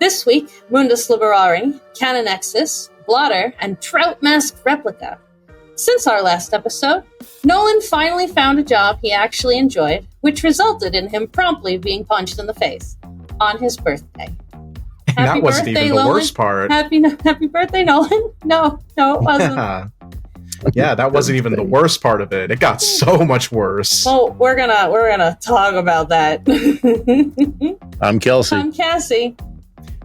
This week, Mundus Liberari, CANONEXUS, Blotter, and TroutMaskReplica. Since our last episode, Nolan finally found a job he actually enjoyed, which resulted in him promptly being punched in the face on his birthday. And that wasn't even the worst part. Happy birthday, Nolan. No, it wasn't. Yeah, that wasn't even the worst part of it. It got so much worse. Well, we're gonna talk about that. I'm Kelsey. I'm Cassie.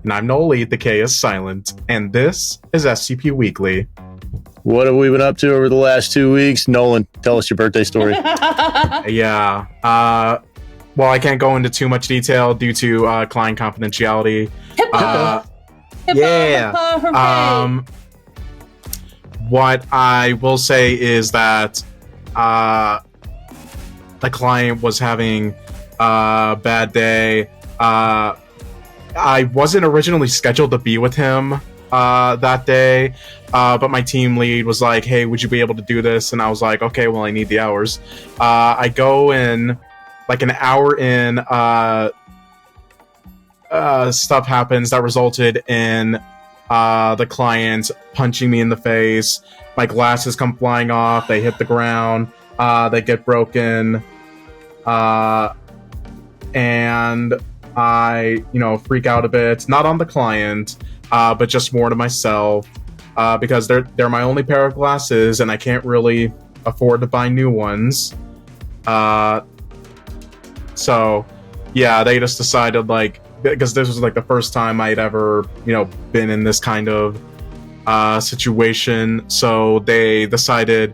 And I'm Nolan, the K is silent. And this is SCP Weekly. What have we been up to over the last 2 weeks? Nolan, tell us your birthday story. Yeah. Well, I can't go into too much detail due to client confidentiality. HIPAA. Yeah. What I will say is that the client was having a bad day. I wasn't originally scheduled to be with him that day, but my team lead was like, hey, would you be able to do this? And I was like, okay, well, I need the hours. I go in, like an hour in, stuff happens that resulted in the client punching me in the face. My glasses come flying off. They hit the ground. They get broken. And I, freak out a bit. Not on the client, but just more to myself. Because they're my only pair of glasses, and I can't really afford to buy new ones. So, yeah, they just decided, because this was the first time I'd ever, been in this kind of situation. So they decided,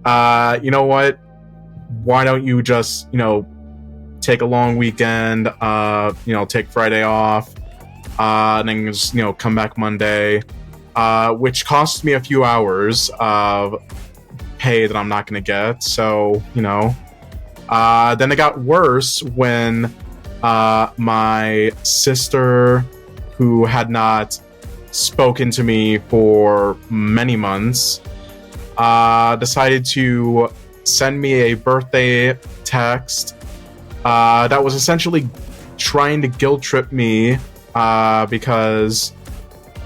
you know what? Why don't you just, take a long weekend, take Friday off, and then just, come back Monday, which cost me a few hours of pay that I'm not going to get. So, then it got worse when my sister, who had not spoken to me for many months, decided to send me a birthday text that was essentially trying to guilt trip me because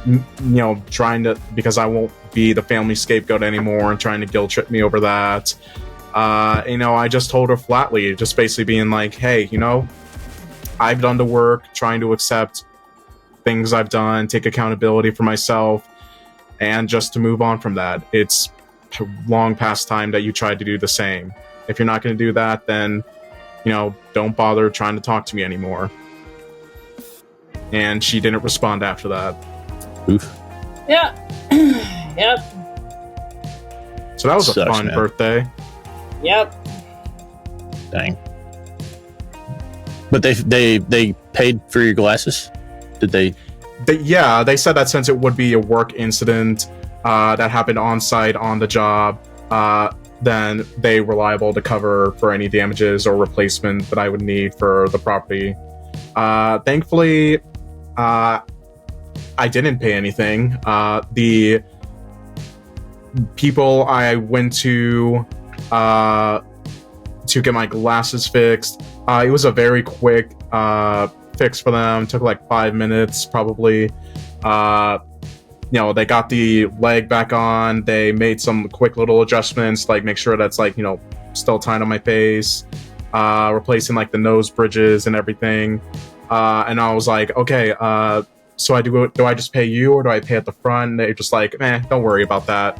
I won't be the family scapegoat anymore, and trying to guilt trip me over that. I just told her flatly, just basically being like, hey, I've done the work, trying to accept things I've done, take accountability for myself, and just to move on from that. It's long past time that you tried to do the same. If you're not going to do that, then, don't bother trying to talk to me anymore. And she didn't respond after that. Oof. Yeah. Yep. So that was a fun birthday. Yep. Dang. But they paid for your glasses? Did they? Yeah, they said that since it would be a work incident that happened on site on the job, then they were liable to cover for any damages or replacement that I would need for the property. Thankfully, I didn't pay anything. The people I went to get my glasses fixed, it was a very quick fix for them. It took 5 minutes probably. They got the leg back on. They made some quick little adjustments, make sure that's still tight on my face, replacing the nose bridges and everything. And I was like, okay, so do I just pay you, or do I pay at the front? And they're just don't worry about that.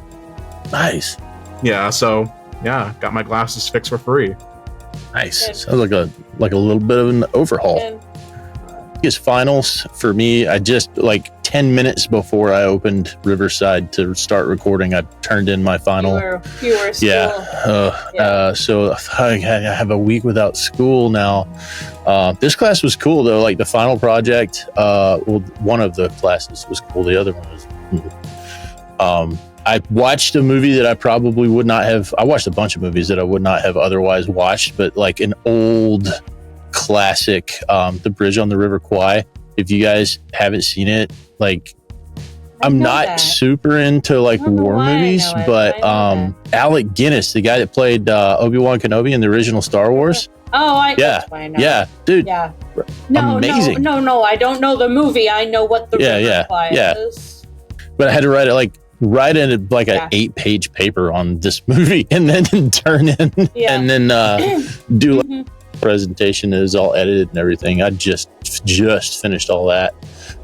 Nice. Yeah, so yeah, got my glasses fixed for free. Nice. Sounds like a little bit of an overhaul. His finals for me, I just 10 minutes before I opened Riverside to start recording, I turned in my final. You were still, yeah. So I have a week without school now. This class was cool though. The final project, one of the classes was cool. The other one was. I watched a movie that I probably would not have. I watched a bunch of movies that I would not have otherwise watched, but an old classic, The Bridge on the River Kwai. If you guys haven't seen it, I'm not super into war movies, but Alec Guinness, the guy that played Obi-Wan Kenobi in the original Star Wars, Oh, Yeah. that's why I know. Yeah, dude. Yeah. No, Amazing. no. I don't know the movie. I know what the river fly is. But I had to write in like an 8-page paper on this movie, and then turn in, and then do like a presentation that is all edited and everything. I just finished all that.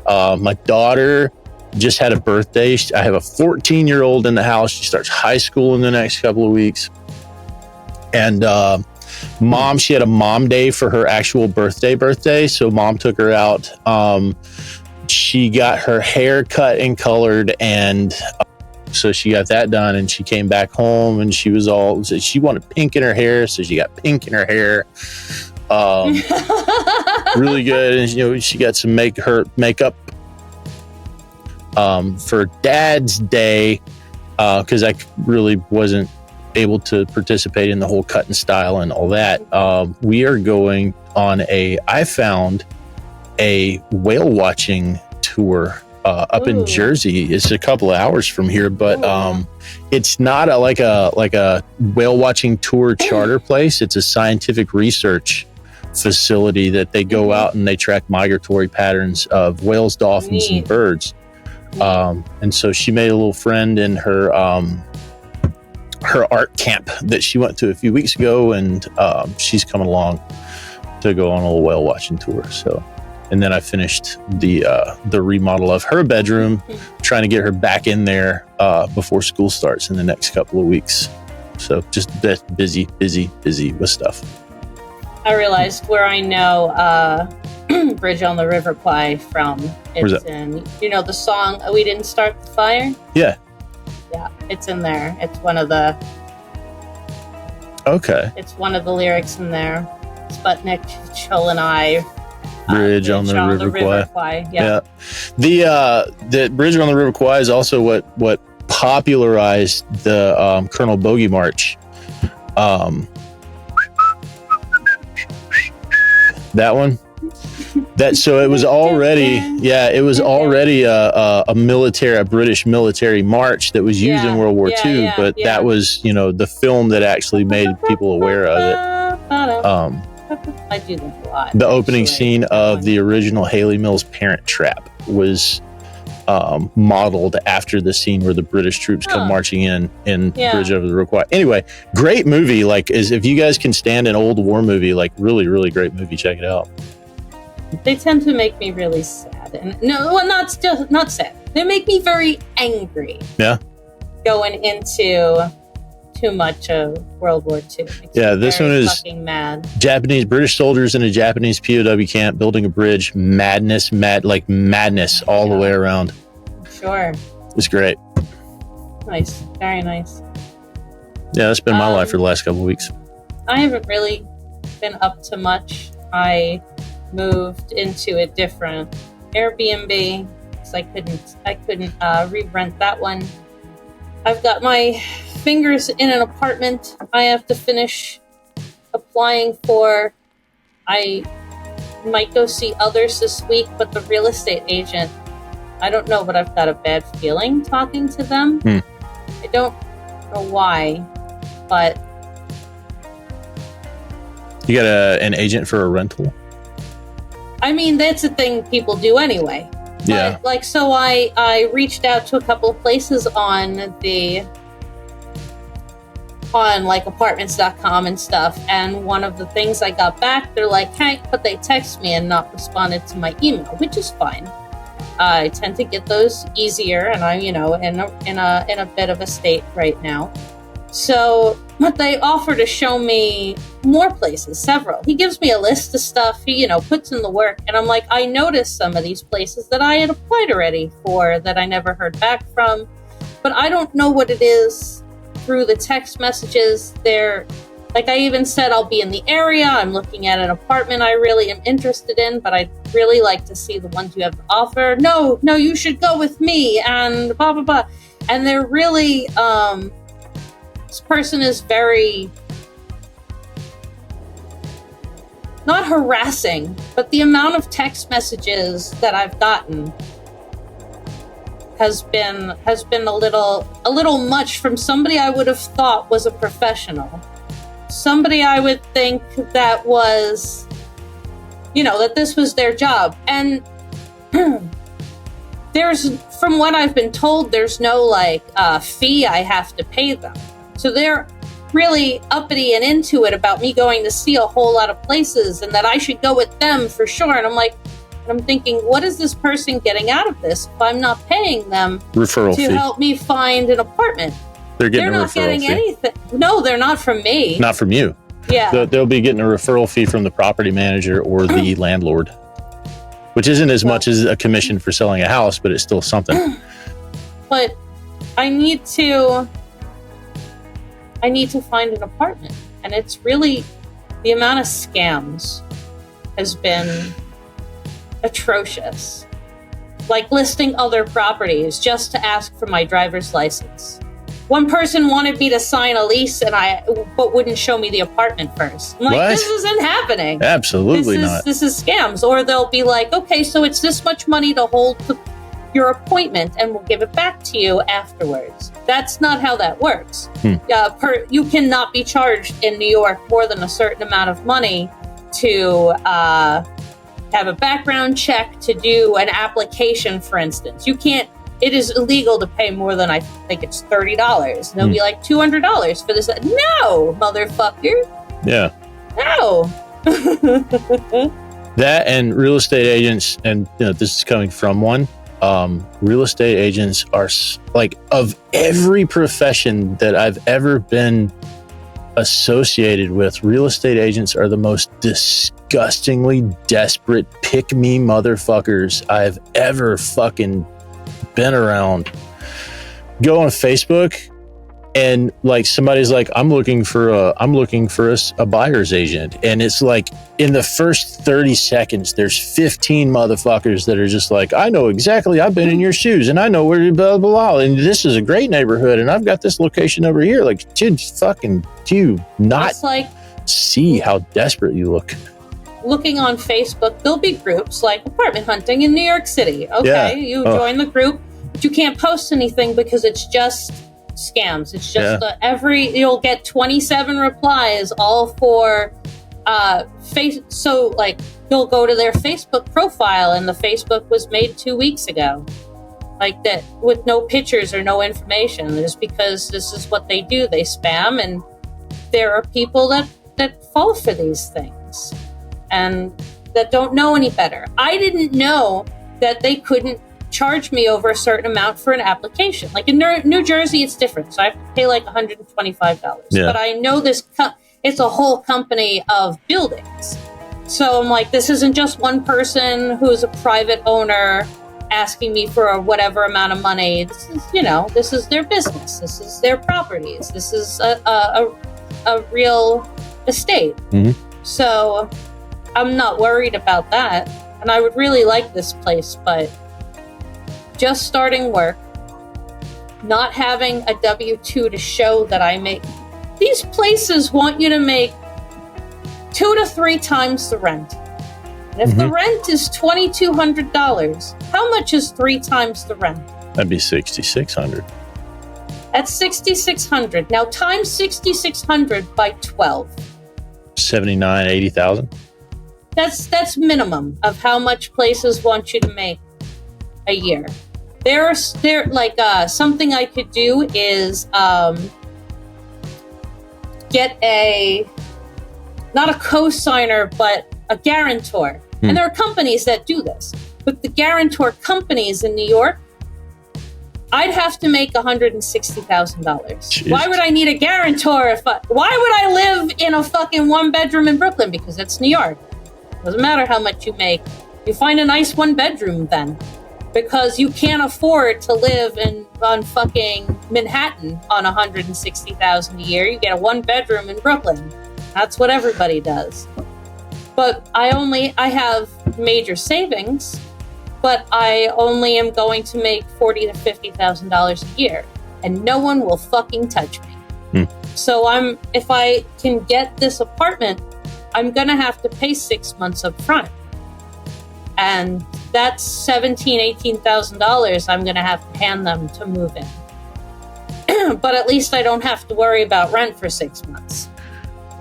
My daughter just had a birthday. I have a 14-year-old in the house. She starts high school in the next couple of weeks, and mom, she had a mom day for her actual birthday. So mom took her out. She got her hair cut and colored, and so she got that done, and she came back home, and she wanted pink in her hair, so she got pink in her hair. Really good. And she got some makeup for Dad's Day, because I really wasn't able to participate in the whole cut and style and all that. We are going on I found a whale watching tour up in Jersey. It's a couple of hours from here, but it's not like a whale watching tour charter place. It's a scientific research facility that they go out and they track migratory patterns of whales, dolphins, and birds. And so she made a little friend in her art camp that she went to a few weeks ago, and she's coming along to go on a little whale watching tour. So, and then I finished the remodel of her bedroom, trying to get her back in there before school starts in the next couple of weeks. So just busy with stuff. I realized where I know Bridge on the River Kwai from. It's in, the song "We Didn't Start the Fire"? Yeah, it's in there. It's one of the It's one of the lyrics in there. Sputnik, Chol, and I. Bridge on the River Kwai. Yeah. The Bridge on the River Kwai is also what popularized the Colonel Bogey March. That one. So it was already a British military march that was used in World War II, but that was the film that actually made people aware of it. I do that a lot. The opening scene of the original Haley Mills Parent Trap was modeled after the scene where the British troops come marching in Bridge over the River Kwai. Anyway, great movie. If you guys can stand an old war movie, really, really great movie, check it out. They tend to make me really sad, and not sad. They make me very angry. Yeah, going into too much of World War II. This one is fucking mad. British soldiers in a Japanese POW camp building a bridge. Madness all the way around. Sure. It's great. Nice. Very nice. Yeah, that's been my life for the last couple of weeks. I haven't really been up to much. I moved into a different Airbnb because I couldn't re-rent that one. I've got my fingers in an apartment I have to finish applying for. I might go see others this week, but the real estate agent, I don't know, but I've got a bad feeling talking to them. I don't know why, but... You got an agent for a rental? I mean, that's a thing people do anyway. Yeah. But, so I reached out to a couple of places on apartments.com and stuff, and one of the things I got back, they're like, hey, but they text me and not responded to my email, which is fine. I tend to get those easier, and I'm, in a bit of a state right now. So, but they offer to show me more places, several. He gives me a list of stuff, he, puts in the work, and I'm like, I noticed some of these places that I had applied already for that I never heard back from, but I don't know what it is through the text messages. They're, I even said I'll be in the area, I'm looking at an apartment I really am interested in, but I'd really like to see the ones you have to offer. No, you should go with me, and blah, blah, blah. And they're really, this person is very, not harassing, but the amount of text messages that I've gotten has been a little much from somebody I would have thought was a professional. somebody I would think that was, that this was their job. And from what I've been told, there's no fee I have to pay them. So they're really uppity and into it about me going to see a whole lot of places and that I should go with them for sure. And I'm thinking, what is this person getting out of this if I'm not paying them referral to fee. Help me find an apartment? They're not getting anything. No, they're not from me. Not from you. Yeah. They'll be getting a referral fee from the property manager or the landlord, which isn't as much as a commission for selling a house, but it's still something. But I need to find an apartment. And it's really, the amount of scams has been atrocious. Like listing other properties just to ask for my driver's license. One person wanted me to sign a lease but wouldn't show me the apartment first. I'm like, What? This isn't happening. Absolutely not. This is scams. Or they'll be like, okay, so it's this much money to hold your appointment and we'll give it back to you afterwards. That's not how that works. You cannot be charged in New York more than a certain amount of money to have a background check, to do an application, for instance. It is illegal to pay more than, I think it's $30. And they'll be like, $200 for this. No, motherfucker. Yeah. No. That and real estate agents, and this is coming from one. Real estate agents are of every profession that I've ever been associated with, real estate agents are the most disgustingly desperate pick-me motherfuckers I've ever fucking been around. Go on Facebook and somebody's like, I'm looking for a buyer's agent, and it's like in the first 30 seconds there's 15 motherfuckers that are just like, I know exactly, I've been in your shoes and I know where to blah blah blah, and this is a great neighborhood and I've got this location over here. Like, dude, fucking do you not see how desperate you look? Looking on Facebook, there'll be groups like apartment hunting in New York City. Okay, you join the group, but you can't post anything because it's just scams. It's just you'll get 27 replies, all for so you'll go to their Facebook profile and the Facebook was made 2 weeks ago, like that, with no pictures or no information. Just because this is what they do, they spam, and there are people that fall for these things and that don't know any better. I didn't know that they couldn't charge me over a certain amount for an application. Like in New Jersey, it's different. So I have to pay $125. Yeah. But I know it's a whole company of buildings. So I'm like, this isn't just one person who's a private owner asking me for whatever amount of money. This is, this is their business. This is their properties. This is a real estate. Mm-hmm. So I'm not worried about that. And I would really like this place, but just starting work, not having a W-2 to show that I make. These places want you to make 2 to 3 times the rent. And if the rent is $2,200, how much is 3 times the rent? That'd be $6,600. That's $6,600. Now times $6,600 by 12. 79, 80,000. That's minimum of how much places want you to make a year. Something I could do is get not a co-signer, but a guarantor. And there are companies that do this. But the guarantor companies in New York, I'd have to make $160,000. Why would I need a guarantor why would I live in a fucking 1-bedroom in Brooklyn? Because it's New York. Doesn't matter how much you make. You find a nice 1-bedroom then. Because you can't afford to live on fucking Manhattan on $160,000 a year. You get a 1-bedroom in Brooklyn. That's what everybody does. But I have major savings, but I only am going to make $40,000 to $50,000 a year, and no one will fucking touch me. So if I can get this apartment, I'm gonna have to pay 6 months up front. And that's $17,000, $18,000 I'm going to have to hand them to move in. But at least I don't have to worry about rent for 6 months.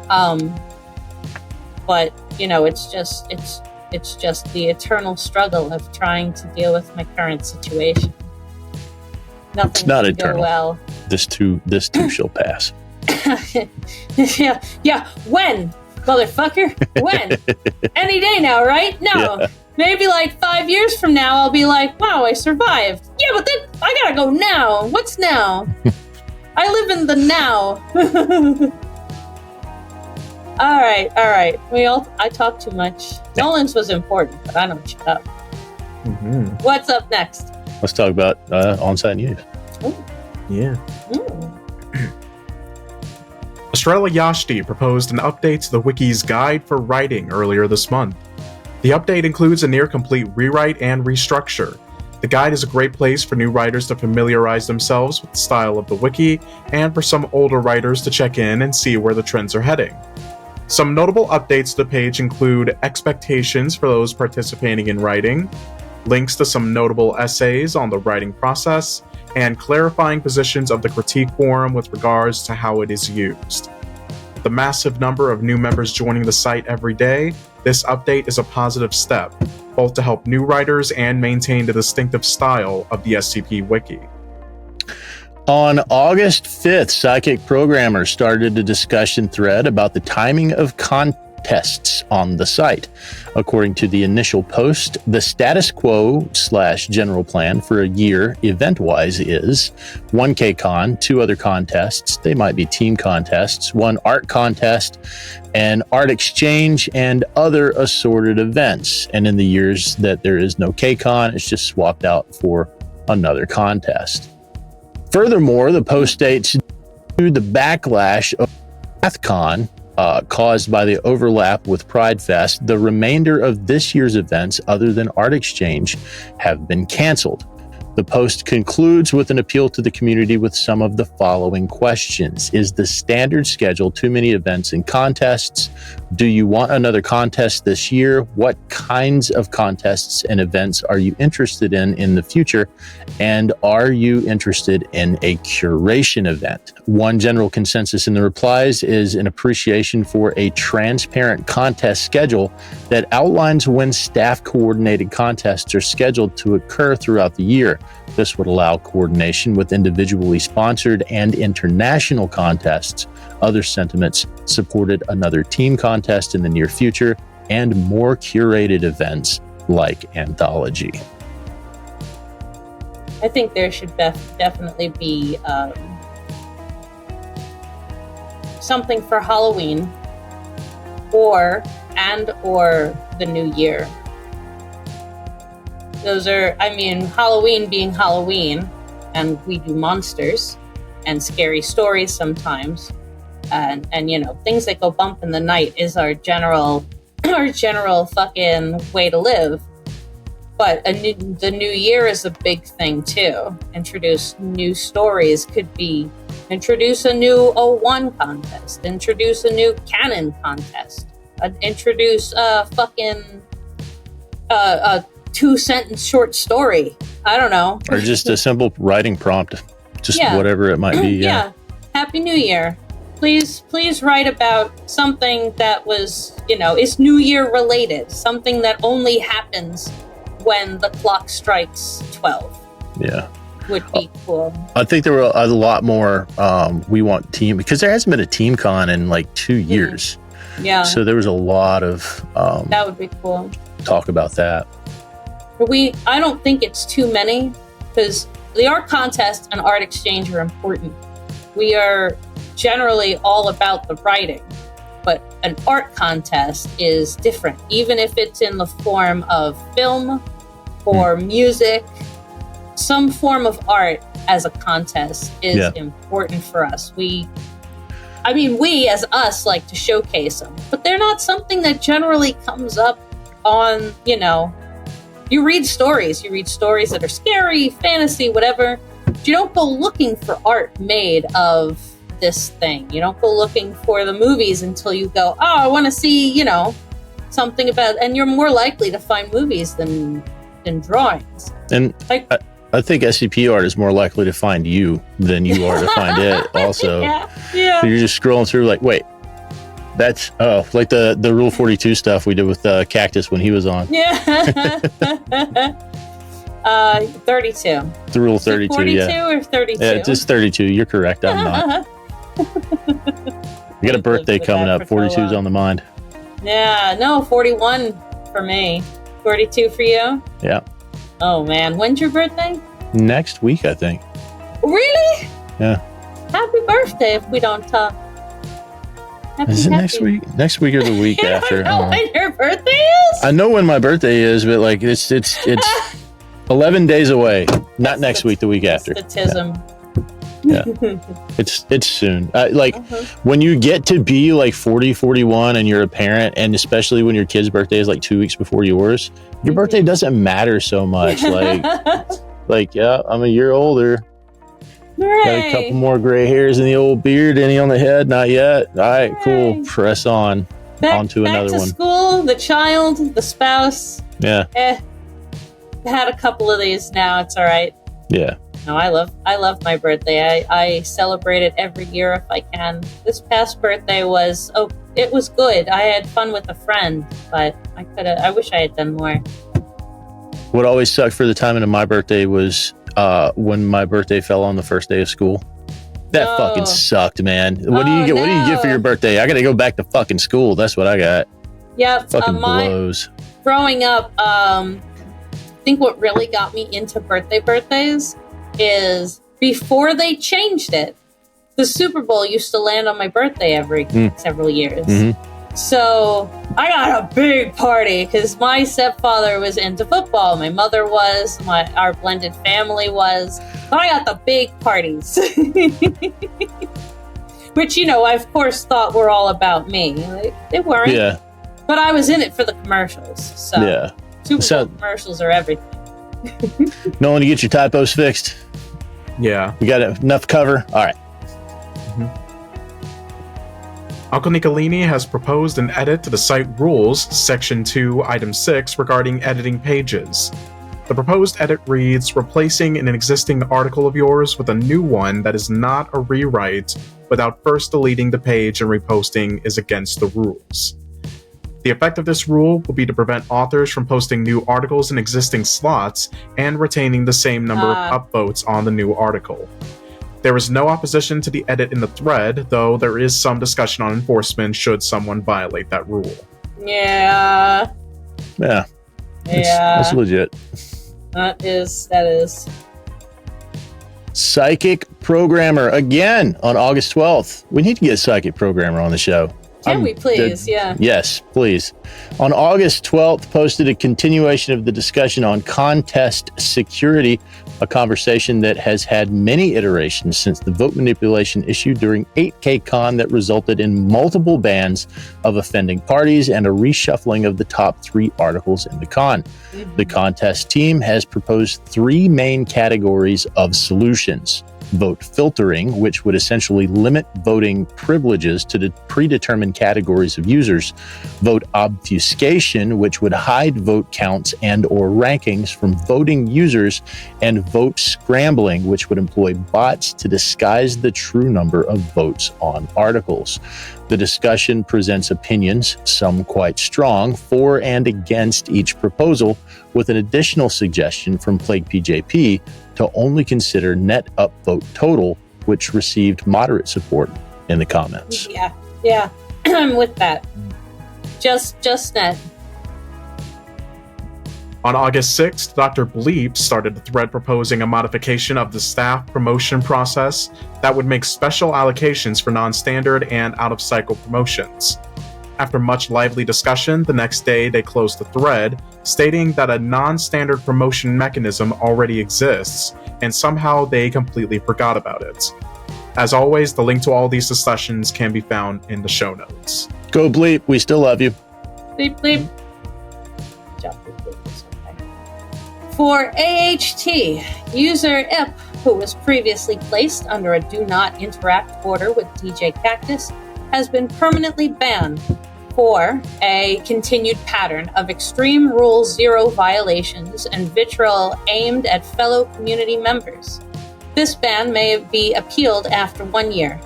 But it's just the eternal struggle of trying to deal with my current situation. Nothing it's not can eternal. Go well. This too shall pass. yeah. When, motherfucker? When? Any day now, right? No. Yeah. Maybe like 5 years from now, I'll be like, wow, I survived. Yeah, but then I gotta go now. What's now? I live in the now. All right. I talk too much. Nolan's was important, but I don't shut up. Mm-hmm. What's up next? Let's talk about on-site news. Ooh. Yeah. Estrella Yashti proposed an update to the Wiki's Guide for Writing earlier this month. The update includes a near-complete rewrite and restructure. The guide is a great place for new writers to familiarize themselves with the style of the Wiki, and for some older writers to check in and see where the trends are heading. Some notable updates to the page include expectations for those participating in writing, links to some notable essays on the writing process, and clarifying positions of the critique forum with regards to how it is used. With the massive number of new members joining the site every day, this update is a positive step, both to help new writers and maintain the distinctive style of the SCP Wiki. On August 5th, Psychic Programmers started a discussion thread about the timing of contests on the site. According to the initial post, the status quo/general plan for a year event-wise is 1 KCon, 2 other contests, they might be team contests, 1 art contest, an art exchange, and other assorted events. And in the years that there is no KCon, it's just swapped out for another contest. Furthermore, the post states, due to the backlash of MathCon caused by the overlap with Pride Fest, the remainder of this year's events, other than Art Exchange, have been canceled. The post concludes with an appeal to the community with some of the following questions. Is the standard schedule too many events and contests? Do you want another contest this year? What kinds of contests and events are you interested in the future? And are you interested in a curation event? One general consensus in the replies is an appreciation for a transparent contest schedule that outlines when staff-coordinated contests are scheduled to occur throughout the year. This would allow coordination with individually sponsored and international contests. Other sentiments supported another team contest in the near future and more curated events like Anthology. I think there should definitely be something for Halloween or the New Year. Those are, Halloween being Halloween, and we do monsters and scary stories sometimes, and things that go bump in the night is our general fucking way to live. But the New Year is a big thing too. Introduce new stories, could be introduce a new 01 contest, introduce a new canon contest, introduce a 2-sentence short story. I don't know. Or just a simple writing prompt. Just whatever it might be. Yeah. Happy New Year. Please write about something that was, is New Year related. Something that only happens when the clock strikes 12. Yeah. Would be cool. I think there were a lot more we want team, because there hasn't been a team con in like 2 years. Yeah. So there was a lot of that would be cool. Talk about that. I don't think it's too many, because the art contest and art exchange are important. We are generally all about the writing, but an art contest is different, even if it's in the form of film or music. Some form of art as a contest is important for us. We as us like to showcase them, but they're not something that generally comes up on, you read stories that are scary, fantasy, whatever. You don't go looking for art made of this thing. You don't go looking for the movies until you go, oh, I want to see, something about, and you're more likely to find movies than drawings. And I think SCP art is more likely to find you than you are to find it also. Yeah. So you're just scrolling through like, wait, That's like the Rule 42 stuff we did with Cactus when he was on. Yeah. 32. The Rule 32, 42 yeah. or 32? Yeah, just 32. You're correct. I'm not. We got a birthday coming up. 42's on the mind. Yeah, no, 41 for me. 42 for you? Yeah. Oh, man. When's your birthday? Next week, I think. Really? Yeah. Happy birthday if we don't talk. Is it next week? Next week or the week after? I don't know when your birthday is? I know when my birthday is, but like it's 11 days away. Not next week, the week after. Yeah. It's soon. When you get to be like 40, 41 and you're a parent, and especially when your kid's birthday is like 2 weeks before yours, your birthday doesn't matter so much. Yeah, I'm a year older. Right. Got a couple more gray hairs in the old beard. Any on the head? Not yet. All right, cool. Press on. On to another one. School, the child, the spouse. Yeah. Had a couple of these now. It's all right. Yeah. No, I love my birthday. I celebrate it every year if I can. This past birthday was it was good. I had fun with a friend, but I wish I had done more. What always sucked for the timing of my birthday was when my birthday fell on the first day of school. That fucking sucked, man. What do you get for your birthday? I gotta go back to fucking school. That's what I got. Yep. Fucking blows. Growing up, I think what really got me into birthdays is before they changed it, the Super Bowl used to land on my birthday every several years. Mm-hmm. So I got a big party because my stepfather was into football. My mother was. Our blended family was. But I got the big parties. Which, I of course thought were all about me. They weren't. Yeah. But I was in it for the commercials. So yeah. Super Bowl commercials are everything. Nolan, you get your typos fixed? Yeah. You got enough cover? All right. Uncle Nicolini has proposed an edit to the site rules, Section 2, Item 6, regarding editing pages. The proposed edit reads, replacing an existing article of yours with a new one that is not a rewrite without first deleting the page and reposting is against the rules. The effect of this rule will be to prevent authors from posting new articles in existing slots and retaining the same number of upvotes on the new article. There is no opposition to the edit in the thread, though there is some discussion on enforcement should someone violate that rule. Yeah. Yeah. That's legit. That is. Psychic Programmer, again, on August 12th. We need to get a Psychic Programmer on the show. Can we please? Yeah. Yes, please. On August 12th, posted a continuation of the discussion on contest security, a conversation that has had many iterations since the vote manipulation issue during 8KCon that resulted in multiple bans of offending parties and a reshuffling of the top 3 articles in the con. Mm-hmm. The contest team has proposed 3 main categories of solutions. Vote filtering, which would essentially limit voting privileges to the predetermined categories of users. Vote obfuscation, which would hide vote counts and or rankings from voting users. And vote scrambling, which would employ bots to disguise the true number of votes on articles. The discussion presents opinions, some quite strong, for and against each proposal, with an additional suggestion from Plague PJP to only consider net upvote total, which received moderate support in the comments. Yeah, I'm with that. Just net. On August 6th, Dr. Bleep started a thread proposing a modification of the staff promotion process that would make special allocations for non-standard and out-of-cycle promotions. After much lively discussion, the next day they closed the thread, stating that a non-standard promotion mechanism already exists, and somehow they completely forgot about it. As always, the link to all these discussions can be found in the show notes. Go Bleep, we still love you. Bleep, bleep. For AHT, user IP, who was previously placed under a Do Not Interact order with DJ Cactus, has been permanently banned for a continued pattern of Extreme Rule 0 violations and vitriol aimed at fellow community members. This ban may be appealed after 1 year.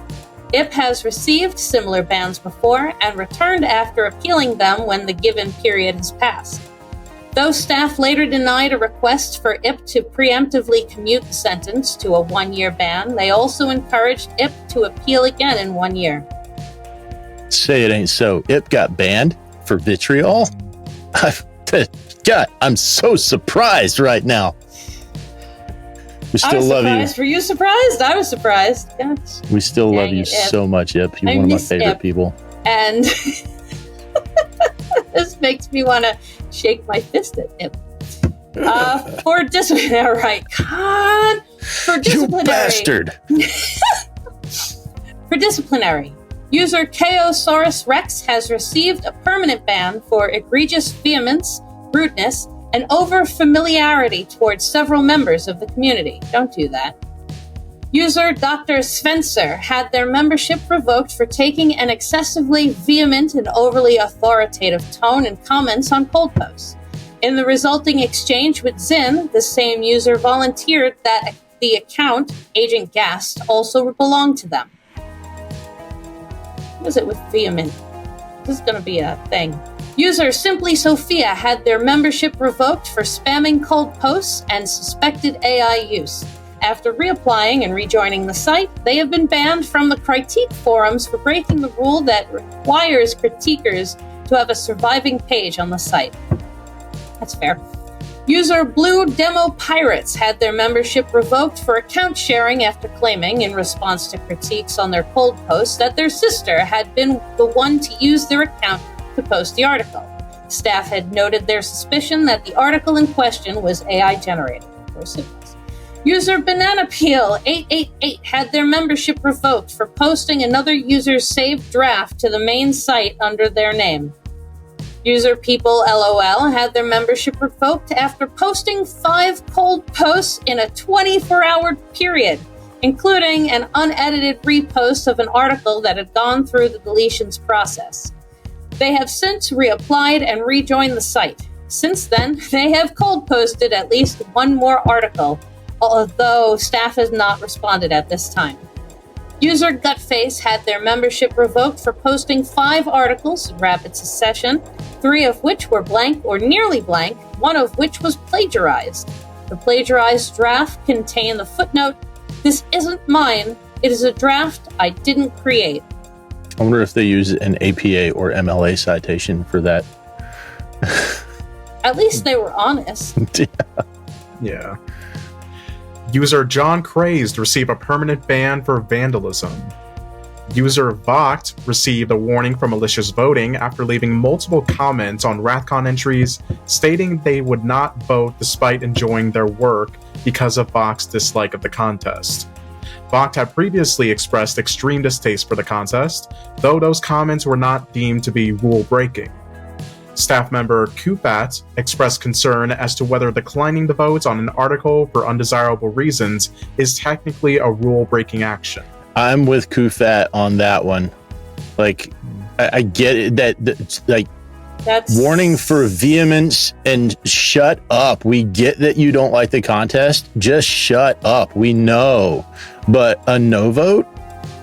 IP has received similar bans before and returned after appealing them when the given period has passed. Though staff later denied a request for IP to preemptively commute the sentence to a 1-year ban, they also encouraged IP to appeal again in 1 year. Say it ain't so. IP got banned for vitriol? God, I'm so surprised right now. We still love you. Were you surprised? I was surprised. God. We still love you Ip. so much, Ip. You're one of my favorite people. And this makes me want to shake my fist at Ip. For disciplinary, right? God, for disciplinary. You bastard. For disciplinary, user Chaosaurus Rex has received a permanent ban for egregious vehemence, rudeness, and over-familiarity towards several members of the community. Don't do that. User Dr. Spencer had their membership revoked for taking an excessively vehement and overly authoritative tone in comments on cold posts. In the resulting exchange with Zin, the same user volunteered that the account, Agent Gast, also belonged to them. What is it with vehement? This is going to be a thing. User Simply Sophia had their membership revoked for spamming cold posts and suspected AI use. After reapplying and rejoining the site, they have been banned from the Critique forums for breaking the rule that requires critiquers to have a surviving page on the site. That's fair. User Blue Demo Pirates had their membership revoked for account sharing after claiming, in response to critiques on their cold posts, that their sister had been the one to use their account to post the article. Staff had noted their suspicion that the article in question was AI generated. Of course it was. User Banana Peel 888 had their membership revoked for posting another user's saved draft to the main site under their name. User People LOL had their membership revoked after posting 5 cold posts in a 24-hour period, including an unedited repost of an article that had gone through the deletions process. They have since reapplied and rejoined the site. Since then, they have cold posted at least one more article, although staff has not responded at this time. User Gutface had their membership revoked for posting 5 articles in rapid succession, 3 of which were blank or nearly blank, 1 of which was plagiarized. The plagiarized draft contained the footnote, "This isn't mine, it is a draft I didn't create." I wonder if they use an APA or MLA citation for that. At least they were honest. Yeah. User John Crazed received a permanent ban for vandalism. User Voct received a warning for malicious voting after leaving multiple comments on Rathcon entries stating they would not vote despite enjoying their work because of Voct's dislike of the contest. Voct had previously expressed extreme distaste for the contest, though those comments were not deemed to be rule-breaking. Staff member Kufat expressed concern as to whether declining the votes on an article for undesirable reasons is technically a rule-breaking action. I'm with Kufat on that one. Like, I get it that's warning for vehemence and shut up. We get that you don't like the contest. Just shut up. We know. But a no vote?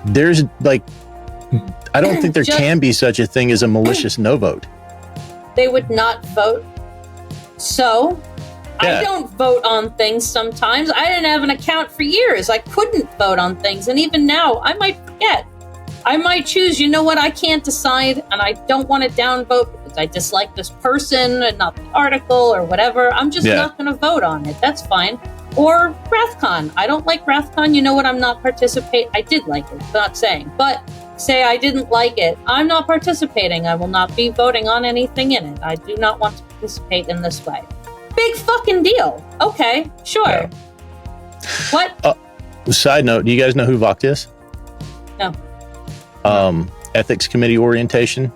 There's I don't think there can be such a thing as a malicious no vote. They would not vote. So, yeah. I don't vote on things sometimes. I didn't have an account for years. I couldn't vote on things. And even now, I might forget. I might choose, you know what, I can't decide, and I don't want to downvote because I dislike this person and not the article or whatever. I'm just not going to vote on it. That's fine. Or Rathcon. I don't like Rathcon. You know what, I'm not participating. I did like it, not saying. But say I didn't like it. I'm not participating. I will not be voting on anything in it. I do not want to participate in this way. Big fucking deal. Okay, sure. Yeah. What? Side note, do you guys know who Voct is? No. Ethics committee orientation.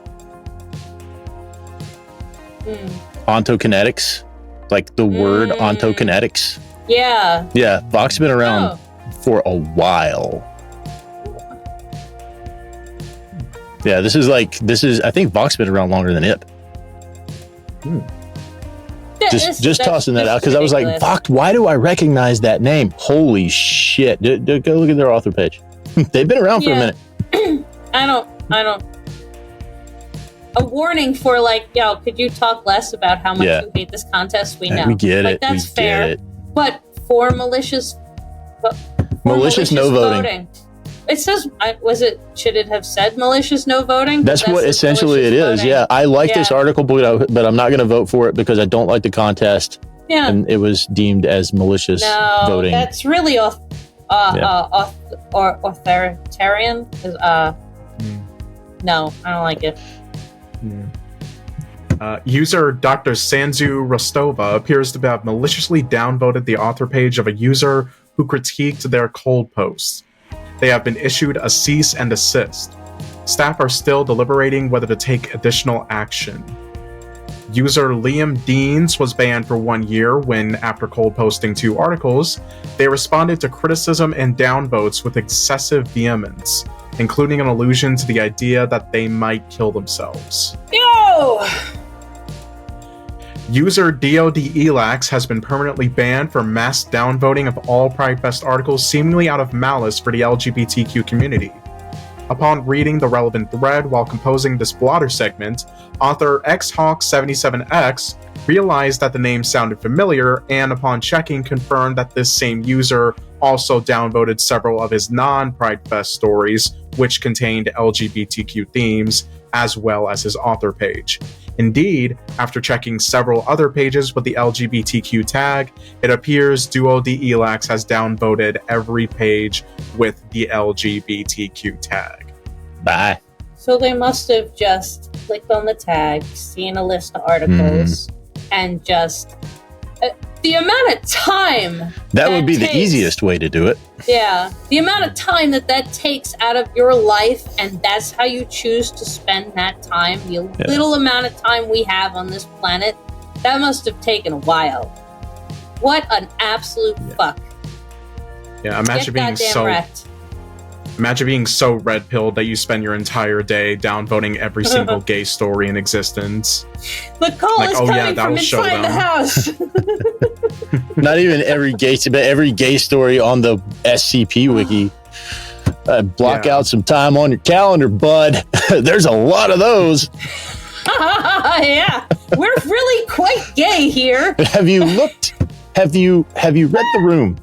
Ontokinetics. Like the word ontokinetics. Yeah. Yeah, Voct's been around for a while. Yeah, I think Voct's been around longer than IP. Just tossing that out because I was like, Voct, why do I recognize that name? Holy shit. Go look at their author page. They've been around for a minute. I don't. A warning for like, yo, could you talk less about how much you hate this contest? We know. We get like, it. That's we fair. Get it. But for malicious no voting. It says, should it have said malicious no voting? That's what essentially it is. Voting. Yeah. I like this article, but I'm not going to vote for it because I don't like the contest. Yeah. And it was deemed as malicious voting. That's really authoritarian. No, I don't like it. User Dr. Sanzu Rostova appears to have maliciously downvoted the author page of a user who critiqued their cold posts. They have been issued a cease and desist. Staff are still deliberating whether to take additional action. User Liam Deans was banned for 1 year when, after cold posting 2 articles, they responded to criticism and downvotes with excessive vehemence, including an allusion to the idea that they might kill themselves. Yo! User DOD Elax has been permanently banned for mass downvoting of all Pride Fest articles seemingly out of malice for the LGBTQ community. Upon reading the relevant thread while composing this Blotter segment, author XHawk77X realized that the name sounded familiar, and upon checking confirmed that this same user also downvoted several of his non-Pride Fest stories, which contained LGBTQ themes, as well as his author page. Indeed, after checking several other pages with the LGBTQ tag, it appears DOD Elax has downvoted every page with the LGBTQ tag. Bye. So they must have just clicked on the tag, seen a list of articles, and just... the amount of time that would be the easiest way to do it. Yeah. The amount of time that takes out of your life, and that's how you choose to spend that time, the little amount of time we have on this planet, that must have taken a while. What an absolute fuck. Yeah, imagine being so wrecked. Imagine being so red-pilled that you spend your entire day downvoting every single gay story in existence. The call is coming from inside the house. Not even every gay, but every gay story on the SCP Wiki. Block out some time on your calendar, bud. There's a lot of those. Yeah, we're really quite gay here. Have you looked? Have you read the room?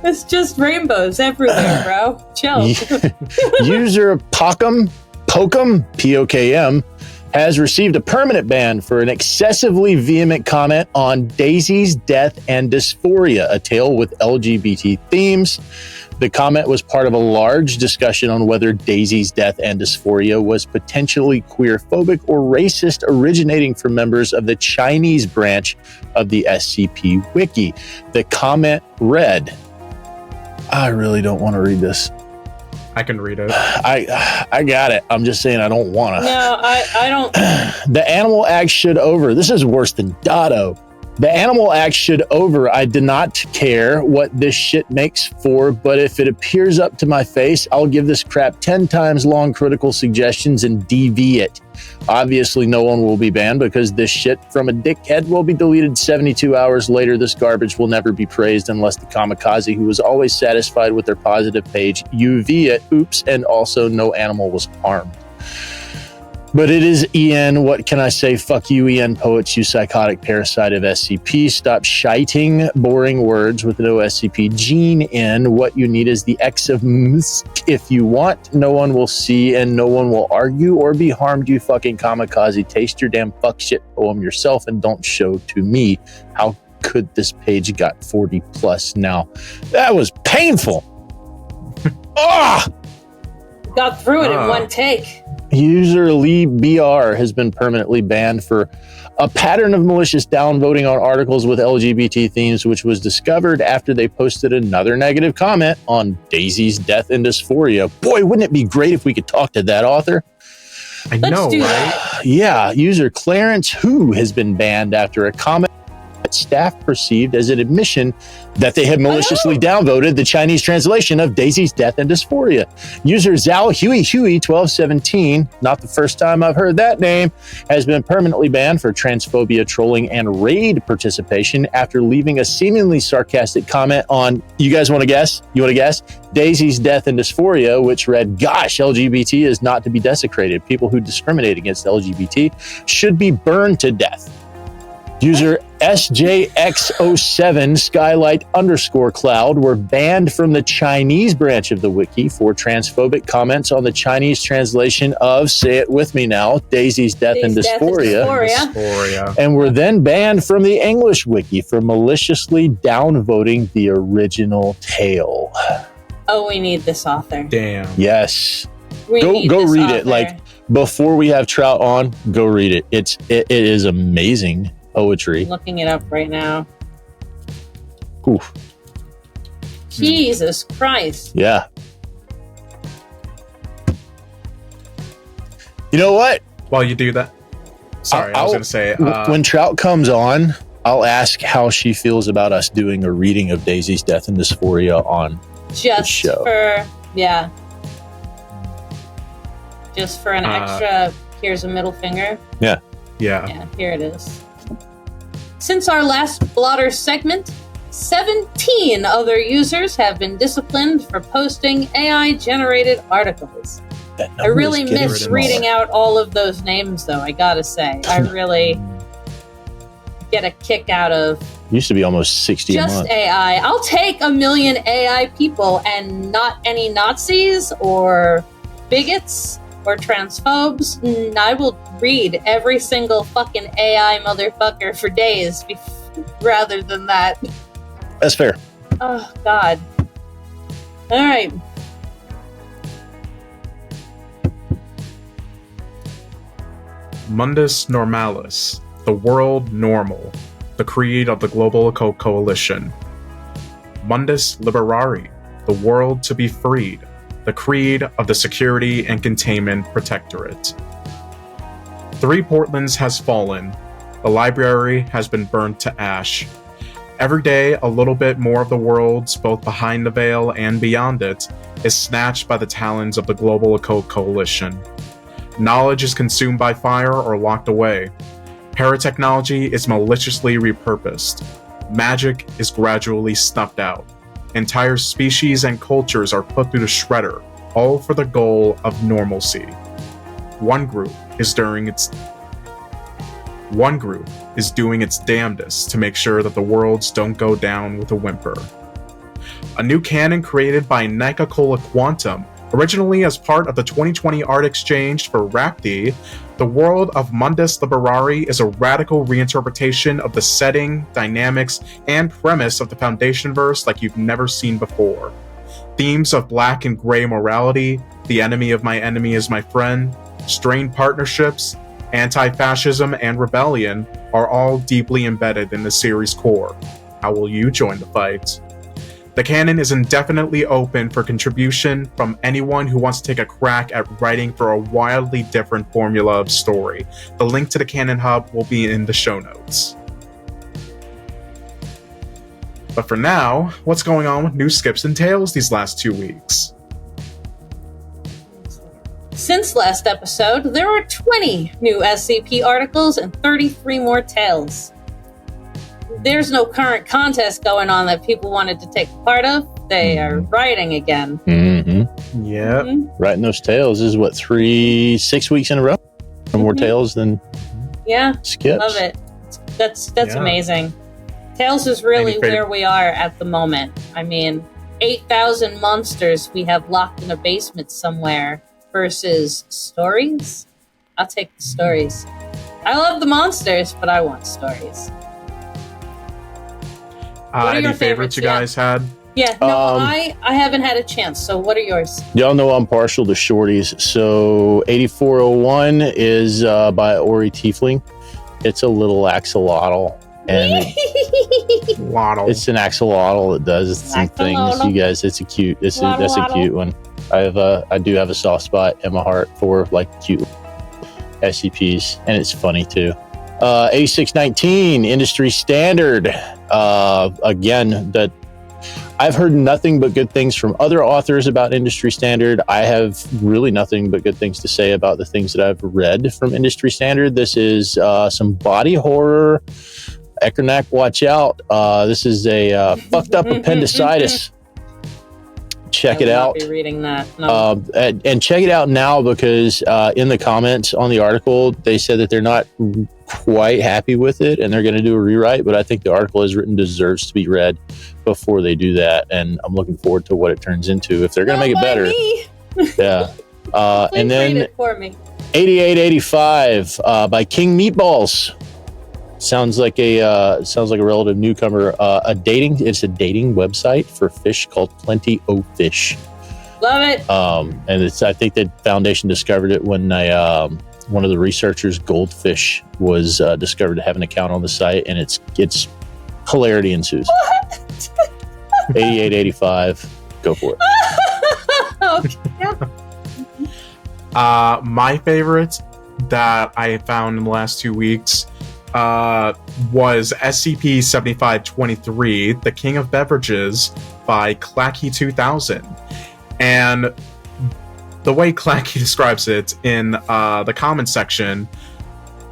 It's just rainbows everywhere, bro. Chill. User Pokem, P-O-K-M, has received a permanent ban for an excessively vehement comment on Daisy's death and dysphoria, a tale with LGBT themes. The comment was part of a large discussion on whether Daisy's death and dysphoria was potentially queerphobic or racist, originating from members of the Chinese branch of the SCP Wiki. The comment read... I really don't want to read this. I can read it. I got it. I'm just saying I don't want to. No, I don't. The Animal Act should over. This is worse than Dado. The Animal Act should over. I do not care what this shit makes for, but if it appears up to my face, I'll give this crap 10 times long critical suggestions and DV it. Obviously, no one will be banned because this shit from a dickhead will be deleted 72 hours later. This garbage will never be praised unless the kamikaze who was always satisfied with their positive page UV it. Oops, and also no animal was harmed. But it is EN. What can I say? Fuck you, EN poets, you psychotic parasite of SCP. Stop shiting boring words with no SCP gene in. What you need is the X of MSK. If you want, no one will see and no one will argue or be harmed, you fucking kamikaze. Taste your damn fuck shit poem yourself and don't show to me. How could this page got 40 plus now? That was painful. Got through it in one take. User Lee BR has been permanently banned for a pattern of malicious downvoting on articles with LGBT themes, which was discovered after they posted another negative comment on Daisy's death and dysphoria. Boy, wouldn't it be great if we could talk to that author? I know, right? Yeah, user Clarence Who has been banned after a comment staff perceived as an admission that they had maliciously downvoted the Chinese translation of Daisy's Death and Dysphoria. User Zhao Hui 1217, not the first time I've heard that name, has been permanently banned for transphobia, trolling, and raid participation after leaving a seemingly sarcastic comment on, you guys want to guess? You want to guess? Daisy's Death and Dysphoria, which read, "Gosh, LGBT is not to be desecrated. People who discriminate against LGBT should be burned to death." User SJX07 Skylight_Cloud were banned from the Chinese branch of the wiki for transphobic comments on the Chinese translation of, say it with me now, Daisy's Death and Dysphoria, and were then banned from the English wiki for maliciously downvoting the original tale. Oh, we need this author. Damn. Yes. Go read it. Like, before we have Trout on, go read it. It is amazing poetry. I'm looking it up right now. Oof. Jesus Christ. Yeah. You know what? While you do that, sorry, I was going to say, when Trout comes on, I'll ask how she feels about us doing a reading of Daisy's Death and Dysphoria on the show. Just for an extra, here's a middle finger. Yeah, here it is. Since our last Blotter segment, 17 other users have been disciplined for posting AI-generated articles. I really miss reading out all of those names, though, I gotta say. I really get a kick out of... Used to be almost 60 a month. Just AI. I'll take 1 million AI people and not any Nazis or bigots or transphobes. I will read every single fucking AI motherfucker for days rather than that. That's fair. Oh, God. All right. Mundus Normalis, the world normal, the creed of the Global Occult Coalition. Mundus Liberari, the world to be freed, the creed of the Security and Containment Protectorate. 3 Portlands has fallen. The library has been burnt to ash. Every day, a little bit more of the worlds, both behind the veil and beyond it, is snatched by the talons of the Global Occult Coalition. Knowledge is consumed by fire or locked away. Paratechnology is maliciously repurposed. Magic is gradually snuffed out. Entire species and cultures are put through the shredder, all for the goal of normalcy. One group is doing its damnedest to make sure that the worlds don't go down with a whimper. A new canon created by Nikacola Quantum, originally as part of the 2020 art exchange for REDACTED, the world of Mundus Liberari is a radical reinterpretation of the setting, dynamics, and premise of the Foundation verse like you've never seen before. Themes of black and gray morality, the enemy of my enemy is my friend, strained partnerships, anti-fascism, and rebellion are all deeply embedded in the series' core. How will you join the fight? The canon is indefinitely open for contribution from anyone who wants to take a crack at writing for a wildly different formula of story. The link to the Canon Hub will be in the show notes. But for now, what's going on with news skips and tales these last 2 weeks? Since last episode, there are 20 new SCP articles and 33 more tales. There's no current contest going on that people wanted to take part of. They are writing again. Mm-hmm. Yeah. Mm-hmm. Writing those tales is what, 6 weeks in a row? More tales than skips. Love it. That's amazing. Tales is really where we are at the moment. I mean, 8,000 monsters we have locked in a basement somewhere versus stories. I'll take the stories. I love the monsters, but I want stories. What are Any your favorites you guys had? Yeah, no, I haven't had a chance, so what are yours? Y'all know I'm partial to shorties. So 8401 is by Ori Tiefling. It's a little axolotl. And it's an axolotl that does some things. You guys, that's a cute one. I do have a soft spot in my heart for like cute SCPs, and it's funny too. 8619 industry standard. Again, that I've heard nothing but good things from other authors about industry standard. I have really nothing but good things to say about the things that I've read from industry standard. This is some body horror. Ekernak, watch out. This is a fucked up appendicitis. Check it out. Be reading that. No. And check it out now, because in the comments on the article, they said that they're not quite happy with it and they're going to do a rewrite. But I think the article as written deserves to be read before they do that. And I'm looking forward to what it turns into if they're going to make it better. Yeah. And then read it for me. 8885 by King Meatballs. Sounds like a relative newcomer. It's a dating website for fish called Plenty O Fish. Love it. And I think that Foundation discovered it when one of the researchers, Goldfish, was discovered to have an account on the site, and it's hilarity ensues. What? 8885, go for it. Yeah. My favorite that I found in the last 2 weeks was SCP-7523, The King of Beverages by Clacky2000. And the way Clacky describes it in the comments section,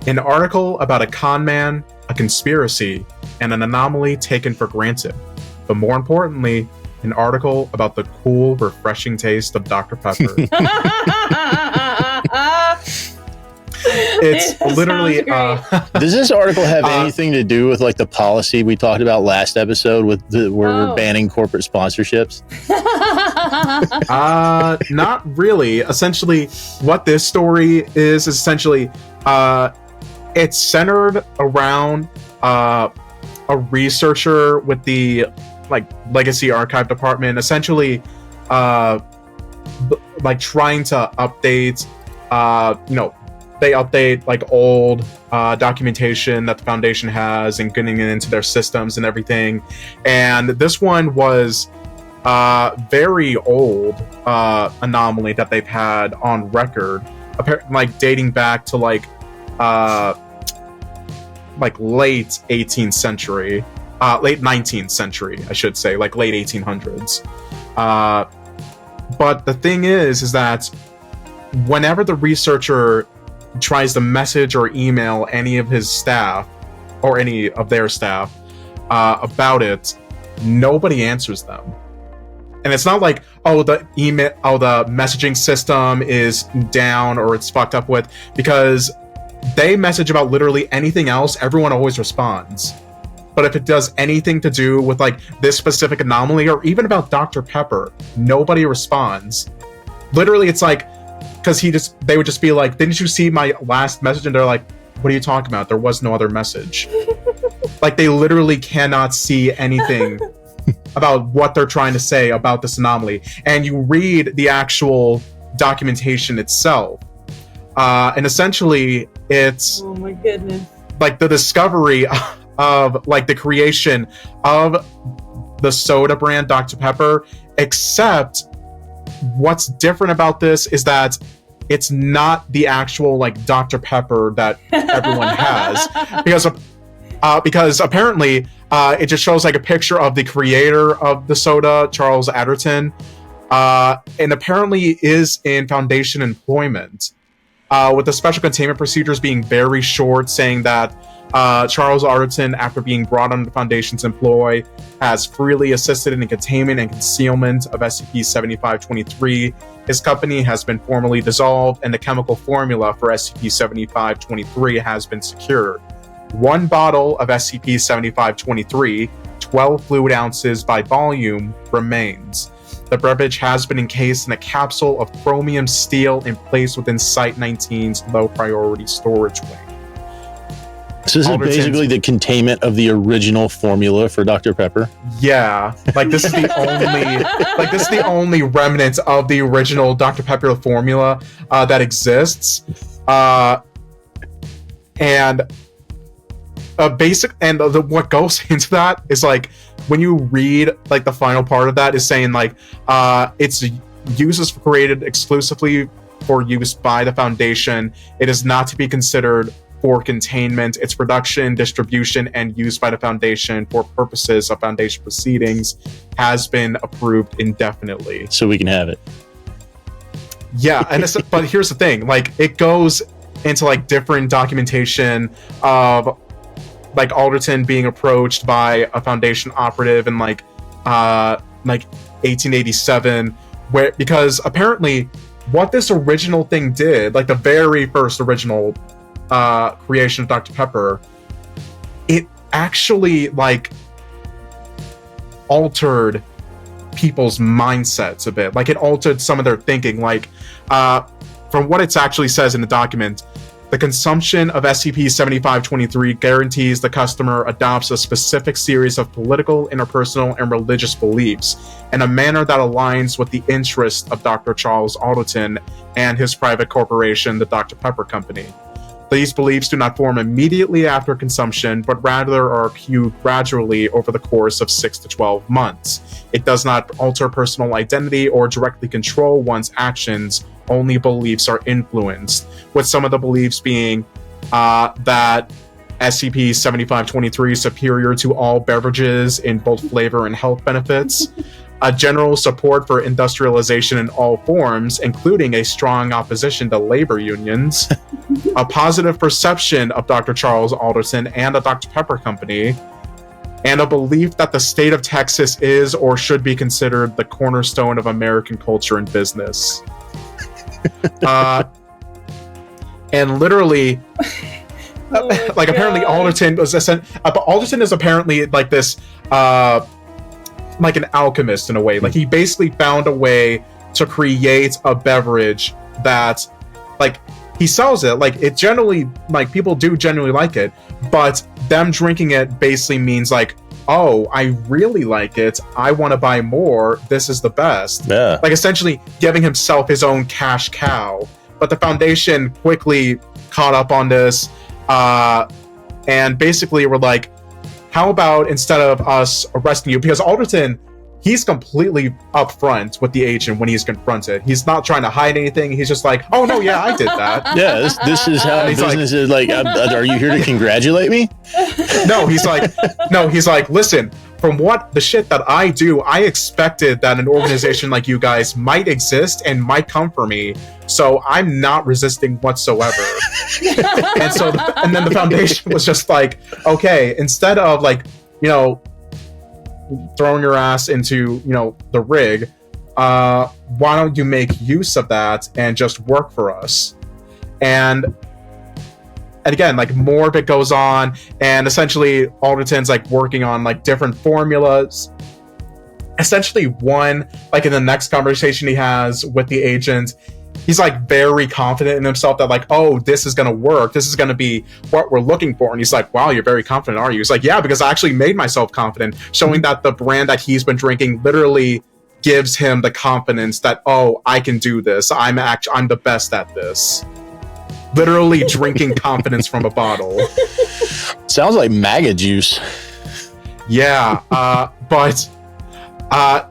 an article about a con man, a conspiracy, and an anomaly taken for granted. But more importantly, an article about the cool, refreshing taste of Dr. Pepper. It's literally does this article have anything to do with like the policy we talked about last episode with where we're banning corporate sponsorships? Not really. Essentially, what this story is essentially it's centered around a researcher with the legacy archive department, essentially trying to update they update old documentation that the Foundation has and getting it into their systems and everything. And this one was very old anomaly that they've had on record, dating back to late 18th century, late 19th century, I should say, late 1800s. But the thing is that whenever the researcher tries to message or email any of his staff or any of their staff about it, nobody answers them. And it's not like, the messaging system is down or it's fucked up with, because they message about literally anything else, everyone always responds. But if it does anything to do with this specific anomaly or even about Dr. Pepper, nobody responds. Literally, it's because they would just be like, didn't you see my last message? And they're like, what are you talking about? There was no other message. They literally cannot see anything about what they're trying to say about this anomaly. And you read the actual documentation itself. And essentially, it's... Oh my goodness. The discovery of, the creation of the soda brand Dr. Pepper, except... what's different about this is that it's not the actual Dr. Pepper that everyone has, because apparently it just shows a picture of the creator of the soda, Charles Adderton, and apparently is in Foundation employment, with the special containment procedures being very short, saying that Charles Arterton, after being brought under the Foundation's employ, has freely assisted in the containment and concealment of SCP-7523. His company has been formally dissolved, and the chemical formula for SCP-7523 has been secured. 1 bottle of SCP-7523, 12 fluid ounces by volume, remains. The beverage has been encased in a capsule of chromium steel and placed within Site-19's low-priority storage wing. So this is basically the containment of the original formula for Dr. Pepper. Yeah, this is the only remnant of the original Dr. Pepper formula that exists, and what goes into that is when you read the final part of that is saying it's uses created exclusively for use by the Foundation. It is not to be considered for containment, its production, distribution, and use by the Foundation for purposes of Foundation proceedings has been approved indefinitely. So we can have it. Yeah, and but here's the thing, like, it goes into like different documentation of like Alderton being approached by a Foundation operative in like 1887, where, because apparently what this original thing did, like the very first original creation of Dr. Pepper, it actually like altered people's mindsets a bit. Like, it altered some of their thinking. Like, from what it actually says in the document, the consumption of SCP-7523 guarantees the customer adopts a specific series of political, interpersonal, and religious beliefs in a manner that aligns with the interests of Dr. Charles Alderton and his private corporation, the Dr. Pepper Company. These beliefs do not form immediately after consumption, but rather are accrued gradually over the course of 6 to 12 months. It does not alter personal identity or directly control one's actions. Only beliefs are influenced, with some of the beliefs being that SCP-7523 is superior to all beverages in both flavor and health benefits, a general support for industrialization in all forms, including a strong opposition to labor unions, a positive perception of Dr. Charles Alderton and the Dr. Pepper Company, and a belief that the state of Texas is or should be considered the cornerstone of American culture and business. And literally, like, apparently Alderton is apparently like this, like an alchemist in a way. Like, he basically found a way to create a beverage that, like, he sells it. Like, it generally, like, people do genuinely like it, but them drinking it basically means like, oh, I really like it, I want to buy more, this is the best. Yeah. Like, essentially giving himself his own cash cow. But the Foundation quickly caught up on this, and basically were like, how about instead of us arresting you, because Alderton, he's completely upfront with the agent when he's confronted. He's not trying to hide anything. He's just like, oh no, yeah, I did that. Yeah, this is how business is. Like, are you here to congratulate me? No, he's like, listen, from what the shit that I do, I expected that an organization like you guys might exist and might come for me. So I'm not resisting whatsoever. and then the Foundation was just like, okay, instead of like, you know, throwing your ass into, you know, the rig, why don't you make use of that and just work for us? And again, like, more of it goes on, and essentially Alderton's like working on like different formulas. Essentially, one, like, in the next conversation he has with the agent, he's like very confident in himself that like, oh, this is gonna work, this is gonna be what we're looking for. And he's like, wow, you're very confident, are you? He's like, yeah, because I actually made myself confident, showing that the brand that he's been drinking literally gives him the confidence that, oh, I can do this, I'm the best at this. Literally drinking confidence from a bottle. Sounds like MAGA juice. Yeah, but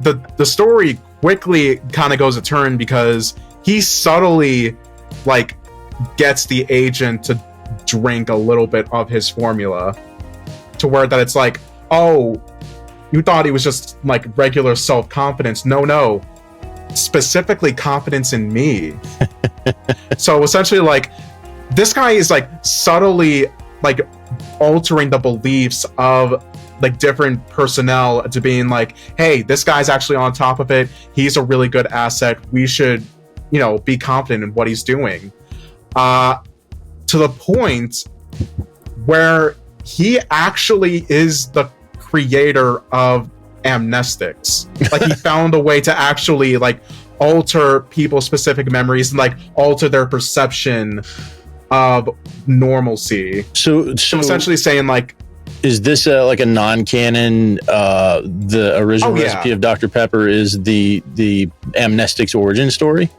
the story quickly kind of goes a turn, because he subtly like gets the agent to drink a little bit of his formula, to where that it's like, oh, you thought he was just like regular self-confidence. No, specifically confidence in me. So essentially, like, this guy is like subtly like altering the beliefs of like different personnel to being like, hey, this guy's actually on top of it, he's a really good asset, we should, you know, be confident in what he's doing, to the point where he actually is the creator of amnestics. Like, he found a way to actually like alter people's specific memories and like alter their perception of normalcy. So essentially saying like, is this like a non-canon, the original recipe of Dr. Pepper is the amnestics origin story?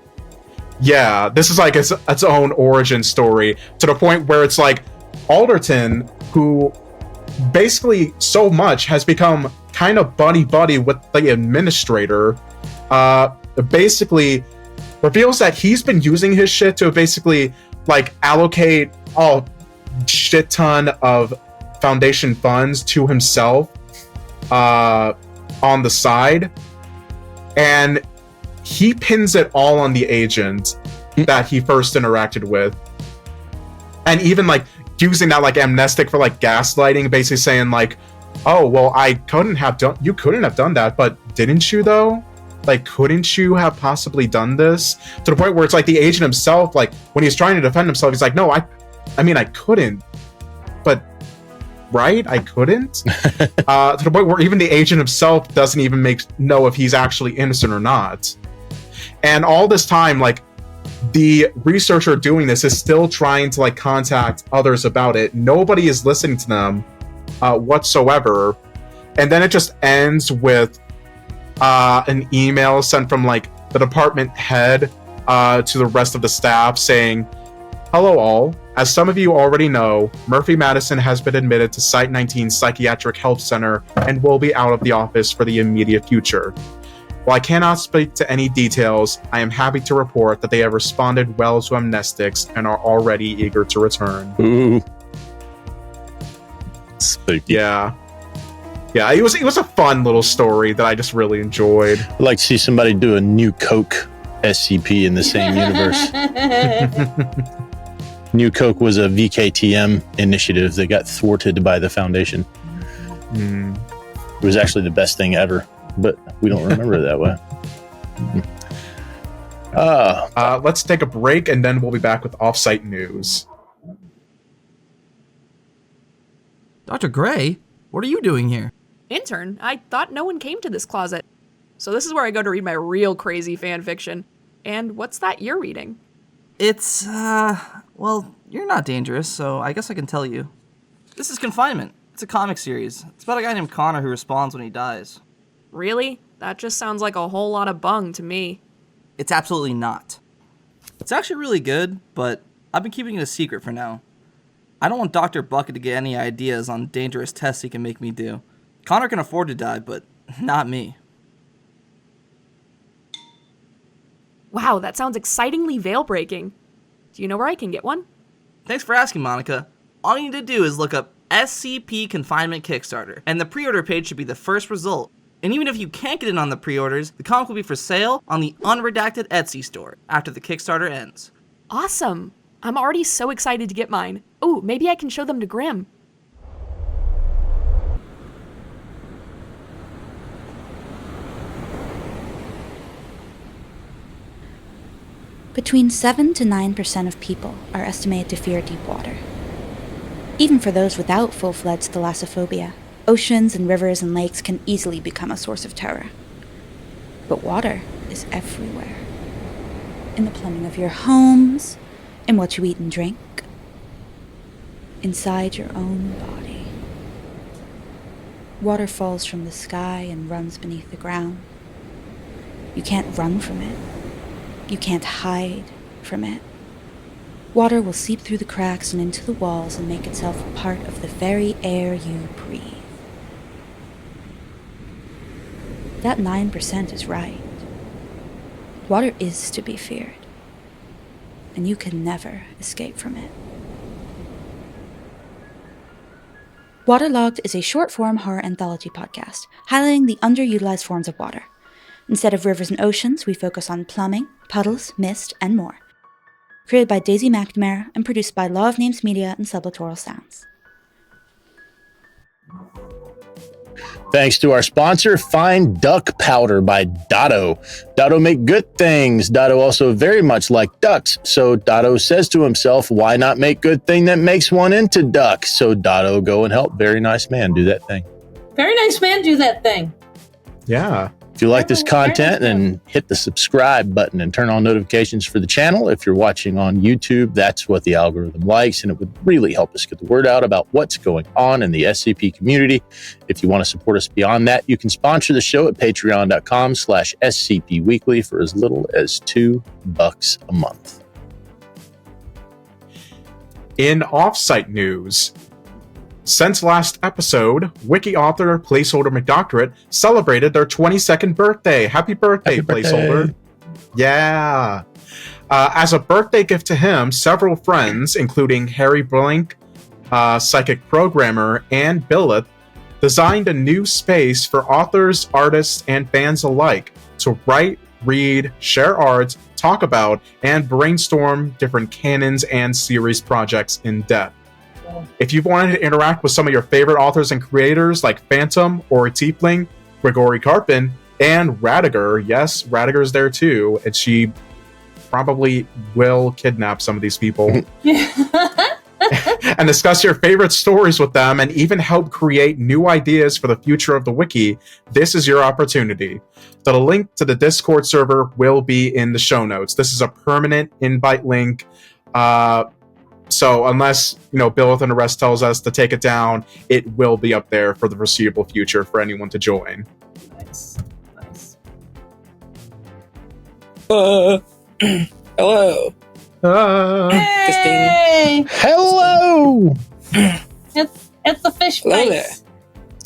Yeah, this is like its own origin story, to the point where it's like Alderton, who basically so much has become kind of buddy-buddy with the administrator, basically reveals that he's been using his shit to basically like allocate shit ton of Foundation funds to himself on the side, and he pins it all on the agent that he first interacted with, and even like using that like amnestic for like gaslighting, basically saying like, oh well, you couldn't have done that, but didn't you though? Like, couldn't you have possibly done this? To the point where it's like the agent himself, like when he's trying to defend himself, he's like, no, I mean I couldn't, but right, I couldn't. To the point where even the agent himself doesn't even know if he's actually innocent or not. And all this time, like, the researcher doing this is still trying to like contact others about it. Nobody is listening to them whatsoever. And then it just ends with an email sent from like the department head to the rest of the staff saying, "Hello all. As some of you already know, Murphy Madison has been admitted to Site 19 Psychiatric Health Center and will be out of the office for the immediate future. While I cannot speak to any details, I am happy to report that they have responded well to amnestics and are already eager to return." Ooh. Spooky. Yeah, it was a fun little story that I just really enjoyed. I'd like to see somebody do a New Coke SCP in the same universe. New Coke was a VKTM initiative that got thwarted by the Foundation. It was actually the best thing ever, but we don't remember it that way. Let's take a break, and then we'll be back with off-site news. Dr. Gray, what are you doing here? Intern, I thought no one came to this closet. So this is where I go to read my real crazy fan fiction. And what's that you're reading? It's, well, you're not dangerous, so I guess I can tell you. This is Confinement. It's a comic series. It's about a guy named Connor who responds when he dies. Really? That just sounds like a whole lot of bung to me. It's absolutely not. It's actually really good, but I've been keeping it a secret for now. I don't want Dr. Bucket to get any ideas on dangerous tests he can make me do. Connor can afford to die, but not me. Wow, that sounds excitingly veil-breaking. Do you know where I can get one? Thanks for asking, Monica. All you need to do is look up SCP Confinement Kickstarter, and the pre-order page should be the first result. And even if you can't get in on the pre-orders, the comic will be for sale on the unredacted Etsy store after the Kickstarter ends. Awesome. I'm already so excited to get mine. Oh, maybe I can show them to Grim. Between 7 to 9% of people are estimated to fear deep water. Even for those without full-fledged thalassophobia, oceans and rivers and lakes can easily become a source of terror. But water is everywhere. In the plumbing of your homes, in what you eat and drink, inside your own body. Water falls from the sky and runs beneath the ground. You can't run from it. You can't hide from it. Water will seep through the cracks and into the walls and make itself a part of the very air you breathe. That 9% is right. Water is to be feared, and you can never escape from it. Waterlogged is a short-form horror anthology podcast highlighting the underutilized forms of water. Instead of rivers and oceans, we focus on plumbing, puddles, mist, and more. Created by Daisy McNamara and produced by Law of Names Media and Sublitoral Sounds. Thanks to our sponsor, Fine Duck Powder by Dado. Dado make good things. Dado also very much like ducks. So Dado says to himself, why not make good thing that makes one into duck? So Dado, go and help very nice man do that thing. Very nice man, do that thing. Yeah. If you like this content, then hit the subscribe button and turn on notifications for the channel. If you're watching on YouTube, that's what the algorithm likes, and it would really help us get the word out about what's going on in the SCP community. If you want to support us beyond that, you can sponsor the show at patreon.com/SCP Weekly for as little as $2 a month. In off-site news, since last episode, Wiki author Placeholder McDoctorate celebrated their 22nd birthday. Happy birthday, Placeholder. Yeah. As a birthday gift to him, several friends, including Harry Blink, psychic programmer, and Billith, designed a new space for authors, artists, and fans alike to write, read, share art, talk about, and brainstorm different canons and series projects in depth. If you've wanted to interact with some of your favorite authors and creators like Fantem or Tiefling, Grigori Karpin, and Radiger, yes, Radiger's there too, and she probably will kidnap some of these people, and discuss your favorite stories with them, and even help create new ideas for the future of the wiki, this is your opportunity. The link to the Discord server will be in the show notes. This is a permanent invite link. So unless, Billith and the rest tells us to take it down, it will be up there for the foreseeable future for anyone to join. Nice. Nice. Hello. Hey! Hello! It's the fish Hello face.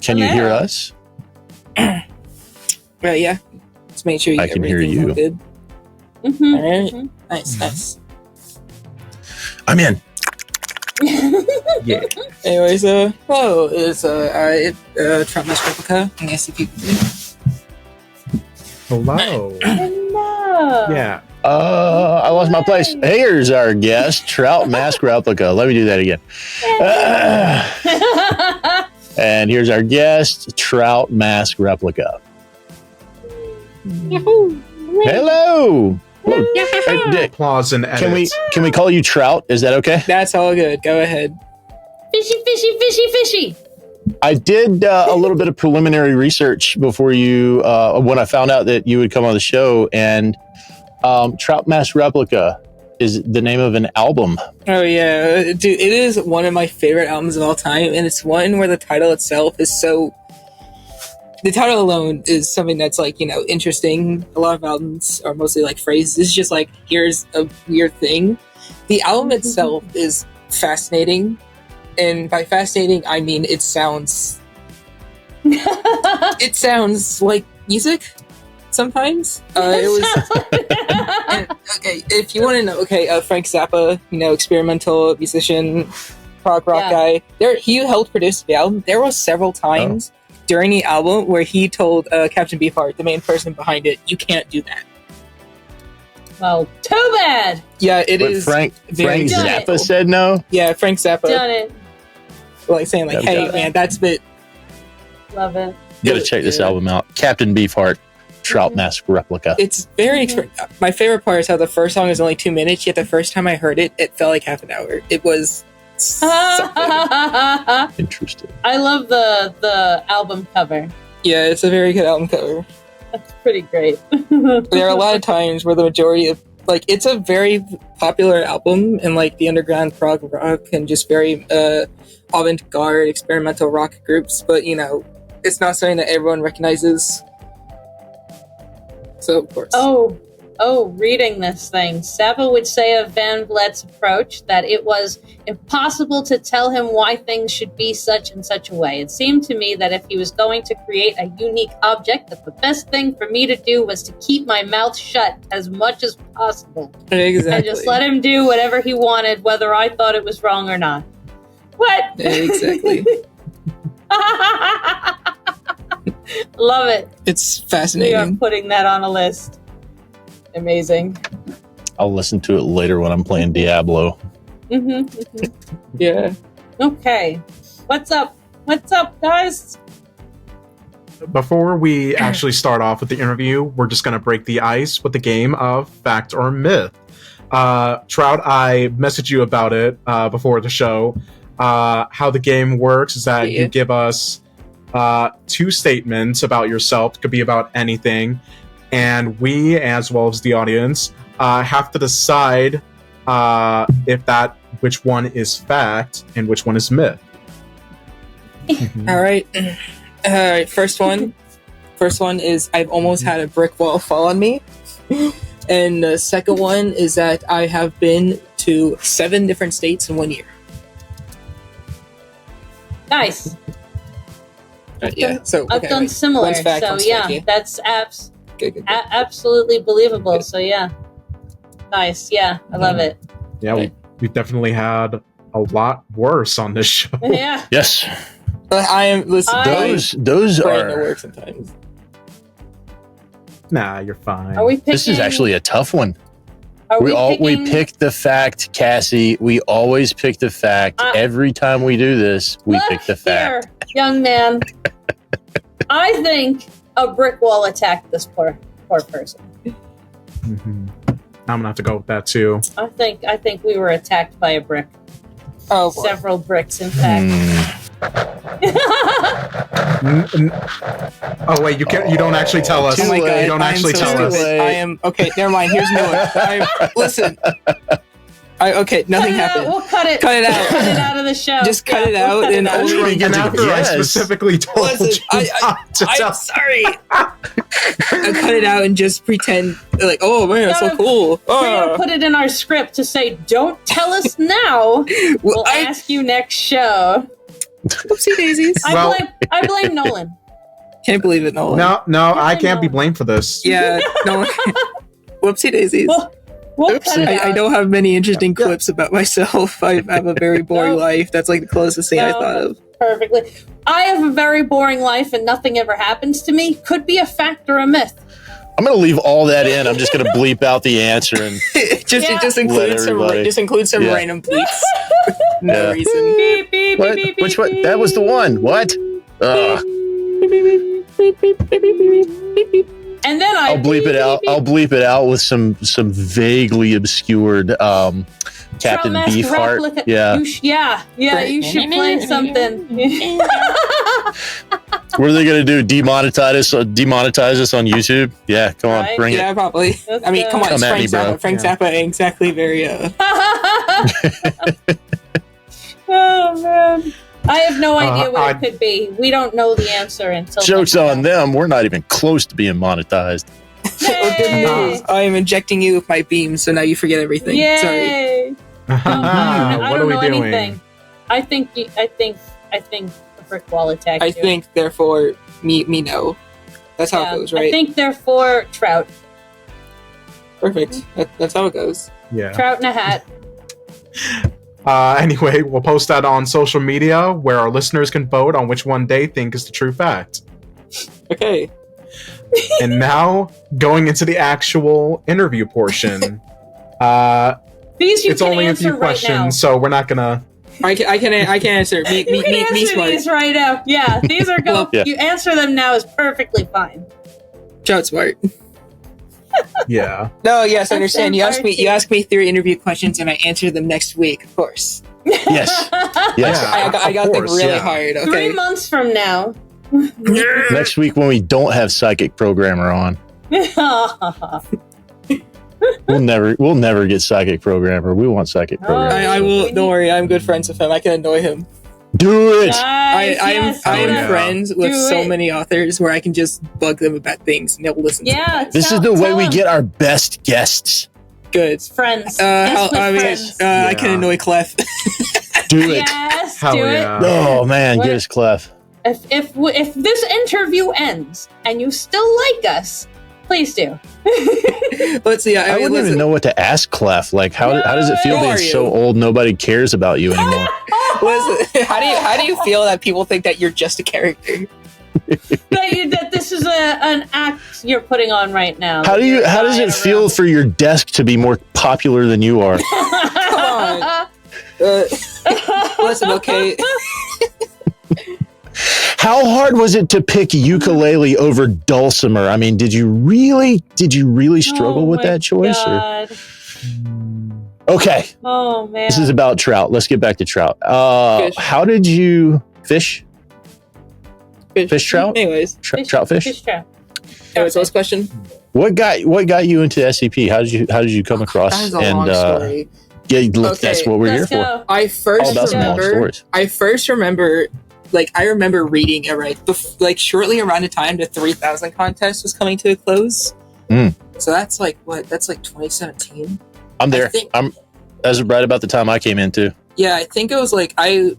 Can you hear us? Well, yeah. Let's make sure you I get can hear everything you. all good. Mm-hmm. All right. Mhm. Nice, nice. I'm in. Yeah. Anyways, hello, it's TroutMaskReplica and SCP Weekly. Hello. Hello. Yeah. I lost my place. Here's our guest, TroutMaskReplica. Let me do that again. And here's our guest, TroutMaskReplica. Yahoo! Hello. Hello. Hey, Dick, Applause and edits. can we call you Trout? Is that okay? That's all good. Go ahead. Fishy, fishy, fishy, fishy. I did a little bit of preliminary research before you, when I found out that you would come on the show, and TroutMaskReplica is the name of an album. Oh yeah, dude, it is one of my favorite albums of all time, and it's one where the title itself is so. The title alone is something that's interesting. A lot of albums are mostly like phrases. It's just like, here's a weird thing. The album itself is fascinating, and by fascinating I mean it sounds like music. Sometimes it was. And, okay, if you want to know, Frank Zappa, experimental musician, prog rock guy. He helped produce the album. There were several times during the album where he told Captain Beefheart, the main person behind it, "You can't do that." Well, too bad. Yeah, it But is. Frank very Zappa cool. said no. Yeah, Frank Zappa, Done it. saying Yeah, "Hey, got it. man, that's a bit." Love it. You got to check this album out. Captain Beefheart, TroutMaskReplica. It's very. My favorite part is how the first song is only 2 minutes. Yet the first time I heard it, it felt like half an hour. It was. something. Interesting. I love the album cover. Yeah, it's a very good album cover. That's pretty great. There are a lot of times where the majority of it's a very popular album in the underground prog rock and just very avant-garde experimental rock groups, but it's not something that everyone recognizes. So of course. Reading this thing, Zappa would say of Van Vlet's approach that it was impossible to tell him why things should be such and such a way. It seemed to me that if he was going to create a unique object, that the best thing for me to do was to keep my mouth shut as much as possible. Exactly. And just let him do whatever he wanted, whether I thought it was wrong or not. What? Exactly. Love it. It's We are fascinating. putting that on a list. Amazing. I'll listen to it later when I'm playing Diablo. Yeah. Okay. What's up? What's up, guys? Before we actually start off with the interview, we're just going to break the ice with the game of Fact or Myth. Trout, I messaged you about it before the show. How the game works is that you give us 2 statements about yourself. It could be about anything. And we, as well as the audience, have to decide which one is fact and which one is myth. All right. First one is I've almost had a brick wall fall on me. And the second one is that I have been to 7 different states in 1 year. Nice. Yeah. So I've done similar. One's fact, So one's yeah, fake, that's Good. absolutely believable. So yeah. Nice. Yeah, I love it. Yeah, we've definitely had a lot worse on this show. Yeah. Yes. I am. Listen, Those brain to are. work sometimes. Nah, you're fine. Are we picking? This is actually a tough one. Are We picking, pick the fact, Cassie. We always pick the fact. Every time we do this, we Look pick the fact. here, young man. I think a brick wall attacked this poor person. Mm-hmm. I'm gonna have to go with that too. I think we were attacked by a brick. Oh, boy. Several bricks, in fact. Oh wait, you can't. You don't actually tell us. Oh my God, You don't I'm actually so tell us. stupid. I am okay. Never mind. Here's Nolan. Listen. Okay, nothing happened. We'll cut it. Cut it out. Cut it out of the show. Just cut it out and out. only We get And to after I guess. specifically told Listen, you not to tell. I'm sorry. I cut it out and just pretend like, oh man, it's so Gotta- cool. We're gonna Oh. put it in our script to say, "Don't tell us now. We'll I- ask you next show." Whoopsie daisies. Well- I blame Nolan. Can't believe it, Nolan. No, I can't be know. blamed for this. Yeah, no. Whoopsie daisies. We'll cut it out. I don't have many interesting clips about myself. I have a very boring life. That's like the closest thing I No. thought of. Perfectly. I have a very boring life and nothing ever happens to me. Could be a fact or a myth. I'm going to leave all that in. I'm just going to bleep out the answer and just Yeah. it just includes some Yeah. random bleeps. No Yeah. reason. Beep, beep, what? beep, beep, Which one? beep. That was the one. What? And then I'll bleep it out. I'll bleep it out with some vaguely obscured Captain TroutMask Beefheart. replica. Yeah. You should play something. What are they going to do? Demonetize us on YouTube? Yeah, come on, Right. bring Yeah, it. probably. Let's I mean, go. come on, it's Come at Frank me, bro. Zappa. Frank Zappa ain't exactly very Oh man, I have no idea what I- it could be. We don't know the answer until Joke's next on them. We're not even close to being monetized. Well, good news. I am injecting you with my beam, so now you forget everything. Sorry. Yay! I What are don't we know doing? anything. I think the brick wall attacked I you. think, therefore, me no. That's how it goes, right? I think therefore Trout. Perfect. That's how it goes. Yeah. Trout in a hat. Anyway, we'll post that on social media where our listeners can vote on which one they think is the true fact. Okay. And now, going into the actual interview portion. These you It's can only a answer few questions, right now. so we're not gonna. I can answer. Me You can answer smart. these right now. Yeah, these are go. Yeah. You answer them now is perfectly fine. Trout smart. Yeah. No, yes, I understand. You SMRT. asked me 3 interview questions, and I answer them next week, of course. Yes. Yes. Yeah. I got of them course, really yeah. hard. 3 Okay. months from now. Next week when we don't have Psychic Programmer on, we'll never get Psychic Programmer. We want Psychic Programmer. I will. Don't worry. I'm good friends with him. I can annoy him. Do it. Nice, yes, I do am it. friends with Do so it. many authors where I can just bug them about things and they'll listen. Yeah, This is the way we get our best guests. Good. friends. Yes, with friends. I can Yeah. annoy Clef. Do it. Yes, Hell do yeah. Oh man, What? get us Clef. it. If this interview ends and you still like us, please do. Let's see. I wouldn't even know what to ask Clef. Like, how does it feel Who being are so you? old nobody cares about you anymore? Listen, how do you feel that people think that you're just a character? that this is an act you're putting on right now. How does it feel for your desk to be more popular than you are? Come on. Listen, okay. How hard was it to pick ukulele over dulcimer? I mean, did you really struggle with that choice? Or? Okay, Oh man. this is about Trout. Let's get back to Trout. Fish. How did you fish trout? Anyways, Trout fish? Fish trap. anyways, last question. What got you into SCP? How did you come across? That is a long story. Yeah, look, that's Okay, what we're here Let's for. go. I All first about some long stories. remember, I remember reading it right, shortly around the time the 3000 contest was coming to a close. Mm. So that's like 2017. I'm there. I think- That's right about the time I came in too. Yeah, I think it was I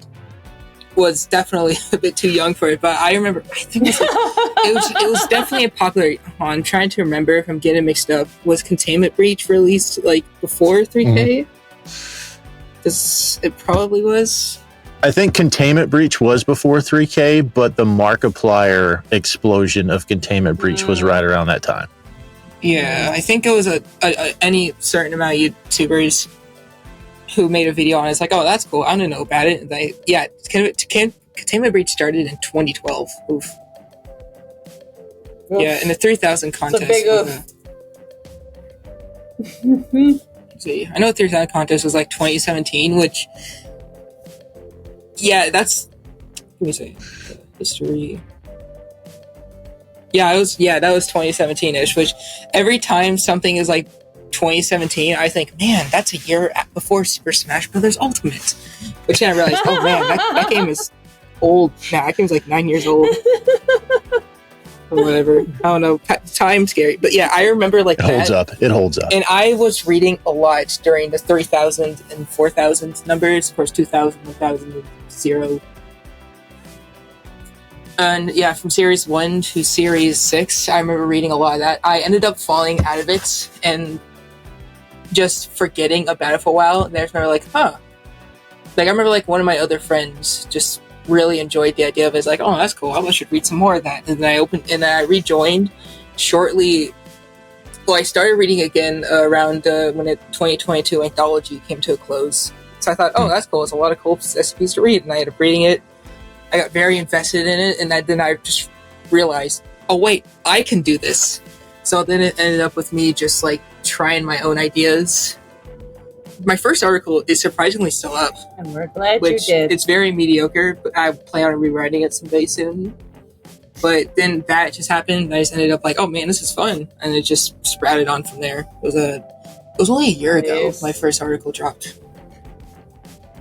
was definitely a bit too young for it, but I remember. I think it was definitely a popular. I'm trying to remember if I'm getting mixed up. Was Containment Breach released before 3K? Because it probably was. I think Containment Breach was before 3K, but the Markiplier explosion of Containment Breach was right around that time. Yeah, I think it was any certain amount of YouTubers who made a video on it. It's like, oh, that's cool. I don't know about it. And Containment Breach started in 2012. Oof. Yeah, in the 3000 contest. It's a big oof. See, I know the 3000 contest was like 2017, which, yeah, that's. Let me see, history. Yeah, that was 2017-ish. Which every time something is like 2017, I think, man, that's a year before Super Smash Bros. Ultimate. Which then I realized, oh man, that game is old. Nah, that game's like 9 years old. Or whatever. I don't know. Time's scary. But yeah, I remember like It holds up. It holds up. And I was reading a lot during the 3000 and 4000 numbers. Of course, 2000, 1000, 0. And yeah, from Series 1 to Series 6, I remember reading a lot of that. I ended up falling out of it and just forgetting about it for a while. And I remember like, huh. Like, I remember like one of my other friends just really enjoyed the idea of it. It's like, oh, that's cool. I should read some more of that. And then I rejoined shortly. Well, I started reading again around when the 2022 anthology came to a close. So I thought, oh, that's cool. It's a lot of cool SCPs to read. And I ended up reading it. I got very invested in it. And then I just realized, oh, wait, I can do this. So then it ended up with me just like trying my own ideas. My first article is surprisingly still up. And we're glad you did. It's very mediocre, but I plan on rewriting it someday soon. But then that just happened, and I just ended up like, oh man, this is fun. And it just sprouted on from there. It was only a year ago my first article dropped.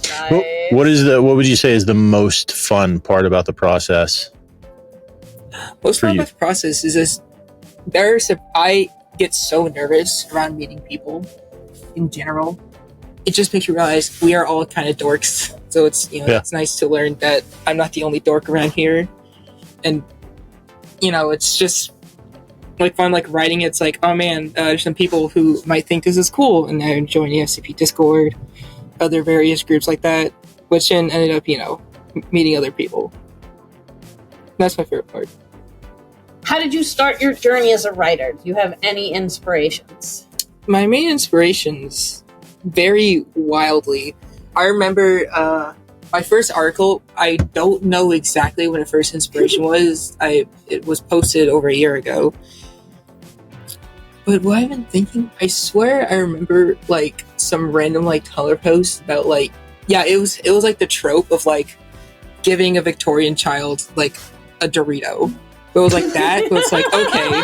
Nice. What would you say is the most fun part about the process? Most fun about the process is just I get so nervous around meeting people in general. It just makes you realize we are all kind of dorks. So it's, it's nice to learn that I'm not the only dork around here. And, it's just like fun, like writing. It's like, oh man, there's some people who might think this is cool. And they're joining SCP Discord, other various groups like that, which then ended up, meeting other people. That's my favorite part. How did you start your journey as a writer? Do you have any inspirations? My main inspirations very wildly. I remember my first article, I don't know exactly when the first inspiration was. It was posted over a year ago. But what I've been thinking, I swear I remember like some random like Tumblr post about like, it was like the trope of like giving a Victorian child like a Dorito. But it was like that, but it's like, okay,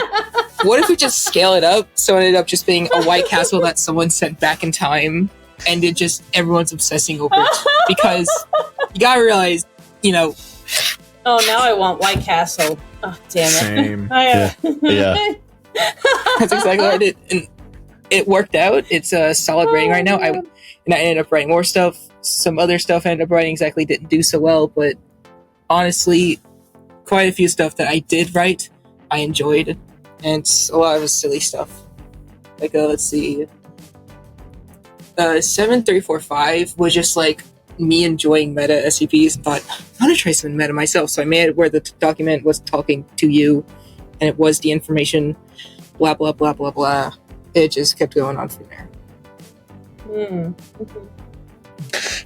what if we just scale it up? So it ended up just being a White Castle that someone sent back in time, and it just, everyone's obsessing over it. Because you gotta realize, Oh, now I want White Castle. Oh, damn it. Same. Yeah. That's exactly what I did. And it worked out. It's a solid rating right now. I ended up writing more stuff. Some other stuff I ended up writing exactly didn't do so well, but honestly, quite a few stuff that I did write, I enjoyed, and a lot of it was silly stuff. Like, let's see, 7345 was just like me enjoying meta SCPs and thought, I'm gonna try some meta myself. So I made it where the document was talking to you, and it was the information, blah blah blah blah blah. It just kept going on from there.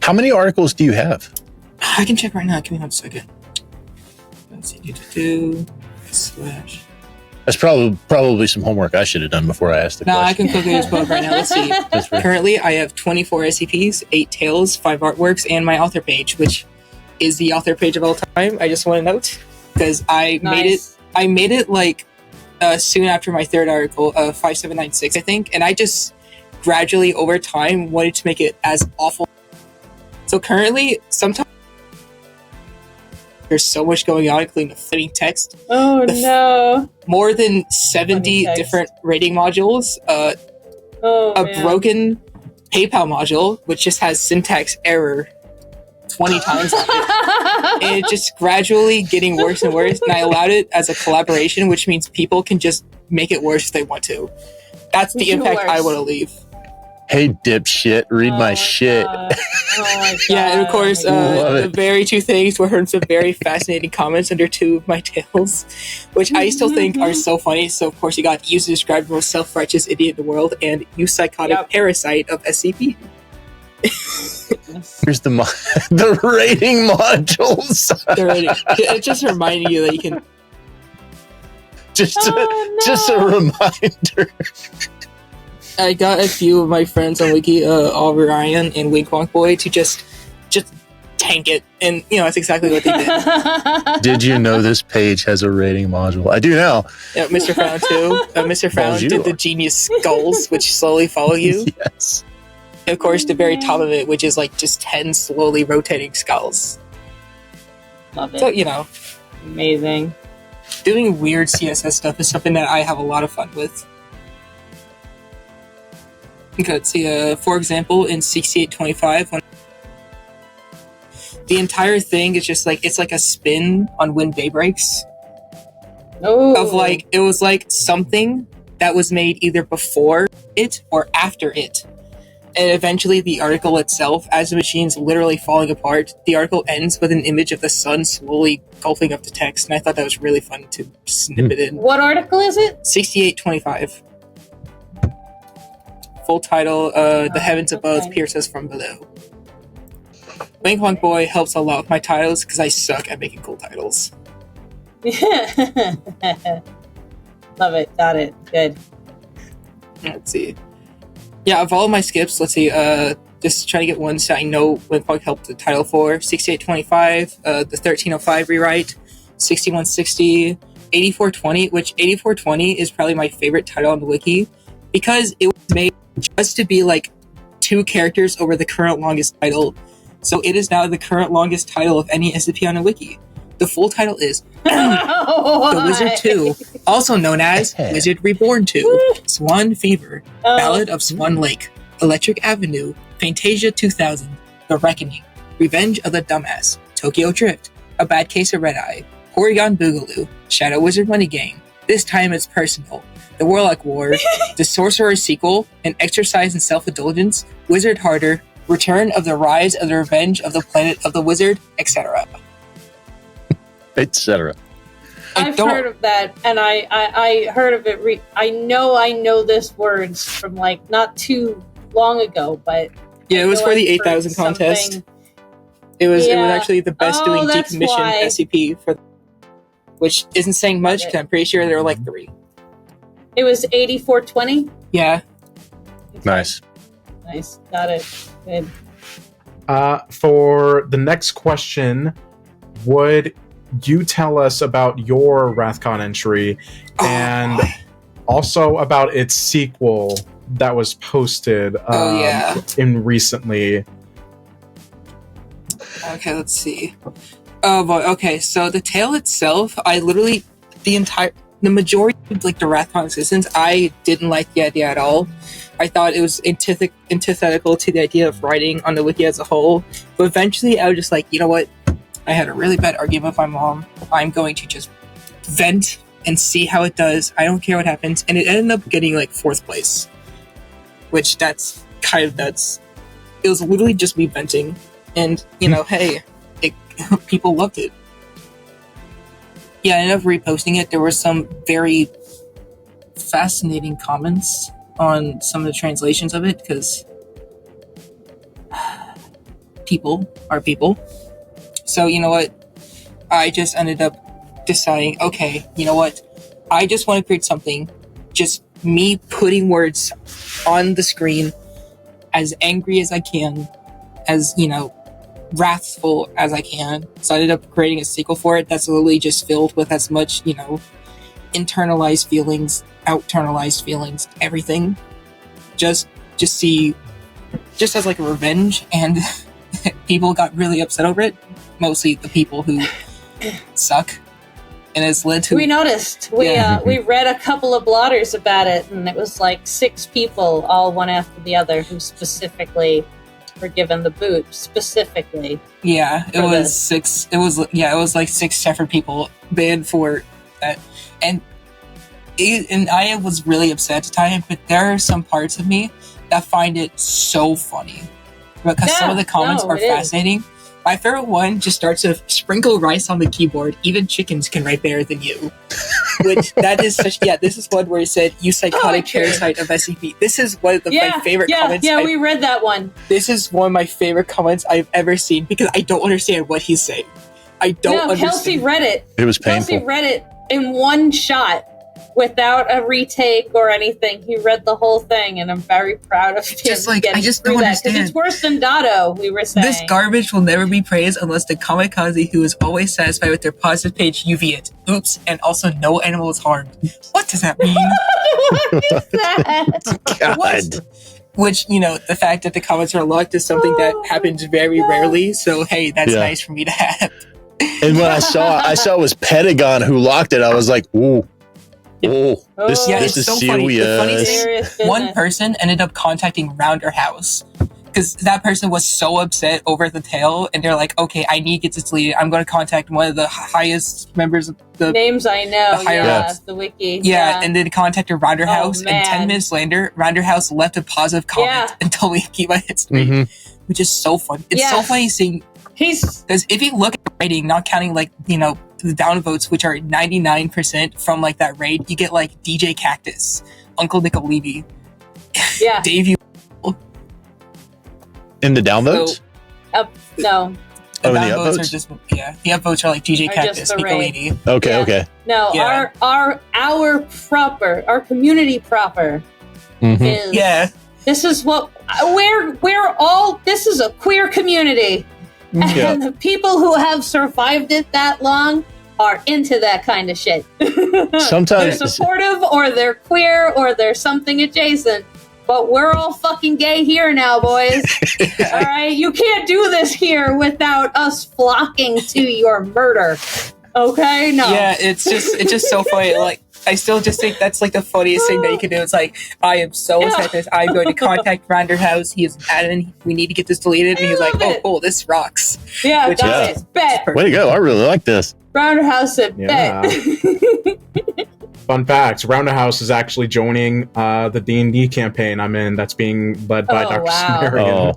How many articles do you have? I can check right now. Give me 1 second. Let's see, slash. That's probably some homework I should have done before I asked the question. No, I can quickly just pull up right now. Let's see. Currently, I have 24 SCPs, 8 tales, 5 artworks, and my author page, which is the author page of all time. I just want to note because I made it like soon after my third article, 5796, I think, and I just gradually over time wanted to make it as awful. So currently, sometimes there's so much going on, including the fitting text. Oh no! More than 70 different rating modules. A broken PayPal module, which just has syntax error 20 times on it. And it's just gradually getting worse and worse. And I allowed it as a collaboration, which means people can just make it worse if they want to. That's the impact I want to leave. Hey, dipshit, read my shit. God. Oh my God. Yeah, and of course, Love the it. very two things were some very fascinating comments under two of my tales, which I still think are so funny. So, of course, you got "you described the most self-righteous idiot in the world" and "you psychotic Yep. parasite of SCP." Here's the the rating modules. It's just reminding you that you can. just Oh, a no. reminder. I got a few of my friends on Wiki, Oliver Ryan and Wink Wonk Boy, to just tank it, and that's exactly what they did. Did you know this page has a rating module? I do now. Yeah, Mr. Frown too. Mr. Frown Bonjour. did the genius skulls, which slowly follow you. Yes. And of course, the very top of it, which is like just 10 slowly rotating skulls. Love it. So, Amazing. doing weird CSS stuff is something that I have a lot of fun with. Okay, let's see, for example, in 6825, when the entire thing is just like, it's like a spin on when day breaks. Oh. Of like, it was like something that was made either before it or after it. And eventually the article itself, as the machine's literally falling apart, the article ends with an image of the sun slowly gulping up the text, and I thought that was really fun to snip it in. What article is it? 6825. Full title, The Heavens Above okay. Pierce Us From Below. Wink Wonk Boy helps a lot with my titles, because I suck at making cool titles. Love it. Got it. Good. Let's see. Yeah, of all of my skips, let's see, just try to get ones that I know Wink Wonk helped the title for. 6825, the 1305 rewrite, 6160, 8420, which 8420 is probably my favorite title on the wiki, because it was made just to be like 2 characters over the current longest title. So it is now the current longest title of any SCP on a wiki. The full title is The Wizard 2, also known as Wizard Reborn 2, Swan Fever, Ballad of Swan Lake, Electric Avenue, Fantasia 2000, The Reckoning, Revenge of the Dumbass, Tokyo Drift, A Bad Case of Red Eye, Porygon Boogaloo, Shadow Wizard Money Gang, This Time It's Personal, The Warlock War, The Sorcerer's Sequel, An Exercise in Self-Indulgence, Wizard Harder, Return of the Rise of the Revenge of the Planet of the Wizard, etc. Etc. I've heard of that, and I heard of it. I know this words from like not too long ago, but Yeah, it was I for know the I've heard 8,000 contest. something- It was Yeah. actually the best Oh, doing that's decommissioned why. SCP, which isn't saying much Got it. because I'm pretty sure there were like 3. It was 8420. Yeah. Nice. Nice. Got it. Good. For the next question, would you tell us about your Wrathcon entry and also about its sequel that was posted in recently? Okay, let's see. Oh boy. Okay, so the tale itself, I literally the majority of like the Wrathcon existence, I didn't like the idea at all. I thought it was antithetical to the idea of writing on the wiki as a whole. But eventually, I was just like, you know what? I had a really bad argument with my mom. I'm going to just vent and see how it does. I don't care what happens. And it ended up getting like 4th place, which that's kind of nuts. It was literally just me venting. And, hey, people loved it. Yeah, I ended up reposting it. There were some very fascinating comments on some of the translations of it, because people are people. So, you know what? I just ended up deciding, okay, you know what? I just want to create something, just me putting words on the screen as angry as I can, as, wrathful as I can. So I ended up creating a sequel for it that's literally just filled with as much, internalized feelings, outernalized feelings, everything. Just as like a revenge, and people got really upset over it. Mostly the people who suck. And it's led to... We noticed. We read a couple of blotters about it, and it was like 6 people, all one after the other, who specifically were given the boot, specifically. Yeah, it was 6. It was like 6 separate people banned for that. And and I was really upset at the time, but there are some parts of me that find it so funny because some of the comments are fascinating. My favorite one just starts with "Sprinkle rice on the keyboard. Even chickens can write better than you." Which that is such. Yeah, this is one where he said, "You psychotic parasite of SCP." This is one of my favorite comments. Yeah, we read that one. This is one of my favorite comments I've ever seen because I don't understand what he's saying. I don't understand. Kelsey read it. It was painful. Kelsey read it in one shot without a retake or anything. He read the whole thing, and I'm very proud of him. Just like, I just don't understand. It's worse than Dado, we were saying. This garbage will never be praised unless the kamikaze who is always satisfied with their positive page UV it. Oops, and also no animal is harmed. What does that mean? What is that? God. What? Which, the fact that the comments are locked is something that happens very rarely, so hey, that's nice for me to have. And when I saw it was Pentagon who locked it, I was like, ooh. Oh, this is so serious. Funny. The funniest thing, one person ended up contacting Rounder House because that person was so upset over the tale, and they're like, "Okay, I need to get this deleted. I'm going to contact one of the highest members of the names I know. The wiki. Yeah, and then contacted Rounder House, and 10 minutes later, Rounder House left a positive comment and told me to keep my history, which is so fun. It's so funny seeing. Because if you look at the rating, not counting the downvotes, which are 99% from that raid, you get DJ Cactus, Uncle Nick Levy, Dave. In the downvotes? No. The downvotes are just the upvotes are DJ Cactus, Nick Levy. Okay. No, our community proper is. This is what this is a queer community. And the people who have survived it that long are into that kind of shit. Sometimes they're supportive, or they're queer, or they're something adjacent. But we're all fucking gay here now, boys. All right? You can't do this here without us flocking to your murder. Okay? No. Yeah, it's just so funny. I still just think that's the funniest thing that you can do. It's I am so upset this. I'm going to contact Rounder House. He is adamant we need to get this deleted. And he's like, oh, cool, this rocks. Yeah, guys, bet. Way to go. I really like this. Rounder House said bet. Fun facts, Rounder House is actually joining the D&D campaign I'm in that's being led by Dr. Sumerian.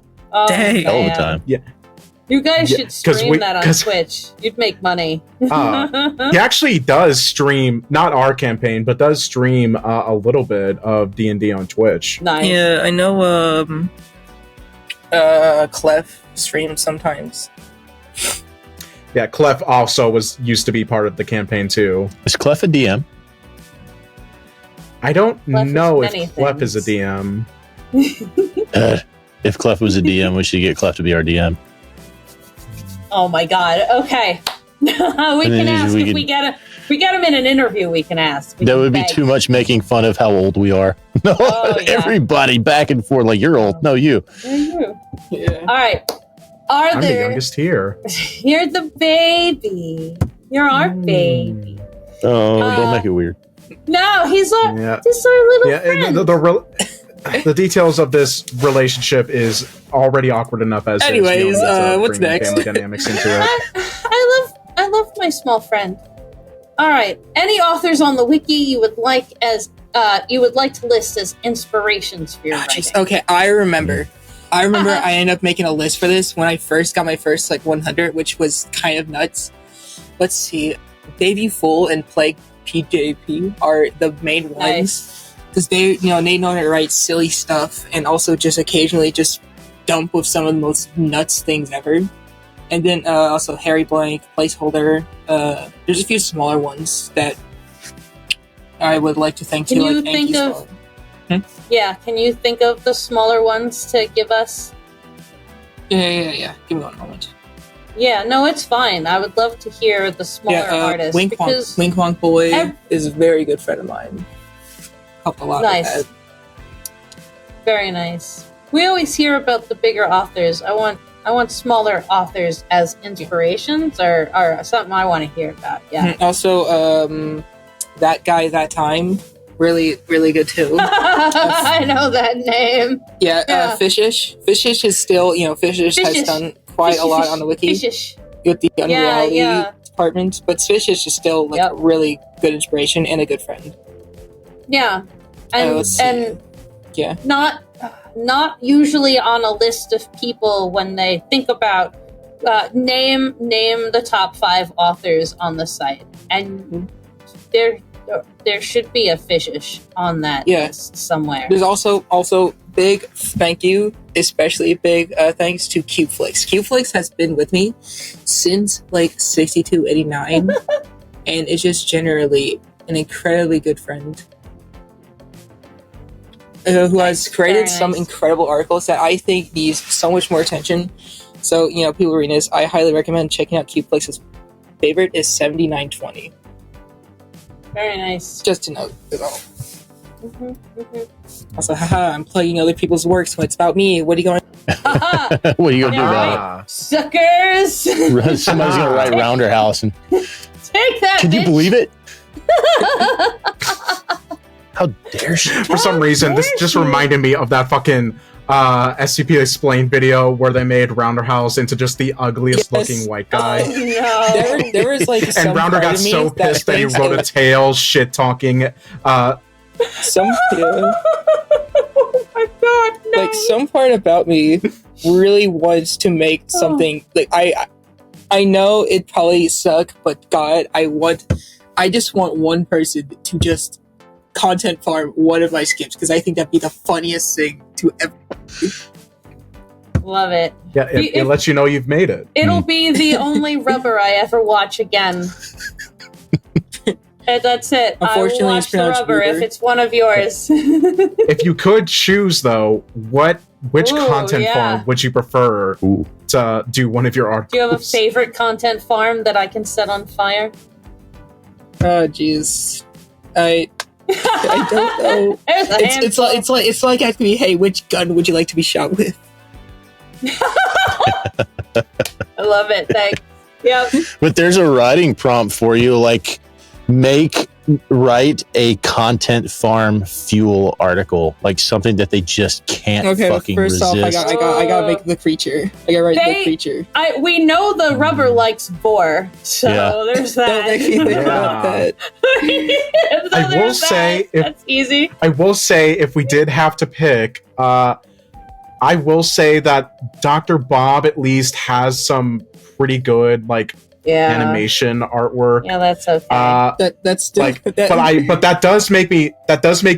Dang. All the time. Yeah. You guys should stream that on Twitch. You'd make money. He actually does stream, not our campaign, but does stream a little bit of D&D on Twitch. Nice. Yeah, I know Clef streams sometimes. Yeah, Clef also used to be part of the campaign too. Is Clef a DM? I don't know if Clef is a DM. If Clef was a DM, we should get Clef to be our DM. Oh my god. Okay. We can ask if we get him in an interview. We can ask. That would be too much making fun of how old we are. No, everybody back and forth you're old. No, you. You. Yeah. All right. I'm the youngest here. You're the baby. You're our baby. Oh, don't make it weird. No, he's just our little friend. The details of this relationship is already awkward enough as anyways. What's next? Family dynamics into it. I love my small friend. All right. Any authors on the wiki you would like to list as inspirations for your writing? Okay, I remember. I ended up making a list for this when I first got my first 100, which was kind of nuts. Let's see. Baby Fool and Plague PJP are the main ones. Because they know how to write silly stuff and also just occasionally just dump with some of the most nuts things ever. And then also Harry Blank, Placeholder. There's a few smaller ones that I would like to thank Can you think of the smaller ones to give us? Yeah. Give me one moment. Yeah, no, it's fine. I would love to hear the smaller artists. Wink Wonk Boy is a very good friend of mine. Helped a lot with that. Very nice. We always hear about the bigger authors. I want smaller authors as inspirations or something I want to hear about. Yeah. Also, that guy that time, really, really good too. I know that name. Yeah. Fishish. Fishish is still, Fishish has done quite a lot on the wiki with the unreality department. But Fishish is still a really good inspiration and a good friend. Yeah, and let's see. and Yeah. not usually on a list of people when they think about name the top 5 authors on the site, and there should be a fishish on that list somewhere. There's also big thank you, especially big thanks to Cubeflix. Cubeflix has been with me since like 6289, and is just generally an incredibly good friend who has created some incredible articles that I think needs so much more attention. So, people reading this, I highly recommend checking out Cubeflix's favorite is 7920. Very nice. Just to note it all. Also, haha, I'm plugging other people's work, so it's about me. What are you going What are you going to do about it? Suckers! Somebody's going to write Rounder House. And take that, can you bitch. believe it? How dare she? For some reason, this just reminded me of that fucking SCP Explained video where they made Rounder House into just the ugliest looking white guy. Oh, no. There was like some and Rounder part got of me so pissed that he thinks wrote a tale shit talking. Some Oh my god, no. like some part about me really wants to make something like I know it probably suck, but God, I just want one person to just content farm one of my skips because I think that'd be the funniest thing to ever do. Love it. Yeah, it lets you know you've made it. It'll be the only rubber I ever watch again. And that's it. Unfortunately, I will it's watch the pronounced rubber rubber. if it's one of yours. If you could choose, though, which Ooh, content yeah. farm would you prefer to do one of your articles? Do you have a favorite content farm that I can set on fire? Oh jeez, I don't know. There's a handful. It's like asking me, hey, which gun would you like to be shot with? I love it. Thanks. Yep. But there's a writing prompt for you, like write a content farm fuel article, like something that they just can't fucking first resist. off, I gotta make the creature. I gotta write the creature. We know the rubber likes boar, so there's that. Don't make me think about that. I will say, that's easy. I will say, if we did have to pick, I will say that Dr. Bob at least has some pretty good animation artwork. Yeah, that's okay. That's still, but that does make me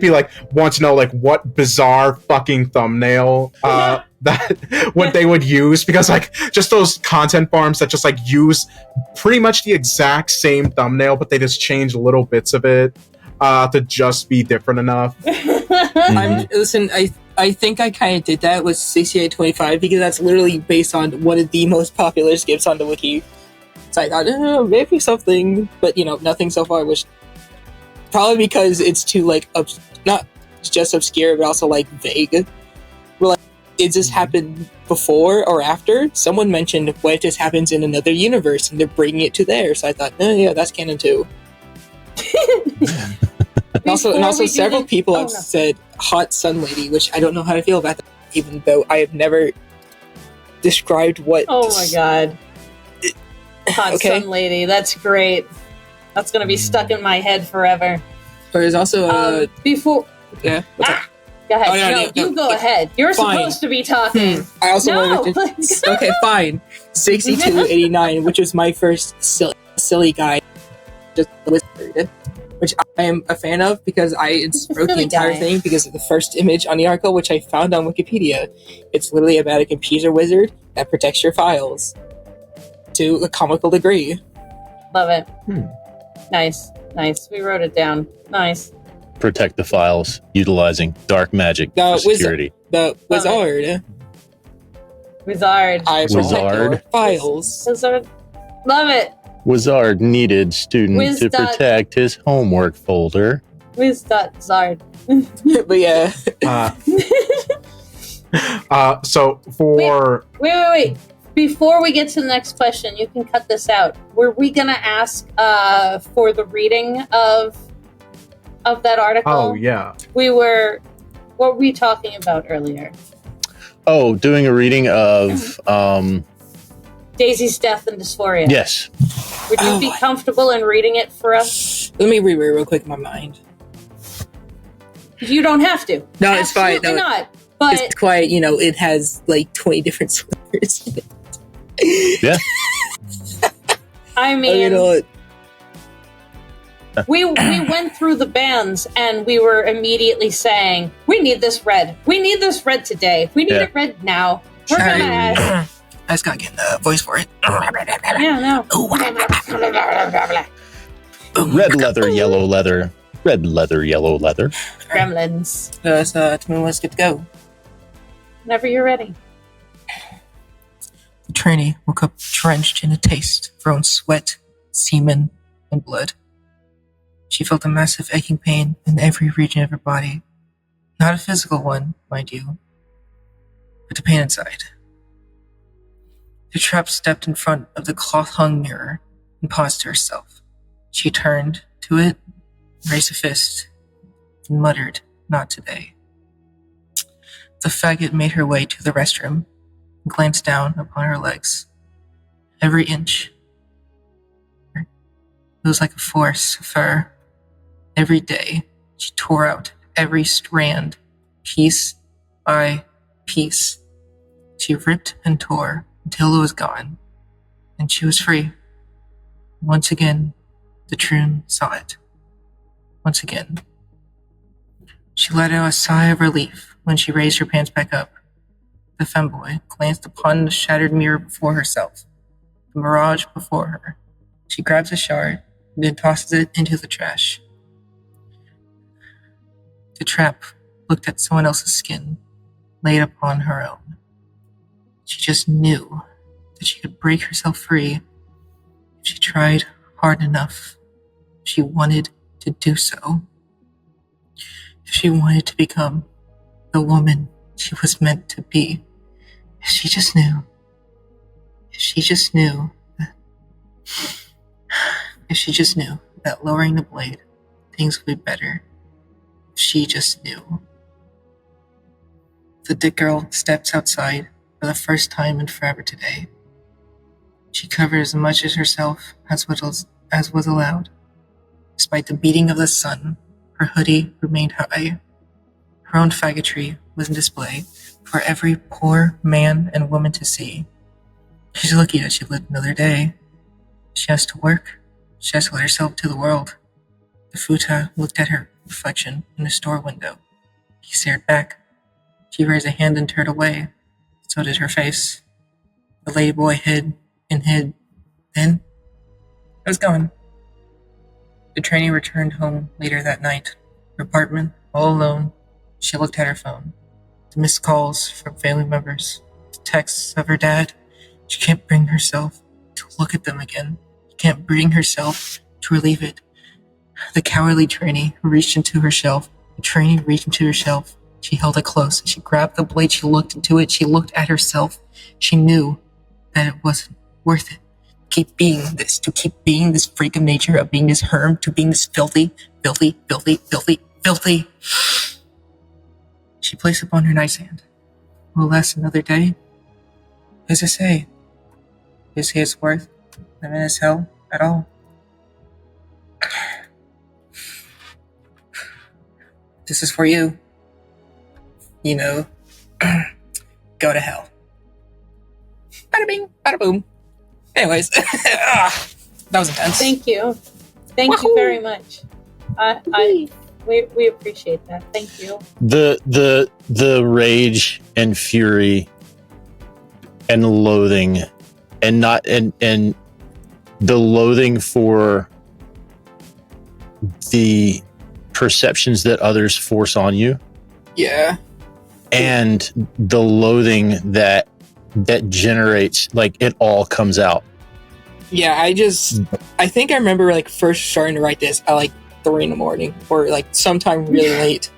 like want to know like what bizarre fucking thumbnail that what they would use, because like just those content farms that just like use pretty much the exact same thumbnail, but they just change little bits of it to just be different enough. Listen, I think I kind of did that with 6825 because that's literally based on one of the most popular skips on the wiki. So I thought, maybe something, but nothing so far, which probably because it's too not just obscure, but also vague. Well, it just happened before or after someone mentioned what if this happens in another universe, and they're bringing it to there. So I thought, yeah, that's canon too. and also several people have said hot sun lady, which I don't know how to feel about that, even though I have never described what. Oh my god. Hot sun lady, that's great. That's gonna be stuck in my head forever. But there's also before. Yeah. Go ahead. You go ahead. You're supposed to be talking. I also wanted to. Okay, fine. 6289, which was my first silly guy, just whispered, which I am a fan of because I wrote the entire thing because of the first image on the article, which I found on Wikipedia. It's literally about a computer wizard that protects your files. To a comical degree. Love it. Nice. We wrote it down. Nice. Protect the files utilizing dark magic for security. The wizard. Wizard. I protect your files. Wizard. Love it. Wizard needed student to protect his homework folder. Wiz.zard. But yeah. So for wait. Before we get to the next question, you can cut this out. Were we gonna ask for the reading of that article? Oh yeah. What were we talking about earlier? Oh, doing a reading of Daisy's Death and Dysphoria. Yes. Would you be comfortable in reading it for us? Let me reread real quick in my mind. You don't have to. No, it's fine. Absolutely No, not. But it's quite, it has like 20 different slurs in it. Yeah. I mean, we went through the bands and we were immediately saying, we need this red. We need this red today. We need it red now. We're going to ask. I just gotta get the voice for it. Yeah, no. Red leather, yellow leather. Red leather, yellow leather. Gremlins. Let's get to go. Whenever you're ready. The trainee woke up drenched in a taste of her own sweat, semen, and blood. She felt a massive aching pain in every region of her body. Not a physical one, mind you, but the pain inside. The trap stepped in front of the cloth-hung mirror and paused to herself. She turned to it, raised a fist, and muttered, "Not today." The faggot made her way to the restroom and glanced down upon her legs. Every inch. It was like a force of fur. Every day, she tore out every strand, piece by piece. She ripped and tore until it was gone, and she was free. Once again, the Troon saw it. Once again. She let out a sigh of relief when she raised her pants back up. The femboy glanced upon the shattered mirror before herself, the mirage before her. She grabs a shard and then tosses it into the trash. The trap looked at someone else's skin, laid upon her own. She just knew that she could break herself free if she tried hard enough. If she wanted to do so. If she wanted to become the woman she was meant to be. If she just knew. If she just knew that. If she just knew that lowering the blade, things would be better. If she just knew. The dick girl steps outside for the first time in forever today. She covered as much as herself as was allowed. Despite the beating of the sun, her hoodie remained high. Her own faggotry was in display for every poor man and woman to see. She's lucky that she lived another day. She has to work. She has to let herself to the world. The futa looked at her reflection in the store window. He stared back. She raised a hand and turned away. So did her face. The ladyboy hid and hid. Then, it was gone. The trainee returned home later that night. Her apartment, all alone. She looked at her phone. The missed calls from family members. The texts of her dad. She can't bring herself to look at them again. She can't bring herself to relieve it. The cowardly trainee reached into her shelf. The trainee reached into her shelf. She held it close. She grabbed the blade. She looked into it. She looked at herself. She knew that it wasn't worth it. To keep being this freak of nature, of being this herm, to being this filthy. She placed upon her nightstand. Will it last another day? Who's to say? Who's to say it's worth living in this hell at all? This is for you. Go to hell. Bada bing, bada boom. Anyways, that was intense. Thank you. Thank you very much. We appreciate that. Thank you. The rage and fury and loathing and the loathing for the perceptions that others force on you. Yeah. And the loathing that generates, like, it all comes out. Yeah, I think I remember first starting to write this at 3 a.m. or sometime really late.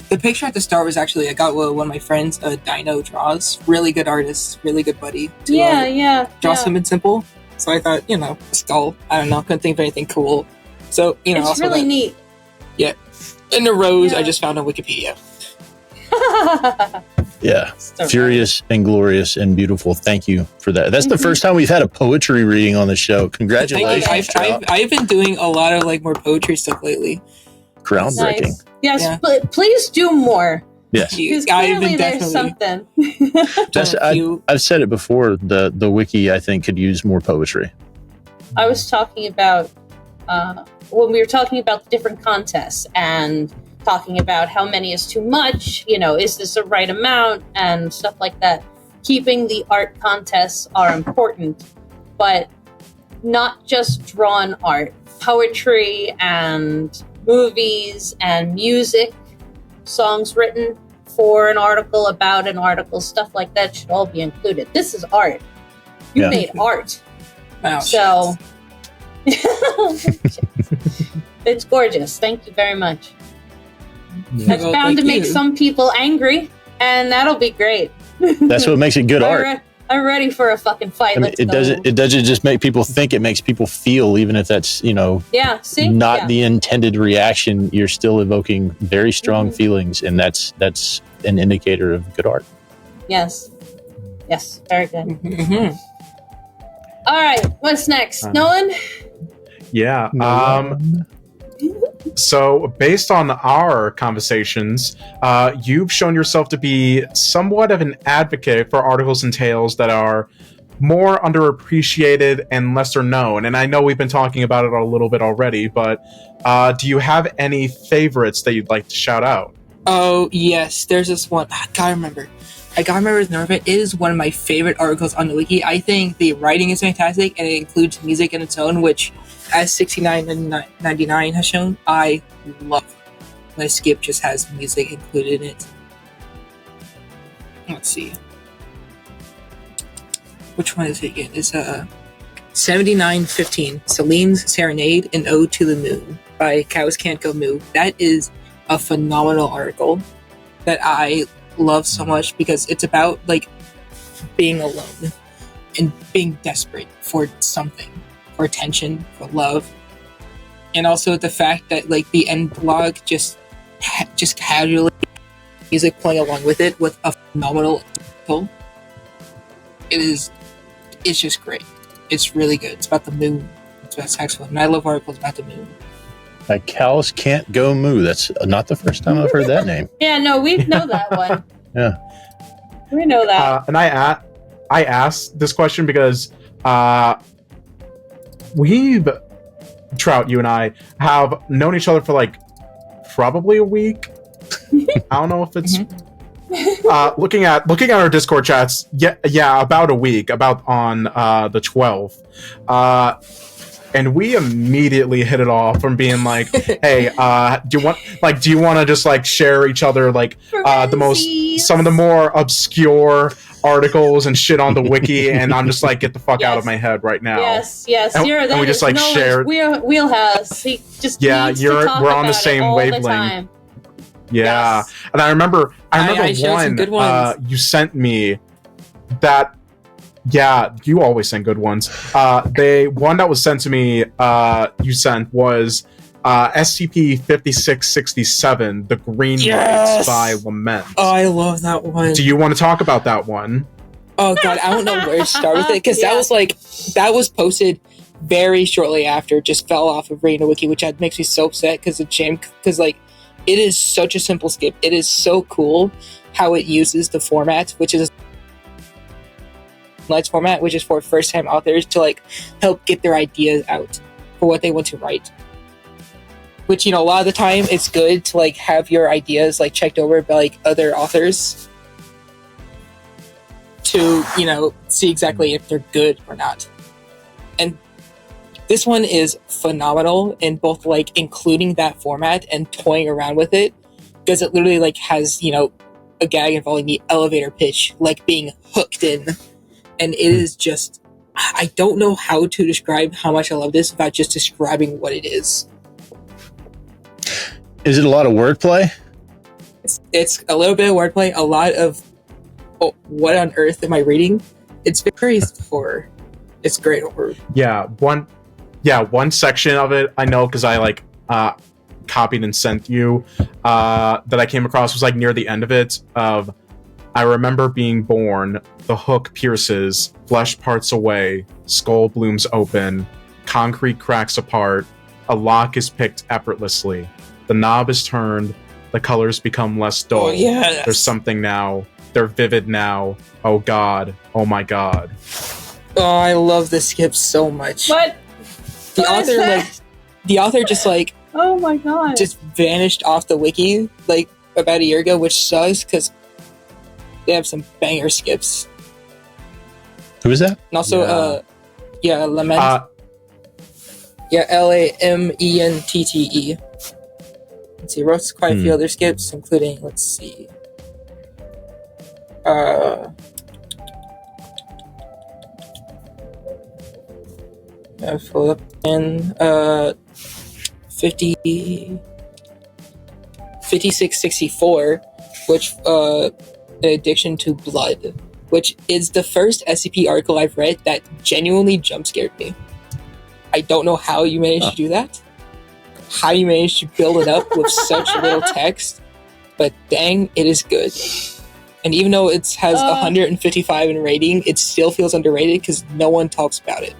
The picture at the start was actually, I got one of my friends, Dado draws. Really good artist, really good buddy. Draw something simple. So I thought, a skull. I don't know, couldn't think of anything cool. So, it's also really neat. Yeah. And the rose I just found on Wikipedia. Yeah, furious and glorious and beautiful. Thank you for that. That's the first time we've had a poetry reading on the show. Congratulations! I've been doing a lot of more poetry stuff lately. Groundbreaking. Nice. Yes, Yeah. but please do more. Yes. Because I've clearly been there's definitely something. I've said it before. The wiki, I think, could use more poetry. I was talking about when we were talking about the different contests and talking about how many is too much, is this the right amount and stuff like that. Keeping the art contests are important, but not just drawn art, poetry and movies and music, songs written for an article, about an article, stuff like that should all be included. This is art. You Yeah. made art. Wow, So it's gorgeous. Thank you very much. That's Well, bound to thank make you. some people angry, and that'll be great. That's what makes it good art. I'm ready for a fucking fight. I mean, Let's it go. doesn't just make people think; it makes people feel. Even if that's Yeah, see? not Yeah. the intended reaction, you're still evoking very strong Mhm. feelings, and that's an indicator of good art. Yes. Yes, very good. Mhm. All right, what's next? Nolan? Yeah. So, based on our conversations, you've shown yourself to be somewhat of an advocate for articles and tales that are more underappreciated and lesser known. And I know we've been talking about it a little bit already, but do you have any favorites that you'd like to shout out? Oh, yes. There's this one. I gotta remember the name of it. It is one of my favorite articles on the wiki. I think the writing is fantastic, and it includes music in its own, which, as 6999 has shown, I love when a skip just has music included in it. Let's see. Which one is it again? It's 7915, Celine's Serenade, An Ode to the Moon by Cows Can't Go Moo. That is a phenomenal article that I love so much because it's about being alone and being desperate for something, for attention, for love, and also the fact that the end blog just casually music playing along with it with a phenomenal article. It's just great. It's really good. It's about the moon. It's about saxophone, and I love articles about the moon. Like cows can't go moo. That's not the first time I've heard that name. Yeah, no, we know that one. Yeah. We know that. And I asked this question because Trout, you and I have known each other for probably a week. I don't know if it's looking at our Discord chats. Yeah, about a week, about on the 12th. And we immediately hit it off from being like, "Hey, do you want to just share each other some of the more obscure articles and shit on the wiki?" And I'm just get the fuck out of my head right now. Yes, And that we just is Nolan's shared. wheelhouse. He just needs we're to talk on the about same it all wavelength. The time. Yeah, Yes. and I remember I shared some good ones. you sent me that. Yeah, you always send good ones. One that was sent to me, you sent was SCP 5667, The Green Yes! Lights by Lament. Oh, I love that one. Do you want to talk about that one? Oh god, I don't know where to start with it because Yeah. that was posted very shortly after, just fell off of Reading the Wiki, which makes me so upset because it's shame because it is such a simple skip. It is so cool how it uses the format, which is Lights format, which is for first-time authors to help get their ideas out for what they want to write. Which a lot of the time it's good to have your ideas checked over by other authors to see exactly if they're good or not. And this one is phenomenal in both including that format and toying around with it, because it literally has a gag involving the elevator pitch being hooked in. And it is just, I don't know how to describe how much I love this without just describing what it is. Is it a lot of wordplay? It's a little bit of wordplay, a lot of, what on earth am I reading? It's very horror. It's great horror. One section of it I know because I copied and sent you that I came across was near the end of it of I remember being born, the hook pierces, flesh parts away, skull blooms open, concrete cracks apart, a lock is picked effortlessly, the knob is turned, the colors become less dull. Oh, yes. There's something now. They're vivid now. Oh god. Oh my god. Oh, I love the skip so much. What? The What is author that? the author just Oh my god. just vanished off the wiki about a year ago, which sucks because they have some banger skips. Who is that? And also, Lament. Lamentte. Let's see, wrote quite a few other skips, including, let's see. Full up in 5664, which an addiction to blood, which is the first SCP article I've read that genuinely jump scared me. I don't know how you managed to do that, how you managed to build it up with such little text, but dang, it is good. And even though it has 155 in rating, it still feels underrated because no one talks about it.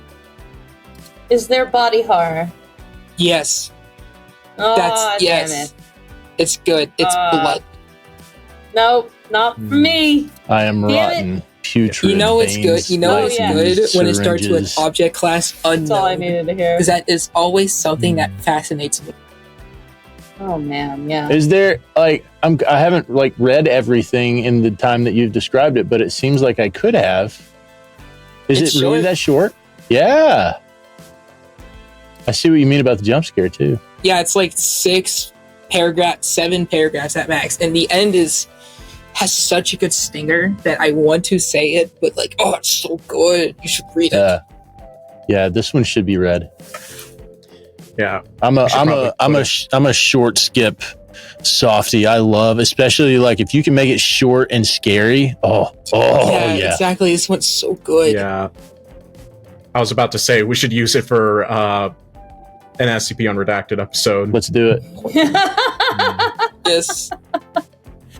Is there body horror? Yes. Oh, yes. damn it. It's good. It's blood. Nope, not for me. I am Damn rotten. Putrid. You know it's good. You know it's good when it starts with syringes. object class unknown. That's all I needed to hear. Because that is always something that fascinates me. Oh man, yeah. Is there I haven't read everything in the time that you've described it, but it seems like I could have. Is It's it really short. that short? Yeah. I see what you mean about the jump scare too. Yeah, it's like 7 paragraphs at max, and the end has such a good stinger that I want to say it, but it's so good. You should read it. Yeah, this one should be read. Yeah. I'm a short skip softy. I love, especially if you can make it short and scary. Yeah. Exactly. This one's so good. Yeah. I was about to say we should use it for an SCP Unredacted episode. Let's do it. Yes.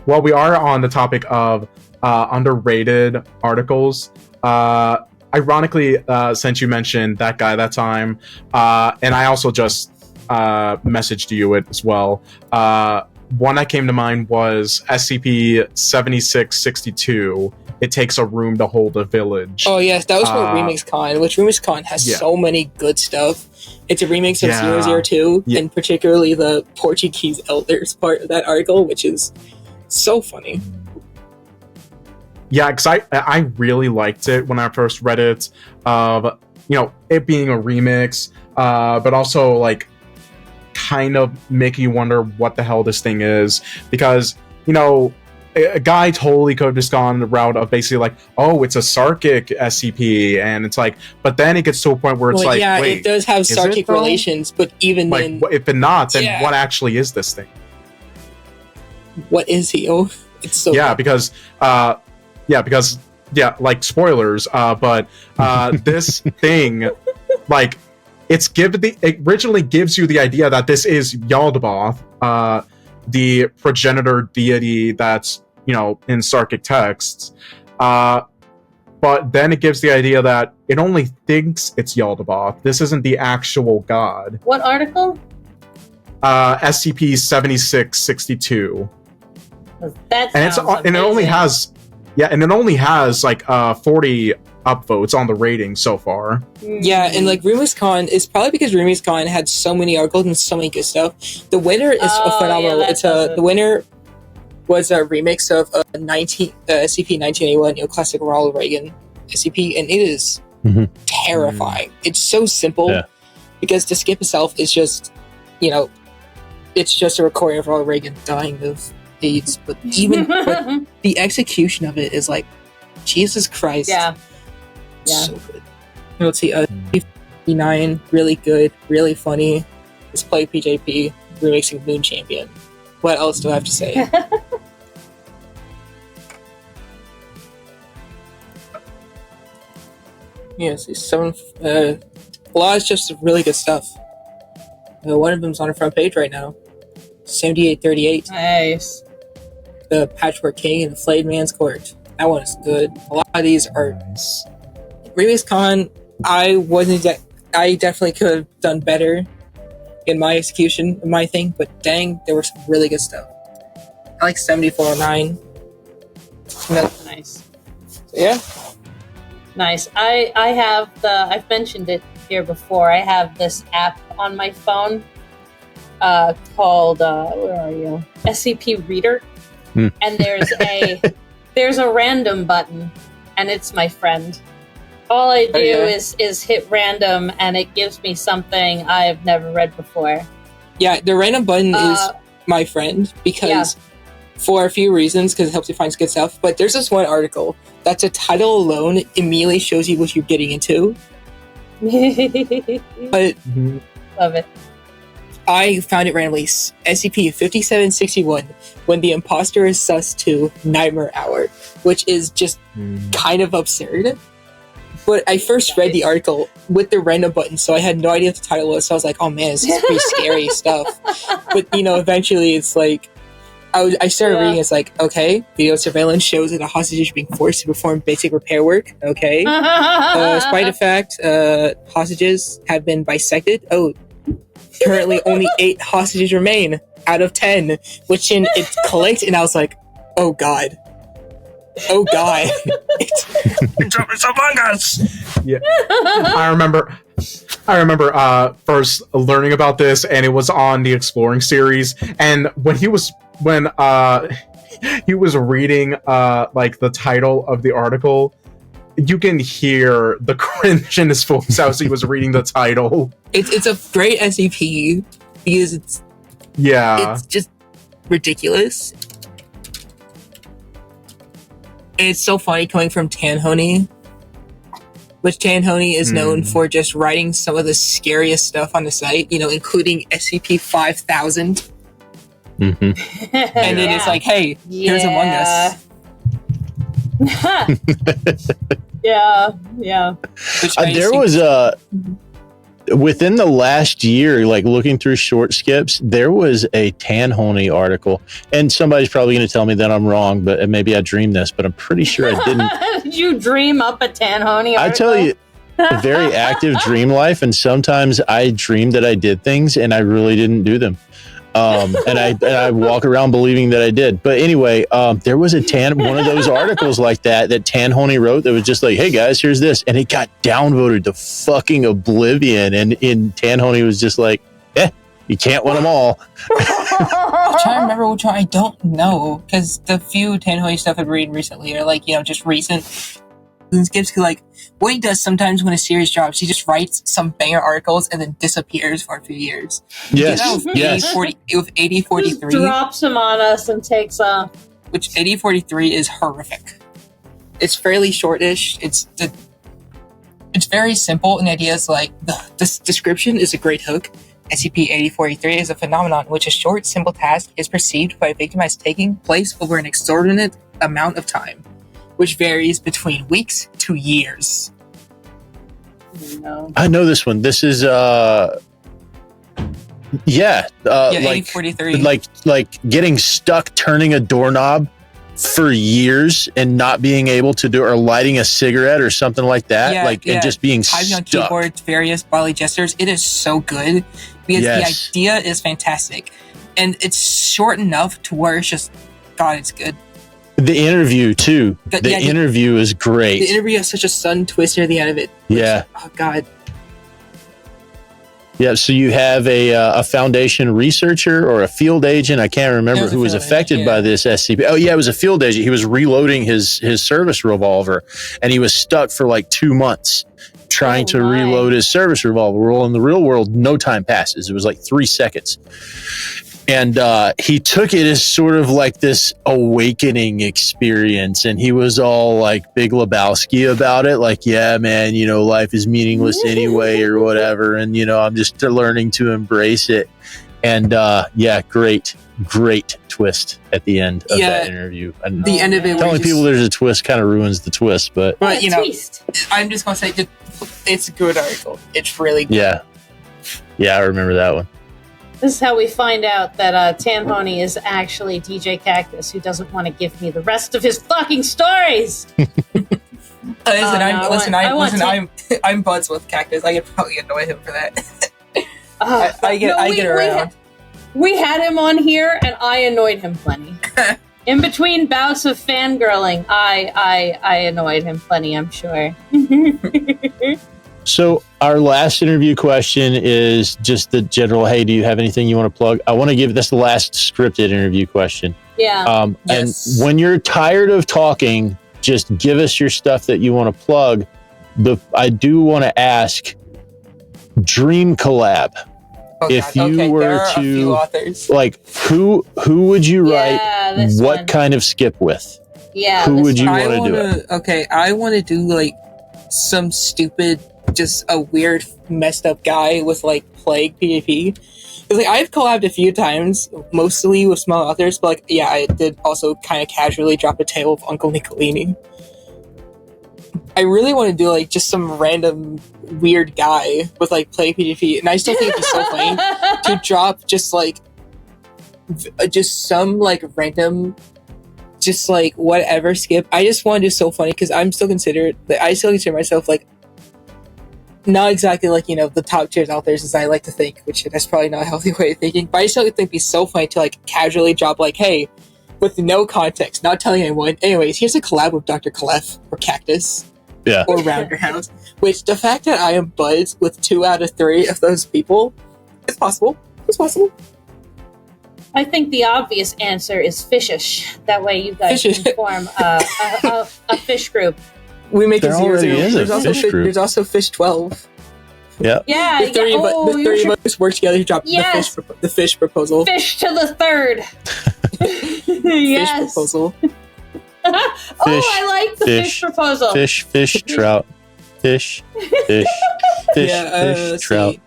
Well, we are on the topic of underrated articles. Ironically, since you mentioned that guy that time, and I also just messaged you it as well. One that came to mind was SCP-7662. It takes a room to hold a village. Oh yes, that was from RemixCon, which RemixCon has so many good stuff. It's a remix of 002, and particularly the Portuguese elders part of that article, which is so funny. Yeah, because I really liked it when I first read it. It being a remix, but also kind of making you wonder what the hell this thing is, because a guy totally could have just gone the route of basically it's a Sarkic SCP, and it's but then it gets to a point where it's wait, it does have Sarkic relations, but even then, if it not, then what actually is this thing? What is he? Oh, it's so because spoilers, but this thing it originally gives you the idea that this is Yaldabaoth, the progenitor deity that's in Sarkic texts, but then it gives the idea that it only thinks it's Yaldabaoth. This isn't the actual god. What article? SCP-7662. That And it only has 40 upvotes on the rating so far. Yeah, and RemixCon is probably because RemixCon had so many articles and so many good stuff. The winner is phenomenal. The winner was a remix of SCP-1981 Neoclassic Ronald Reagan SCP, and it is terrifying. It's so simple because the skip itself is just, it's just a recording of Ronald Reagan dying of AIDS, but the execution of it is Jesus Christ. Yeah. So good. Let's see, 59, really good, really funny. Let's play PJP, remixing Moon Champion. What else do I have to say? Yes, a lot is just really good stuff. One of them's on the front page right now. 7838. Nice. The Patchwork King and the Flayed Man's Court. That one is good. A lot of these are Nice. RemixCon. I definitely could have done better in my execution of my thing, but dang, there was some really good stuff. I like 7409. Nice. Yeah. Nice. I have I've mentioned it here before. I have this app on my phone called where are you? SCP Reader. And there's a random button, and it's my friend. All I do is hit random, and it gives me something I've never read before. Yeah, the random button is my friend because for a few reasons, because it helps you find good stuff. But there's this one article that's a title alone immediately shows you what you're getting into. But love it. I found it randomly. SCP-5761, when the imposter is sus to Nightmare Hour, which is just kind of absurd. But I first read the article with the random button, so I had no idea what the title was. So I was like, "Oh man, this is pretty scary stuff." But eventually, it's like I started reading. It's like, okay, video surveillance shows that a hostage is being forced to perform basic repair work. Okay, despite the fact hostages have been bisected. Oh, currently only 8 hostages remain out of 10. Which it clicked, and I was like, "Oh god." Oh god. It's Among Us. Yeah. I remember first learning about this, and it was on the Exploring series, and when he was reading like the title of the article, you can hear the cringe in his voice as he was reading the title. It's a great SCP because it's just ridiculous. It's so funny coming from Tanhoney, which Tanhoney is known for just writing some of the scariest stuff on the site, including SCP-5000. And then it's like, hey, here's Among Us. Yeah. There was within the last year, like looking through short skips, there was a Tanhoney article, and somebody's probably going to tell me that I'm wrong, but maybe I dreamed this, but I'm pretty sure I didn't. Did you dream up a Tanhoney article? I tell you, a very active dream life, and sometimes I dream that I did things and I really didn't do them. And I walk around believing that I did. But anyway, there was one of those articles like that Tanhoney wrote that was just like, hey guys, here's this. And it got downvoted to fucking oblivion. And Tanhoney was just like, you can't win them all. I'm trying to remember which one. I don't know. Because the few Tanhoney stuff I've read recently are like, just recent. Skips, like, what he does sometimes when a series drops, he just writes some banger articles and then disappears for a few years. Yes. With 8043. Just drops him on us and takes off. Which 8043 is horrific. It's fairly shortish. It's very simple, and the idea is like, the description is a great hook. SCP-8043 is a phenomenon in which a short, simple task is perceived by a victim as taking place over an exorbitant amount of time, which varies between weeks to years. I know this one. This is like 8043. Like getting stuck turning a doorknob for years and not being able to do, or lighting a cigarette or something like that. And just being typing on stuck. keyboard, various bodily gestures. It is so good because the idea is fantastic, and it's short enough to where it's just, God, it's good. The interview too. The interview is great. The interview has such a sudden twist near the end of it. Oh God. Yeah. So you have a Foundation researcher or a field agent. I can't remember who was affected by this SCP. Oh yeah, it was a field agent. He was reloading his service revolver, and he was stuck for like 2 months trying to reload his service revolver. Well, in the real world, no time passes. It was like 3 seconds. And he took it as sort of like this awakening experience. And he was all like Big Lebowski about it. Like, yeah, man, life is meaningless anyway or whatever. And, I'm just learning to embrace it. And great twist at the end of that interview. And the end of it, telling people there's a twist kind of ruins the twist. But twist. I'm just going to say it's a good article. It's really good. Yeah, I remember that one. This is how we find out that Tanhoney is actually DJ Cactus, who doesn't want to give me the rest of his fucking stories. I'm buds with Cactus. I could probably annoy him for that. I get around. We had him on here, and I annoyed him plenty. In between bouts of fangirling, I annoyed him plenty, I'm sure. So our last interview question is just the general, hey, do you have anything you want to plug? I want to give this the last scripted interview question. Yeah. Yes. And when you're tired of talking, just give us your stuff that you want to plug. I do want to ask, dream collab. Oh, If God. you Okay, were there are a to- few authors. Like, who would you write? Yeah, this What one. kind of skip with? Yeah. who this would you one. wanna do it? Okay, I want to do like some stupid, just a weird, messed up guy with like plague PvP. Because like I've collabed a few times, mostly with small authors, but like yeah, I did also kind of casually drop a tale of Uncle Nicolini. I really want to do like just some random weird guy with like plague PvP, and I still think it'd be so funny to drop just like just some like random, just like whatever skip. I just want to do so funny because I still consider myself like not exactly like, you know, the top tier authors as I like to think, which that's probably not a healthy way of thinking, but I still think it'd be so funny to like casually drop like, hey, with no context, not telling anyone, anyways, here's a collab with Dr. Clef or Cactus. Yeah. Or Rounderhouse. Which the fact that I am buds with 2 out of 3 of those people, it's possible. It's possible. I think the obvious answer is fishish. That way you guys Fishish. can form a fish group. We make There a 0-0. already is a There's also fish group. There's also Fish 12. Yeah. Yeah, The three, oh, the you three should of us work together to drop Yes. the fish proposal. fish to the third. Fish Yes. proposal. Oh, I like the fish proposal. Fish, trout. Fish, fish, Let's trout. see.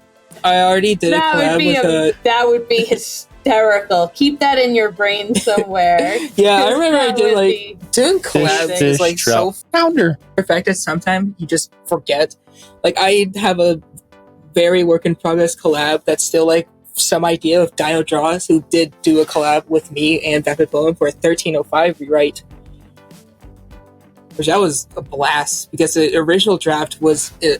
I already did a collab That would be hysterical. Keep that in your brain somewhere. Yeah, I remember I That did would like be- doing collabs is like so founder. perfect that sometimes you just forget. Like I have a very work in progress collab that's still like some idea of Dino Draws, who did do a collab with me and Vapid Bowman for a 1305 rewrite. Which that was a blast because the original draft was a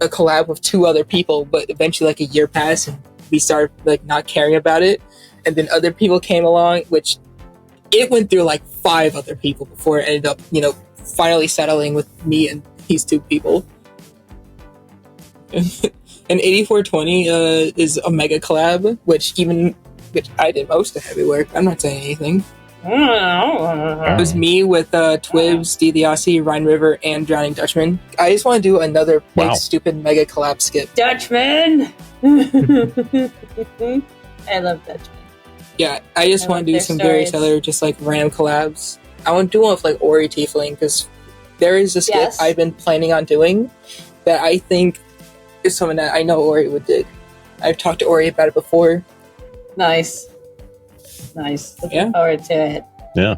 collab with 2 other people, but eventually like a year passed and we started like not caring about it, and then other people came along, which it went through like 5 other people before it ended up, you know, finally settling with me and these 2 people. And 8420 is a mega collab, which I did most of the heavy work. I'm not saying anything. It was me with Twibs, DiDiasi, Rhine River, and Drowning Dutchman. I just want to do another big stupid mega collab skip. Dutchman! I love Dutchman. Yeah, I just want to do some very stellar, just like random collabs. I want to do one with like Ori Tiefling, because there is a skip I've been planning on doing that I think is something that I know Ori would dig. I've talked to Ori about it before. Nice. Looking forward to it. Yeah.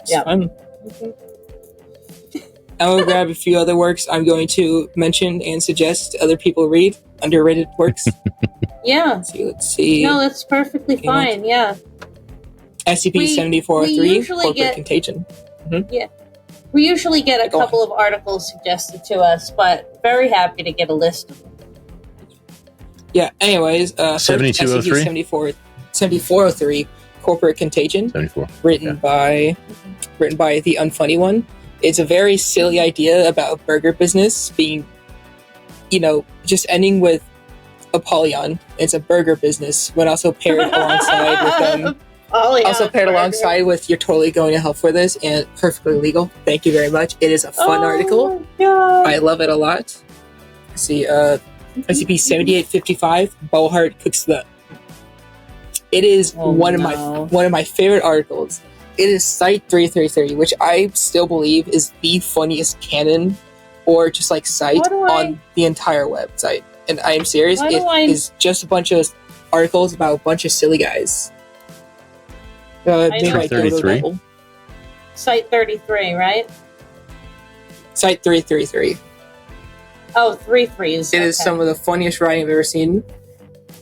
Yeah. I'm going to grab a few other works I'm going to mention and suggest other people read. Underrated works. Yeah. Let's see. No, that's perfectly fine. Yeah. SCP-7403, Corporate Contagion. Yeah. We usually get a couple of articles suggested to us, but very happy to get a list of them. Yeah, anyways, 7203? 7403, Corporate Contagion. 74. Written by the Unfunny One. It's a very silly idea about a burger business being, you know, just ending with Apollyon. It's a burger business, but also paired alongside with them. Alongside with You're Totally Going to Hell for This and Perfectly Legal. Thank you very much. It is a fun article. I love it a lot. Let's see, SCP-7855, Bowheart Cooks the... It is one of my favorite articles. It is Site 333, which I still believe is the funniest canon or just like site on the entire website. And I am serious. It is just a bunch of articles about a bunch of silly guys. Site 33? Site 33, right? Site 333. Oh, 3-3s. It is some of the funniest writing I've ever seen.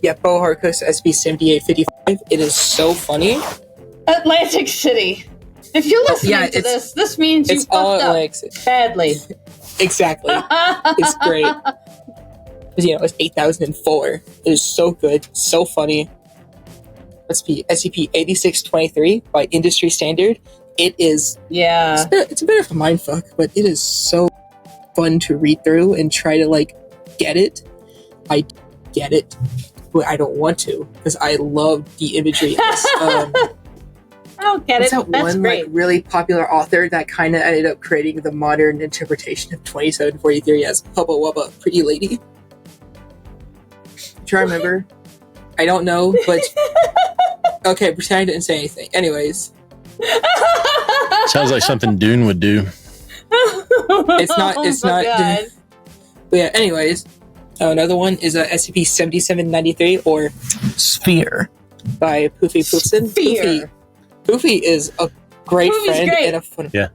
Yeah, Bo Harkus, SCP-7855. It is so funny. Atlantic City. If you're listening to this means you fucked up badly. Exactly. It's great. Because, you know, it's 8004. It is so good, so funny. let's be SCP 8623 by industry standard. It is it's a bit of a mindfuck, but it is so fun to read through and try to like get it. I get it, but I don't want to because I love the imagery. I don't get it. That That's one great. like really popular author that kind of ended up creating the modern interpretation of 2743 as Hubba Wubba Pretty Lady. Do you remember? I don't know, but okay, pretend I didn't say anything. Anyways, Sounds like something Dune would do. it's not. It's not. God. But yeah. Anyways, another one is SCP 7793 or Sphere by Poofy Poofson. Sphere. Poofy is a great Poofy's friend great. and a fun. Yeah.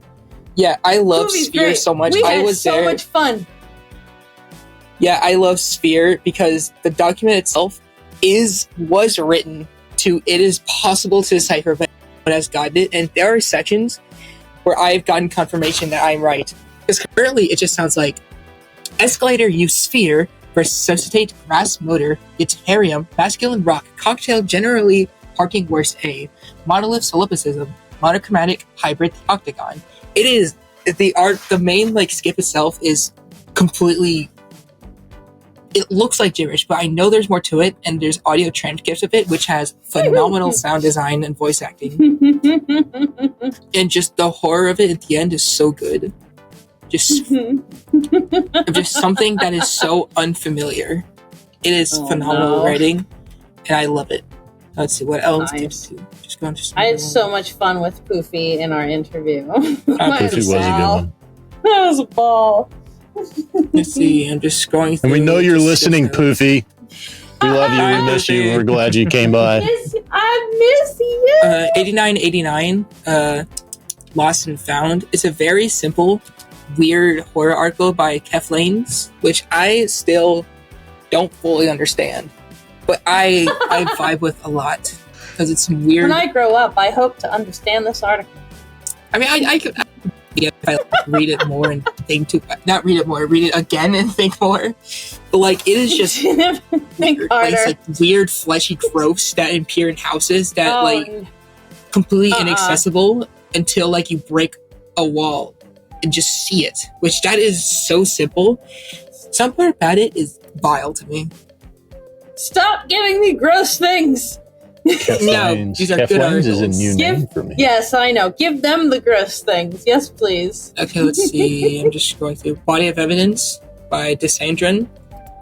Yeah, I love Movie's Sphere great. so much. We I had was so there. much fun. Yeah, I love Sphere because the document itself was written to it is possible to decipher but has gotten it, and there are sections where I've gotten confirmation that I'm right. Because currently it just sounds like escalator use sphere resuscitate grass motor, deuterium, masculine rock, cocktail generally parking worst A, monolith solipsism, monochromatic hybrid octagon. It is the main like skip itself is completely. It looks like gibberish, but I know there's more to it, and there's audio transcripts of it, which has phenomenal sound design and voice acting. And just the horror of it at the end is so good. Just something that is so unfamiliar. It is phenomenal writing, and I love it. Let's see, what else did you do? Just go into I had so much fun with Poofy in our interview. Poofy was a good one. That was a ball. Let's see, I'm just scrolling through. And we know you're just listening, notes. Poofy. We love you. We miss you. We're glad you came by. I miss you. 8989, Lost and Found. It's a very simple, weird horror article by Kef Lanes, which I still don't fully understand, but I vibe with a lot because it's some weird. When I grow up, I hope to understand this article. I mean, I could. Yeah, if I read it more and think read it again and think more. But like, it is just Think weird. Like, it's like weird fleshy growths that appear in houses that like completely inaccessible until like you break a wall and just see it. Which that is so simple. Some part about it is vile to me. Stop giving me gross things. Keflanes. these are good Keflanes is a articles. new name for me. Yes, I know. Give them the gross things. Yes, please. Okay, let's see. I'm just going through Body of Evidence by Desidron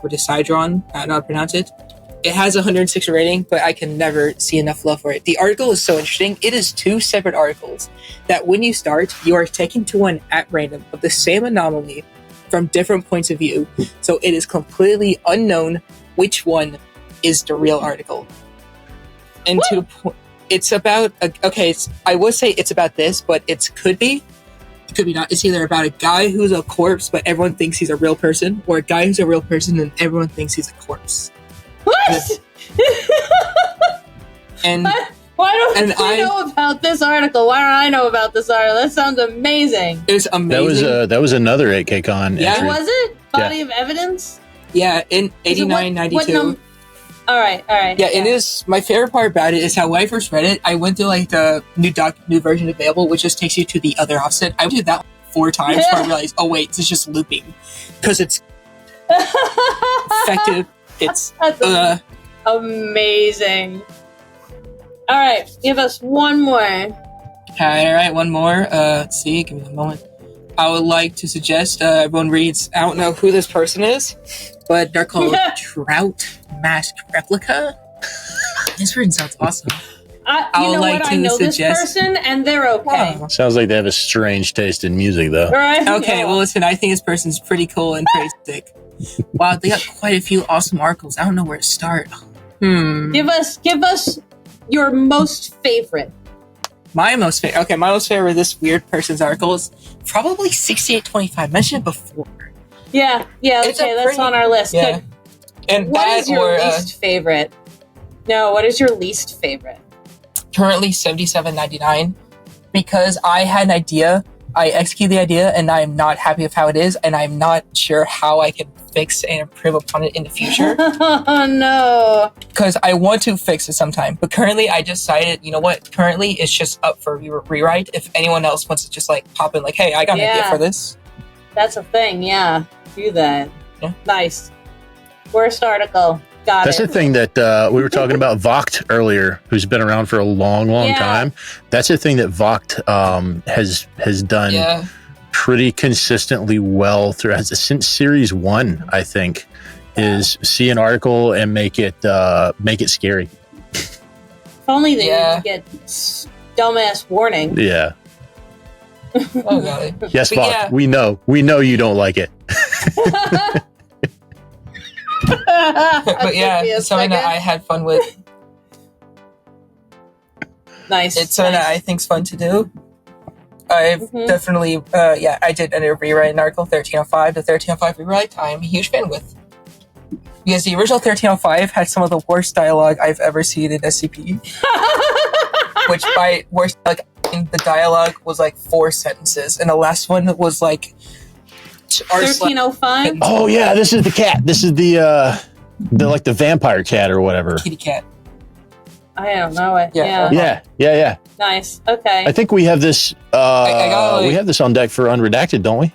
or Desidron. I don't know how to pronounce it. It has 106 rating, but I can never see enough love for it. The article is so interesting. It is 2 separate articles that when you start, you are taken to one at random of the same anomaly from different points of view. So it is completely unknown which one is the real article. And it's about I would say it's about this, but it could be not. It's either about a guy who's a corpse, but everyone thinks he's a real person, or a guy who's a real person and everyone thinks he's a corpse. What? And Why don't and you I- know about this article? Why don't I know about this article? That sounds amazing. it was amazing. That was another 8KCon Yeah. entry. Was it? Body of Evidence? Yeah, in Is it what 8992. All right. Yeah, it is. My favorite part about it is how when I first read it, I went to like the new version available, which just takes you to the other offset. I did that 4 times before I realized, oh wait, it's just looping because it's effective. It's That's amazing. All right, give us one more. all right. One more. Let's see. Give me a moment. I would like to suggest everyone reads. I don't know who this person is, but they're called TroutMaskReplica. This person sounds awesome. You know what? I know this person, and they're okay. Oh. Sounds like they have a strange taste in music, though. Right? Okay, Yeah. well, listen, I think this person's pretty cool and pretty sick. Wow, they got quite a few awesome articles. I don't know where to start. Give us your most favorite. My most favorite. Okay, my most favorite of this weird person's article is probably 6825. Mentioned it before. Yeah. It's Okay, a that's pretty- on our list. Yeah. Good. And What that is your or least favorite? No, what is your least favorite? currently 7799 because I had an idea. I executed the idea, and I am not happy with how it is, and I'm not sure how I can fix and improve upon it in the future. Oh no. Because I want to fix it sometime. But currently, I decided, you know what? Currently, it's just up for rewrite. If anyone else wants to just like pop in, like, hey, I got an idea for this. That's a thing, yeah. Do that. Yeah. Nice. Worst article. Got That's it. the thing that we were talking about Vogt earlier, who's been around for a long time. That's the thing that Vogt has done pretty consistently well throughout since series 1, I think, is see an article and make it scary. If only they didn't get dumbass warning. Yeah. Oh god. Yes, But Vogt. We know you don't like it. But yeah, it's something that I had fun with. Nice. It's something that I think's fun to do. I've definitely, I did a rewrite in Article 1305. The 1305 rewrite, I'm a huge fan with. Because the original 1305 had some of the worst dialogue I've ever seen in SCP. Which by worst, like, the dialogue was like 4 sentences, and the last one was like 1305. Oh yeah, this is the cat. This is the like the vampire cat or whatever. Kitty cat. I don't know it. Yeah. Yeah. Nice. Okay. I think we have this. I got, like, we have this on deck for unredacted, don't we?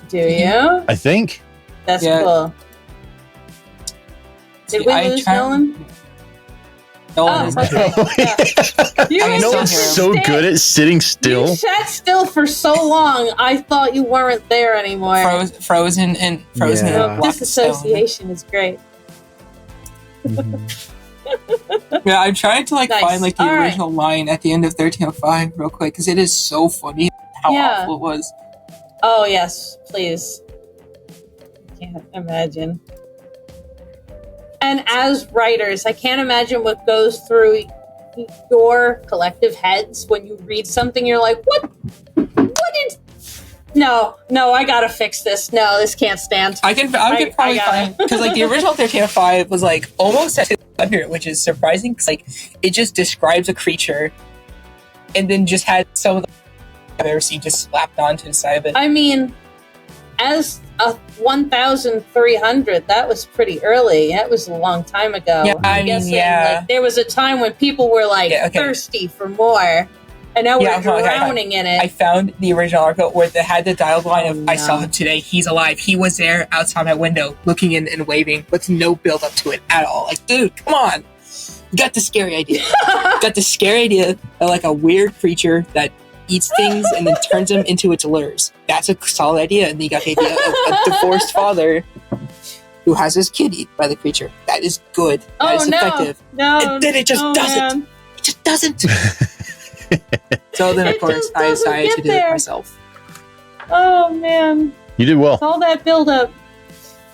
Do you? I think. That's cool. Did we lose Nolan? Nolan is okay. You Nolan's so good at sitting still. You sat still for so long. I thought you weren't there anymore. Frozen in a block Disassociation is great. Yeah, I'm trying to like Nice. find like the All right. original line at the end of 1305 real quick because it is so funny how awful it was. Oh yes, please. I can't imagine. And as writers, I can't imagine what goes through your collective heads when you read something. You're like, what? No, I gotta fix this. No, this can't stand. I can probably find because like the original 1305 was like almost at 200, which is surprising because like it just describes a creature, and then just had some of the I've ever seen just slapped onto the side of it. I mean, as a 1,300, that was pretty early. That was a long time ago. Yeah, I'm guessing, like, there was a time when people were like thirsty for more, and now we're drowning in it. I found the original article where they had the dialogue line of "I saw him today. He's alive. He was there outside my window, looking in and waving, with no build up to it at all." Like, dude, come on! You got the scary idea. Got the scary idea of like a weird creature that eats things and then turns them into its lures. That's a solid idea. And then you got the idea of a divorced father who has his kid eaten by the creature. That is good. That is effective. No, and then it just doesn't. Man. It just doesn't. So then, of course, I decided to do it myself. Oh man, you did well. All that build up.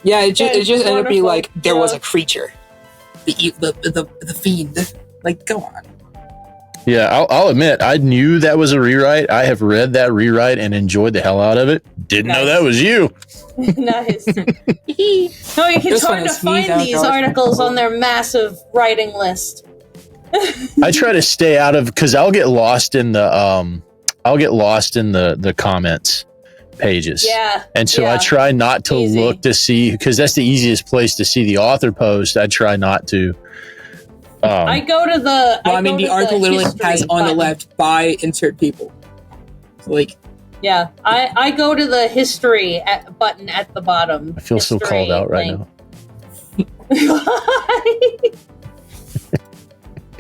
Yeah, it just ended up being like there was Yeah. a creature, the fiend. Like, go on. Yeah, I'll admit, I knew that was a rewrite. I have read that rewrite and enjoyed the hell out of it. Didn't know that was you. Nice. No, it's hard to find these articles on their massive writing list. I try to stay out of because I'll get lost in the comments pages. Yeah. And so I try not to look to see because that's the easiest place to see the author post. I try not to. I go to the. Well, I mean, the article literally has on the left by insert people. So, like. Yeah, I go to the history button at the bottom. I feel so called out right now.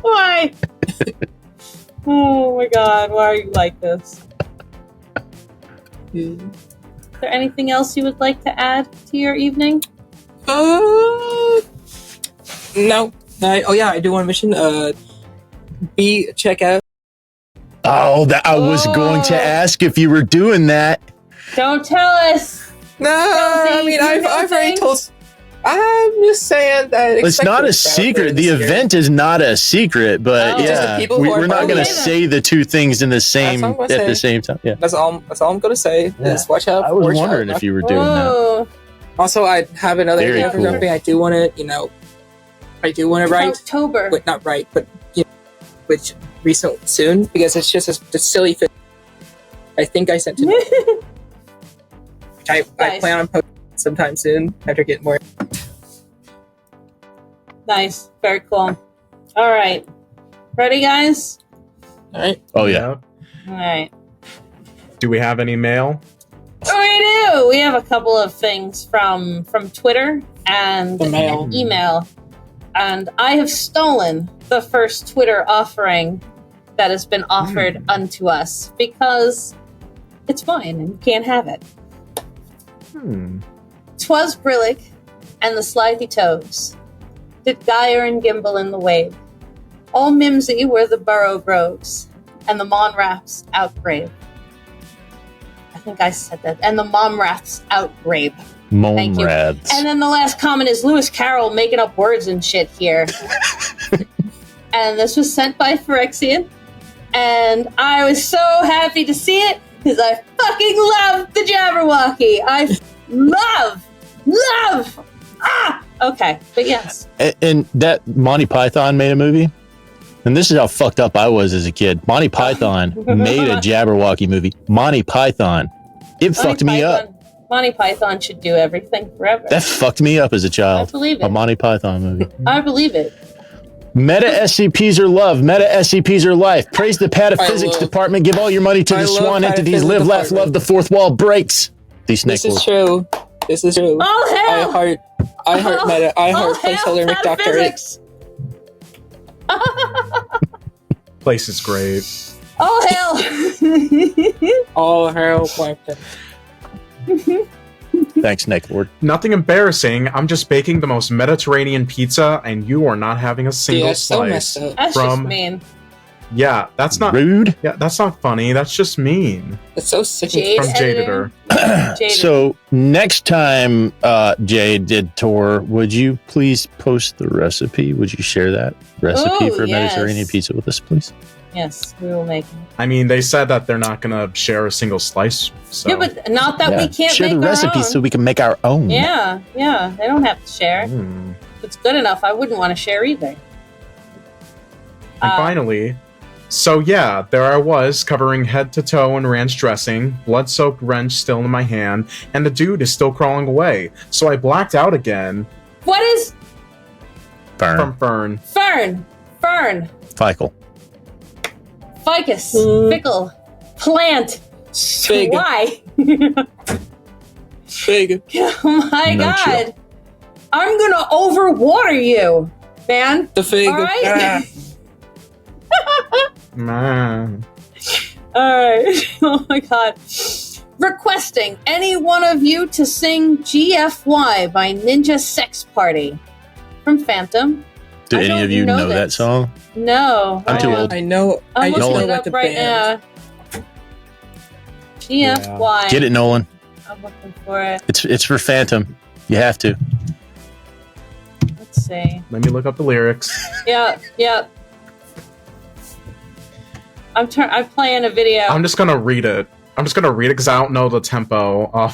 Why? Oh my god, why are you like this? Is there anything else you would like to add to your evening? No. I do want to mention, check out. Oh, I was going to ask if you were doing that. Don't tell us. No, I mean, I've already told. I'm just saying that it's not a secret. The event is not a secret, but we're not going to say the two things in the same at the same time. Yeah, that's all I'm going to say. Yeah. Is watch out. I was wondering if you were doing that. Also, I have another idea for something. I do want to, write. October. Wait, not write, but which recent soon because it's just a silly fit. I think I sent it. I plan on posting sometime soon after getting more. Nice. Very cool. All right. Ready, guys? All right. Oh yeah. All right. Do we have any mail? We do. We have a couple of things from Twitter and The mail. an email. And I have stolen the first Twitter offering that has been offered unto us because it's mine and you can't have it. 'Twas Brillick and the Slithy Toes did gyre and gimble in the wave. All mimsy were the burrow groves and the monraths outgrave. I think I said that. And the momraths outgrave. Thank you. Monrads. And then the last comment is Lewis Carroll making up words and shit here. And this was sent by Phyrexian. And I was so happy to see it because I fucking love the Jabberwocky. I love. Okay, but yes. And that Monty Python made a movie. And this is how fucked up I was as a kid. Monty Python made a Jabberwocky movie. Monty Python. It fucked me up. Monty Python should do everything forever. That fucked me up as a child. I believe it. A Monty Python movie. I believe it. Meta SCPs are love. Meta SCPs are life. Praise the pataphysics department. Give all your money to I the love swan entities. pataphysics Live, laugh, department. love. The fourth wall breaks. These snake This is wolves. true. This is true. Oh, hell! I heart meta. I heart hail placeholder McDoctorate. pataphysics! Place is great. Oh, hell! All hail Plankton. Thanks, Snake Lord. Nothing embarrassing. I'm just baking the most Mediterranean pizza, and you are not having a single Yeah, so slice. messed up. That's From- just mean. Yeah, that's not. Rude. Yeah, that's not funny. That's just mean. It's so sick. Jade From editor. Jadader. Jaded. So next time Jade did tour, would you please post the recipe? Would you share that recipe Ooh, for yes. Mediterranean pizza with us, please? Yes, we will make it. I mean, they said that they're not gonna share a single slice. So. Yeah, but not that we can't share make the our recipe own. so we can make our own. Yeah, they don't have to share. Mm. If it's good enough, I wouldn't want to share either. And finally, so yeah, there I was, covering head to toe in ranch dressing, blood-soaked wrench still in my hand, and the dude is still crawling away. So I blacked out again. What is Burn. From Fern. fern, Fickle. ficus, fickle, plant, Fig. why? Fig. Oh my No god! chill. I'm gonna overwater you, man. The fig. All right. Man. Alright. Oh my god. Requesting any one of you to sing GFY by Ninja Sex Party from Fantem. Do I any don't of you know that this. song? No. I'm too old. I know. I I'm just looking know it about up the right band. now. GFY. Get it, Nolan. I'm looking for it. It's for Phantom. You have to. Let's see. Let me look up the lyrics. Yeah. I'm playing a video. I'm just gonna read it. Because I don't know the tempo.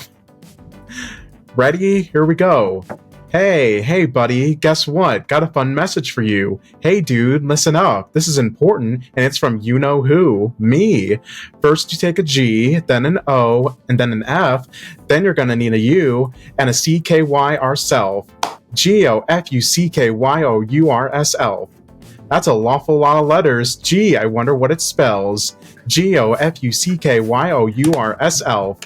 Ready? Here we go. Hey, buddy, guess what? Got a fun message for you. Hey, dude, listen up. This is important, and it's from you-know-who, me. First, you take a G, then an O, and then an F. Then you're gonna need a U, and a CKY ourself. GOFUCKYOURSL. That's a lawful lot of letters. Gee, I wonder what it spells. GOFUCKYOURSL.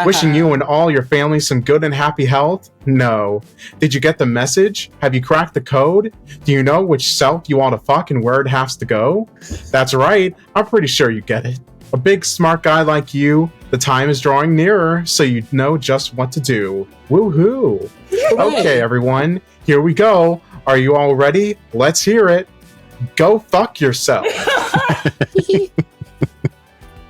Wishing you and all your family some good and happy health? No. Did you get the message? Have you cracked the code? Do you know which self you ought to fuck and where it has to go? That's right, I'm pretty sure you get it. A big smart guy like you, the time is drawing nearer, so you know just what to do. Woohoo! Okay, everyone, here we go. Are you all ready? Let's hear it. Go fuck yourself.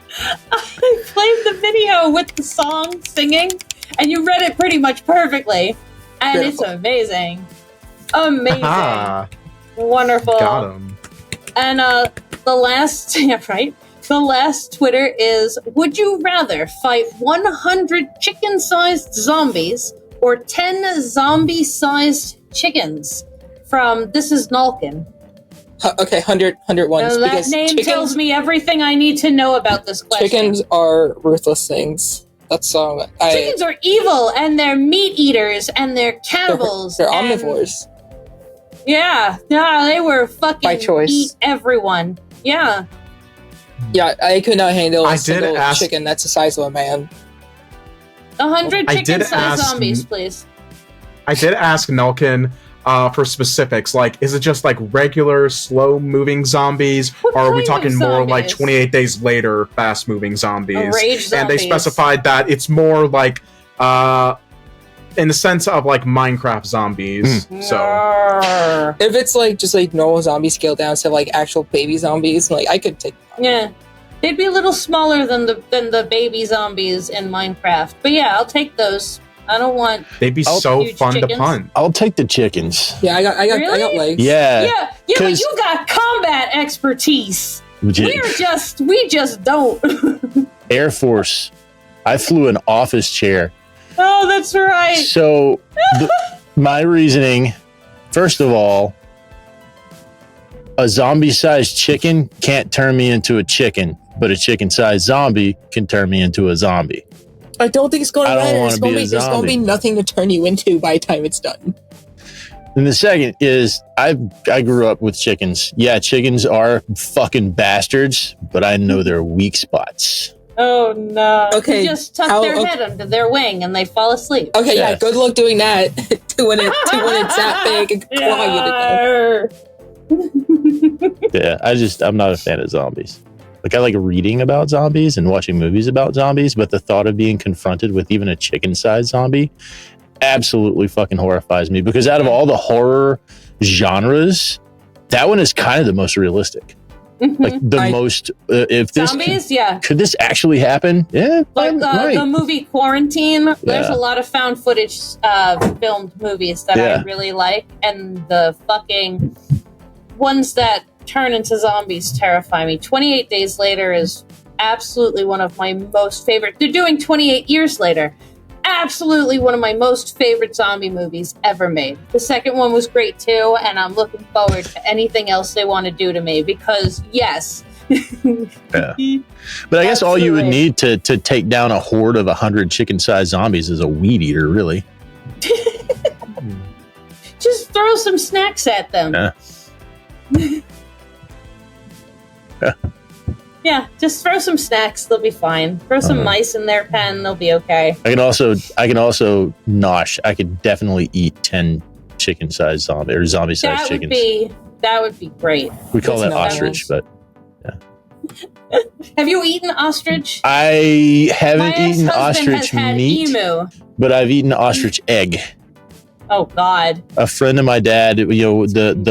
I played the video with the song singing, and you read it pretty much perfectly. And it's amazing. Amazing. Ah, Wonderful. got him. And the last, yeah, right? The last Twitter is, would you rather fight 100 chicken-sized zombies or 10 zombie-sized chickens? From This is Nalkin. Okay, 100 ones. That Because name chickens, tells me everything I need to know about this question. chickens are ruthless things. That's Chickens are evil, and they're meat eaters, and they're cannibals. They're and- omnivores. Yeah, they were fucking By choice. eat everyone. Yeah. Yeah, I could not handle I a did single ask- chicken that's the size of a man. 100 I did chicken-sized ask- zombies, please. I did ask Nelkin for specifics. Like, is it just like regular slow-moving zombies, What or are we kind of talking more like zombies? 28 days later fast-moving zombies? Rage And they zombies. specified that it's more like in the sense of like Minecraft zombies. So Yarr. If it's like just like normal zombie scaled down to like actual baby zombies, like I could take. Yeah. They'd be a little smaller than the baby zombies in Minecraft. But yeah, I'll take those. I don't want... they'd be Oh, so huge fun chickens. to punt. I'll take the chickens. Yeah, I got Really? legs. Yeah. Yeah, but 'cause- you got combat expertise. Legit. We just don't. Air Force. I flew an office chair. Oh, that's right. So, my reasoning, first of all, a zombie-sized chicken can't turn me into a chicken, but a chicken-sized zombie can turn me into a zombie. I don't think it's going to I don't matter. wanna be a There's going to zombie. be nothing to turn you into by the time it's done. And the second is, I grew up with chickens. Yeah, chickens are fucking bastards, but I know their weak spots. Oh, no. Okay, You just tuck how- their okay. head under their wing and they fall asleep. Okay, yeah, Yes. good luck doing that to when it's that big and claw you to death. Yarr. Yeah, I'm not a fan of zombies. Like, I like reading about zombies and watching movies about zombies, but the thought of being confronted with even a chicken-sized zombie absolutely fucking horrifies me, because out of all the horror genres, that one is kind of the most realistic. Like, the most, if this, Zombies? Yeah. could this actually happen? Yeah, Like right. the movie Quarantine, there's Yeah. a lot of found footage filmed movies that Yeah. I really like, and the fucking ones that turn into zombies terrify me. 28 Days Later is absolutely one of my most favorite. They're doing 28 Years Later. Absolutely one of my most favorite zombie movies ever made. The second one was great too, and I'm looking forward to anything else they want to do to me, because yes. Yeah. But I guess all you would Absolutely. need to take down a horde of 100 chicken-sized zombies is a weed eater, really. Just throw some snacks at them. Yeah. Yeah, just throw some snacks, they'll be fine. Throw some mice in their pen, they'll be okay. I can also nosh. I could definitely eat 10 chicken-sized zombie or zombie-sized chickens. That would be great. We call that That's ostrich, nice. but Have you eaten ostrich? I haven't My eaten ex-husband ostrich has had meat, emu. but I've eaten ostrich egg. Oh God. A friend of my dad, the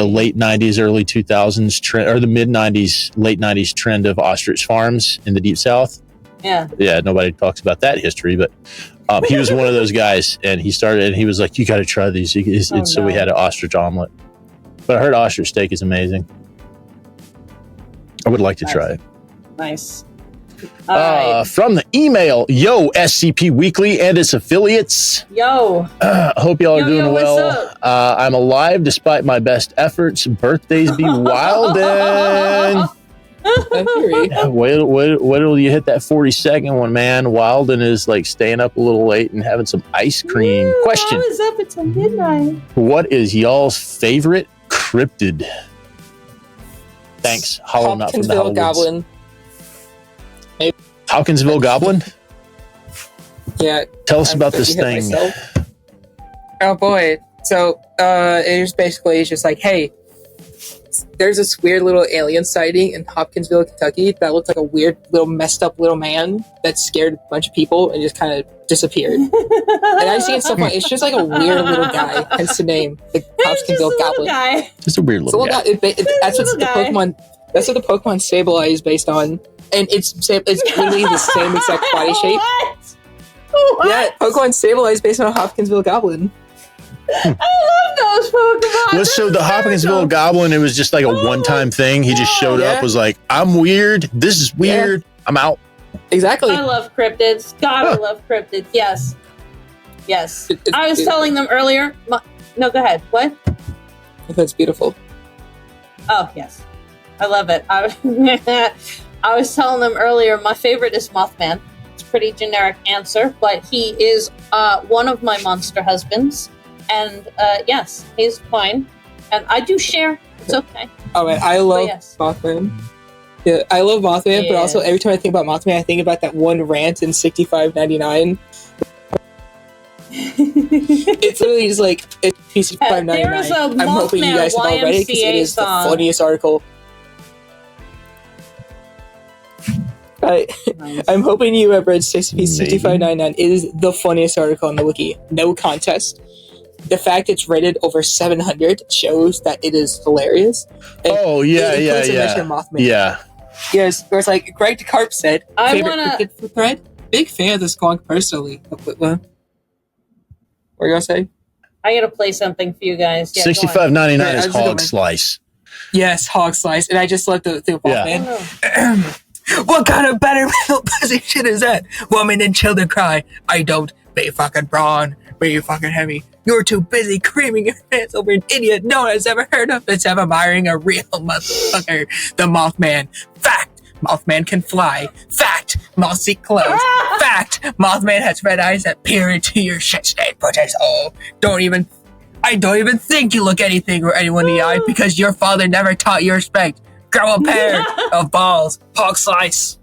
late 90s, early 2000s trend, or the mid 90s, late 90s trend of ostrich farms in the deep south. Yeah. Yeah, nobody talks about that history, but he was one of those guys, and he started, and he was like, "You got to try these." And so we had an ostrich omelet. But I heard ostrich steak is amazing. I would like to try it. Nice. All right. From the email, yo, SCP Weekly and its affiliates. Yo. Hope y'all are Yo, doing yo, what's well. up? I'm alive despite my best efforts. Birthdays be wildin'. Wait till you hit that 42nd one, man. Wildin' is like staying up a little late and having some ice cream. Woo, Question: I was up until midnight. what is y'all's favorite cryptid? Thanks, Hollow Nut from the Hopkinsville Hollow Woods. Goblin. Hopkinsville Goblin. Yeah. Tell us I'm about gonna this hit thing. myself. Oh boy. So it is basically just like, hey, there's this weird little alien sighting in Hopkinsville, Kentucky that looked like a weird little messed up little man that scared a bunch of people and just kind of disappeared. And I've seen stuff like it's just like a weird little guy, hence the name, the Just a Hopkinsville little Goblin. guy. Just a weird It's a little little guy. guy. That's what little the guy. Pokemon. That's what the Pokemon Sableye is based on, and it's literally the same exact body shape. What? Yeah, Pokemon Sableye is based on a Hopkinsville Goblin. I love those Pokemon. Well, so the Hopkinsville Goblin, it was just like a one-time thing. He just showed Yeah. up, was like, "I'm weird. This is weird. I'm out." Exactly. I love cryptids. God, I love cryptids. Yes. Yes. I was telling them earlier. No, go ahead. What? That's beautiful. Oh, yes. I love it. I was telling them earlier, my favorite is Mothman. It's a pretty generic answer, but he is one of my monster husbands. And yes, he's fine. And I do share. It's okay. Oh man, I love yes. Mothman. Yeah, I love Mothman, Yeah. but also every time I think about Mothman, I think about that one rant in 6599. It's literally just like it's PC599. There is a I'm hoping you Mothman guys have all read it because it is song. the funniest article. I'm hoping you have read SCP-6599. It is the funniest article on the wiki. No contest. The fact it's rated over 700 shows that it is hilarious. And it includes a mention of Mothman. Yeah. Yes, where it's like Greg DeCarp said, I favorite wanna- cryptid thread? Big fan of the Squonk personally. What are you gonna say? I gotta play something for you guys. Yeah, go on. $65.99 Yeah, I is was gonna hog make- slice. Yes, Hog Slice. And I just love the Mothman. Oh. What kind of better mental position is that? Women and children cry. I don't. Be fucking brawn. Be fucking heavy. You're too busy creaming your pants over an idiot no one has ever heard of instead of admiring a real motherfucker. The Mothman. Fact. Mothman can fly. Fact. Moths seek clothes. Fact. Mothman has red eyes that peer into your shit-stained potato. I don't even think you look anything or anyone in the eye because your father never taught you respect. Grow a pair of balls. Hog Slice.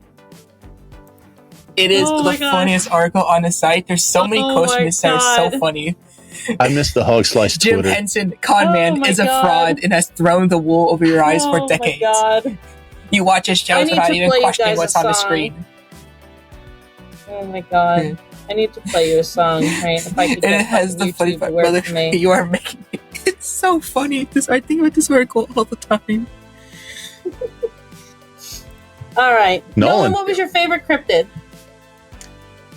It is Oh the my God. funniest article on the site. There's so many Oh quotes my from this that are so God. funny. I missed the hog slice Jim Twitter. Henson, con Oh man, my is a God. fraud and has thrown the wool over your eyes for Oh decades. my God. You watch his I shows need without to even play you questioning guys what's a on the song. screen. Oh my God. I need to play you a song, right? If I could And get it has the fucking funny YouTube part, to work brother. for me. You are making it. It's so funny. I think about this article all the time. All right. Nolan. What was your favorite cryptid?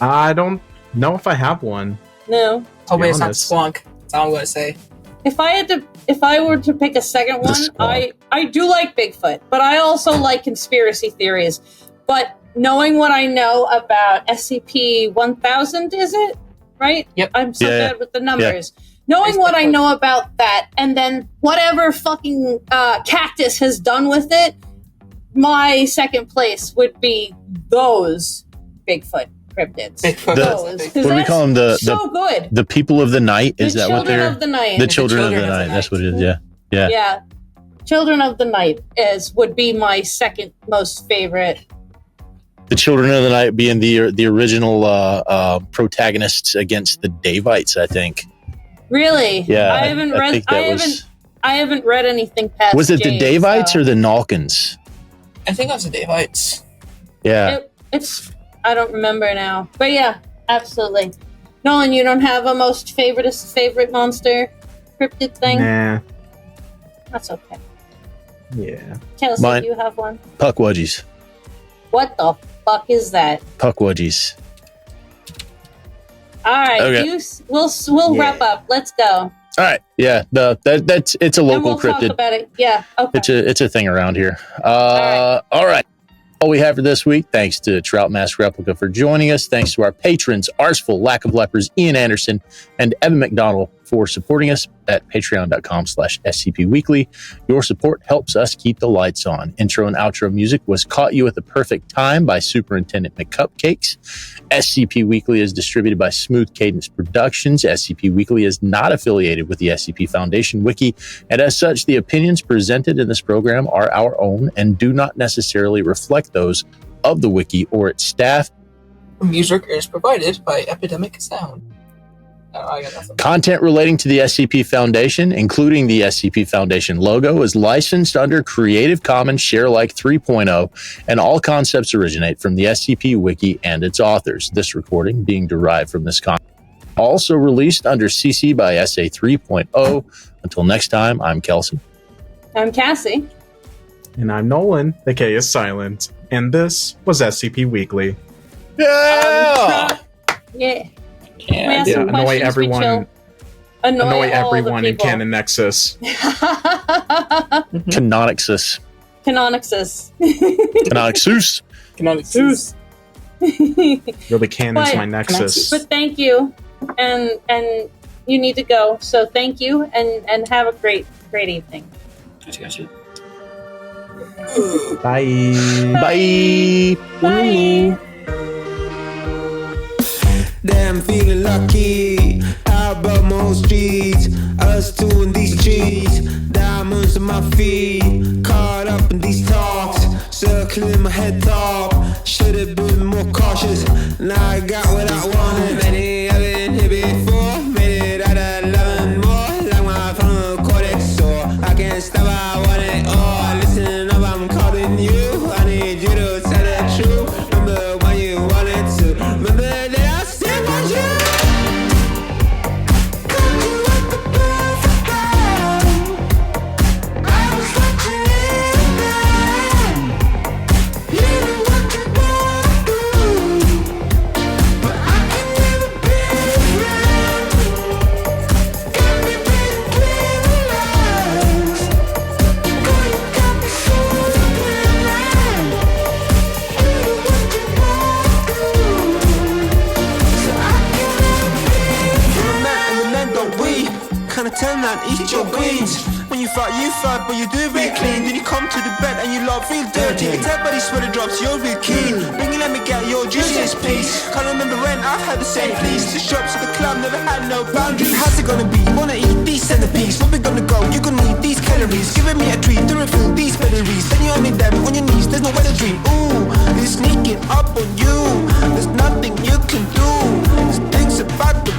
I don't know if I have one. No. Hopefully it's not honest. Squonk. That's all I'm gonna say. If I were to pick a second one, squonk. I do like Bigfoot, but I also like conspiracy theories. But knowing what I know about SCP-1000, is it? Right? Yep. I'm so Yeah. bad with the numbers. Knowing It's what I Bigfoot. know about that, and then whatever fucking Cactus has done with it, my second place would be those Bigfoot cryptids. Bigfoot. Those. 'Cause What do we that's call them? The so good. the people of the night? Is The that what Children they're? of the Night. The children of the Children of the night. That's Night. what it is. Yeah. Yeah. Yeah. Children of the Night would be my second most favorite. The children of the night being the original protagonists against the Davites, I think. Really? Yeah, I haven't I read think that I haven't read anything past was it the James, Davites so- or the Nalkins? I think that was the Davites. Yeah. It's I don't remember now. But yeah, absolutely. Nolan, you don't have a most favorite monster cryptid thing? Nah. That's okay. Yeah. Kelsey, Mine- do you have one? Puckwudgies. What the fuck is that? Puckwudgies. All right, Okay. we'll Yeah. wrap up. Let's go. All right. Yeah. That's it's a And local we'll talk cryptid. about it. Yeah. Okay. It's a thing around here. right. All right. All we have for this week. Thanks to TroutMaskReplica for joining us. Thanks to our patrons, Arsfel, Lack of Lepers, Ian Anderson, and Evan McDonnell for supporting us at patreon.com/SCP Weekly. Your support helps us keep the lights on. Intro and outro music was Caught You at the Perfect Time by Superintendent McCupcakes. SCP Weekly is distributed by Smooth Cadence Productions. SCP Weekly is not affiliated with the SCP Foundation Wiki, and as such, the opinions presented in this program are our own and do not necessarily reflect those of the Wiki or its staff. Music is provided by Epidemic Sound. I got nothing. Content relating to the SCP Foundation, including the SCP Foundation logo, is licensed under Creative Commons Sharealike 3.0, and all concepts originate from the SCP Wiki and its authors. This recording being derived from this content. Also released under CC by SA 3.0. Until next time, I'm Kelsey. I'm Cassie. And I'm Nolan. The K is silent. And this was SCP Weekly. Yeah! Yeah. Yeah, Ask Yeah, some annoy questions, we everyone. chill. Annoy all the everyone in people. CANONEXUS. CANONEXUS. CANONEXUS. CANONEXUS. Canonics. Really, canon's But- my nexus. But thank you, and you need to go. So thank you, and have a great evening. Gotcha. Bye. Bye. Bye. rocky. How about most streets? Us two in these trees. Diamonds on my feet. Caught up in these talks. Circling my head top. Should've been more cautious. Now I got what I wanted. Many I've been here before. Made it out of love and more. Like my frontal cortex sore. I can't stop, I want it all. Listen up, I'm calling you. I need you to tell the truth. Remember when you wanted to. Remember that I said was you. Caught you at the perfect time. I was watching it then. You know what you wanna do, but I can never be around. Got me reading between the lines. Girl, you got me so blind. You know what you wanna do, so I can never be around. Man and the men don't we kinda turn around, eat your greens. When you fight, but you do it real clean. Then you come to the bed and you love real dirty. It's everybody sweater drops, you're real keen. Bring it, let me get your juiciest piece. Can't remember when I've had the same please. The shops at the club never had no boundaries. How's it gonna be? You wanna eat these centipedes? Where we gonna go? You're gonna need these calories. Giving me a treat to refill these batteries. Then you only them on your knees, there's no way to dream. Ooh, it's sneaking up on you. There's nothing you can do. There's things about the